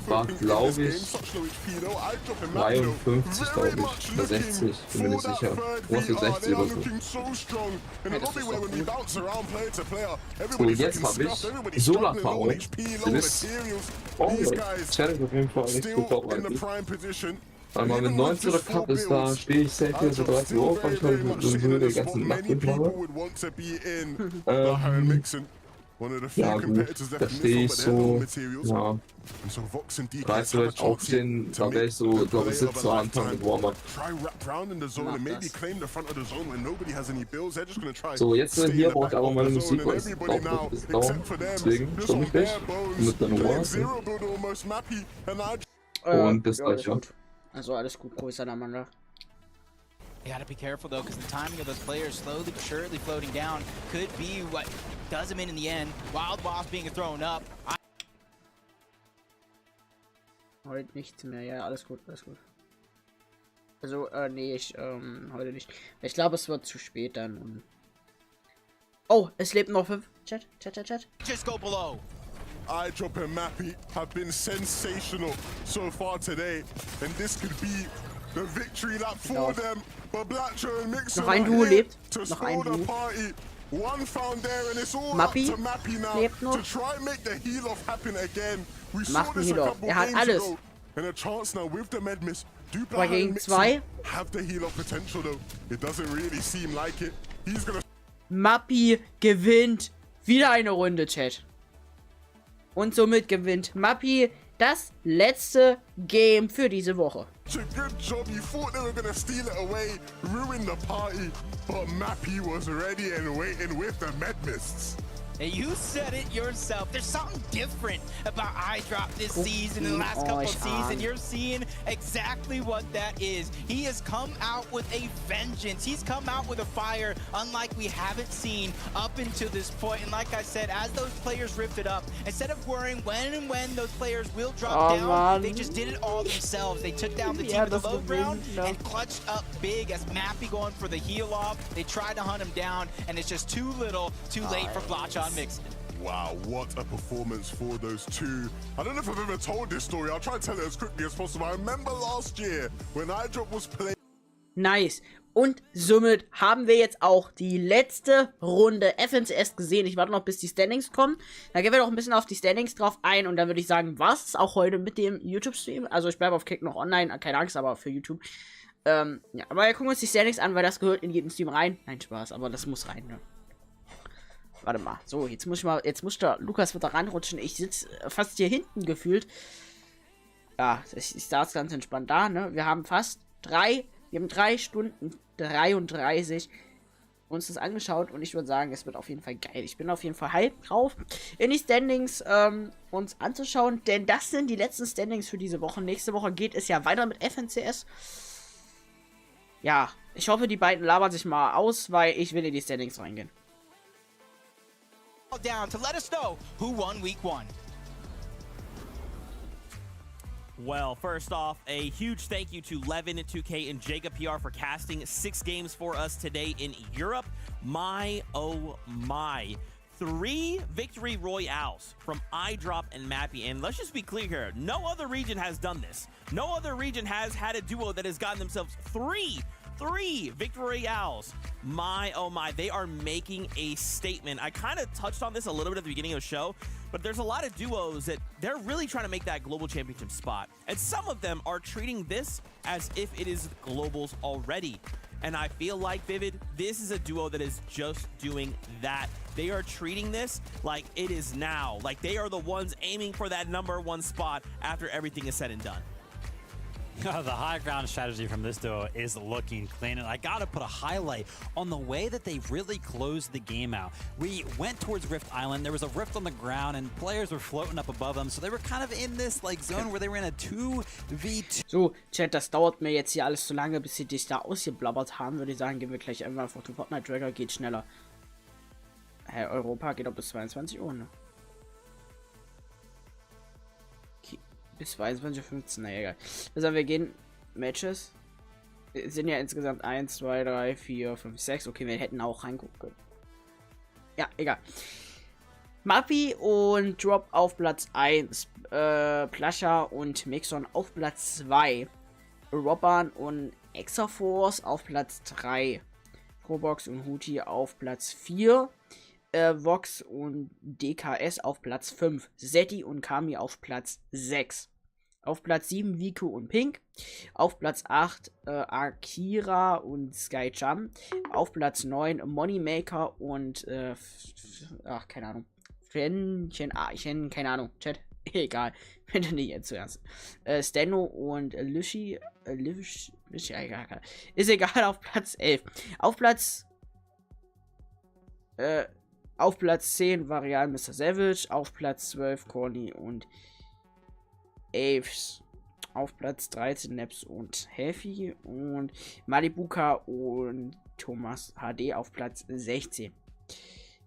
war, glaube ich, 53, glaube ich. Oder 60, bin mir nicht sicher. Was ist 60 oder so. So, jetzt habe ich Solarpower. Du bist. Oh, Challenge auf jeden Fall nicht gut vorbereitet. Weil man mit 19 oder Cup ist, da stehe ich safe hier so 30 Uhr, weil ich heute mit so die ganze Nacht mitmache. Ja gut, da stehe ich so, ja, 30 Uhr aufstehen, da wäre ich so, glaube ich, 17 Uhr anfangen mit Warm-Up. So, jetzt hier braucht aber meine Musik, weil es braucht noch ein bisschen dauern, deswegen komme ich gleich mit der Nummer. Und bis gleich, ja. Also alles gut, grüß aneinander. You gotta be careful though, because the timing of those players slowly but surely floating down could be what does them in the end. Wild Wasp being thrown up. Heute nichts mehr, ja, alles gut, alles gut. Also, nee, heute nicht. Ich glaube, es wird zu spät dann. Und oh, es lebt noch 5. Chat. Just go below. iDrop and Mappy have been sensational so far today, and this could be the victory lap for them. But Blackcho and Mixon Noch ein are Duo here lebt. to Noch ein spoil the Duo. party. One found there, and it's all Mappy up to Mappy now lebt noch. to try and make the heal-off happen again. We saw Macht this a Heal-off. couple Hat games alles. ago, and a chance now with the Medmiss. Do Aber Blackcho gegen and Mixon 2. have the heal-off potential though? It doesn't really seem like it. He's gonna Mappy gewinnt wieder eine Runde, Chat. Und somit gewinnt Mappy das letzte Game für diese Woche. good job. You thought they were gonna steal it away, ruin the party, but Mappy was ready and waiting with the Medmists. And you said it yourself. There's something different about iDrop this season and the last couple of seasons. You're seeing exactly what that is. He has come out with a vengeance. He's come out with a fire unlike we haven't seen up until this point. And like I said, as those players ripped it up, instead of worrying when those players will drop down, they just did it all themselves. They took down the team at the low ground and clutched up big as Mappy going for the heal off. They tried to hunt him down, and it's just too little, too late for Blotch on Mixon. Wow, what a performance for those two. I don't know if I've ever told this story. I'll try to tell it as quickly as possible. I remember last year when iDrop was playing. Nice. Und somit haben wir jetzt auch die letzte Runde FNCS gesehen. Ich warte noch, bis die Standings kommen. Da gehen wir noch ein bisschen auf die Standings drauf ein. Und dann würde ich sagen, was auch heute mit dem YouTube-Stream. Also ich bleibe auf Kick noch online. Keine Angst, aber für YouTube. Ja, aber wir gucken uns die Standings an, weil das gehört in jeden Stream rein. Nein, Spaß, aber das muss rein, ne? Warte mal. So, jetzt muss der Lukas wieder ranrutschen. Ich sitze fast hier hinten gefühlt. Ja, ich saß ganz entspannt da, ne? Wir haben 3 Stunden 33 uns das angeschaut und ich würde sagen, es wird auf jeden Fall geil. Ich bin auf jeden Fall hype drauf, in die Standings uns anzuschauen, denn das sind die letzten Standings für diese Woche. Nächste Woche geht es ja weiter mit FNCS. Ja, ich hoffe, die beiden labern sich mal aus, weil ich will in die Standings reingehen. Down to let us know who won week 1. Well, first off, a huge thank you to Levin, 2K, and Jacob PR for casting 6 games for us today in Europe. My, oh my. 3 victory royales from iDrop and Mappy. And let's just be clear here. No other region has done this. No other region has had a duo that has gotten themselves 3 victory royales. My, oh my, they are making a statement. I kind of touched on this a little bit at the beginning of the show, but there's a lot of duos that they're really trying to make that global championship spot. And some of them are treating this as if it is globals already. And I feel like, Vivid, this is a duo that is just doing that. They are treating this like it is now. Like they are the ones aiming for that #1 spot after everything is said and done. The high ground strategy from this duo is looking clean, and I gotta put a highlight on the way that they really closed the game out. We went towards Rift Island. There was a rift on the ground, and players were floating up above them, so they were kind of in this like zone where they were in a 2v2. So, Chat, das dauert mir jetzt hier alles zu lange, bis sie dich da ausgeblabbert haben. Würde ich sagen, gehen wir gleich einfach vor zu Fortnite Dragger, geht schneller. Europa geht auch bis 22 Uhr, ne? Bis 22:15 Uhr, naja, egal. Also wir gehen Matches. Es sind ja insgesamt 1, 2, 3, 4, 5, 6. Okay, wir hätten auch reingucken können. Ja, egal. Mappy und Drop auf Platz 1. Plascher und Mixon auf Platz 2. Robban und Exaforce auf Platz 3. Probox und Hootie auf Platz 4. Vox und DKS auf Platz 5. Zeti und Kami auf Platz 6. Auf Platz 7 Vico und Pink. Auf Platz 8 Akira und Skyjump. Auf Platz 9 Moneymaker und ach, keine Ahnung. Keine Ahnung. Chat. Egal. Bitte nicht jetzt zuerst. Steno und Lishi. Ist egal, auf Platz 11. Auf Platz 10 Varial Mr. Savage. Auf Platz 12 Corny und Aves. Auf Platz 13 Neps und Heavy. Und Malibuka und Thomas HD auf Platz 16.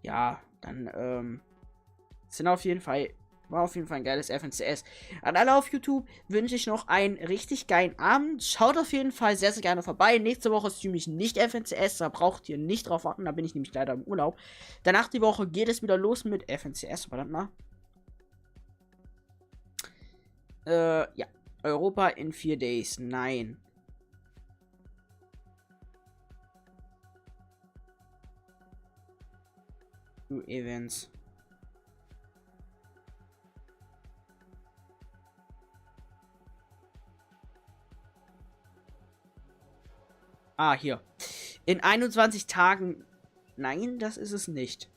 Ja, dann war auf jeden Fall ein geiles FNCS. An alle auf YouTube wünsche ich noch einen richtig geilen Abend. Schaut auf jeden Fall sehr, sehr gerne vorbei. Nächste Woche streame ich nicht FNCS. Da braucht ihr nicht drauf warten. Da bin ich nämlich leider im Urlaub. Danach die Woche geht es wieder los mit FNCS. Verdammt mal. Ja. Europa in 4 Days. Nein. Events. Ah, hier. In 21 Tagen. Nein, das ist es nicht.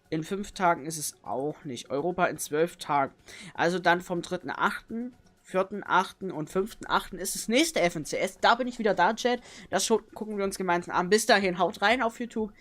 In 5 Tagen ist es auch nicht. Europa in 12 Tagen. Also dann vom 3.8., 4.8. und 5.8. ist das nächste FNCS. Da bin ich wieder da, Chat. Das gucken wir uns gemeinsam an. Bis dahin, haut rein auf YouTube.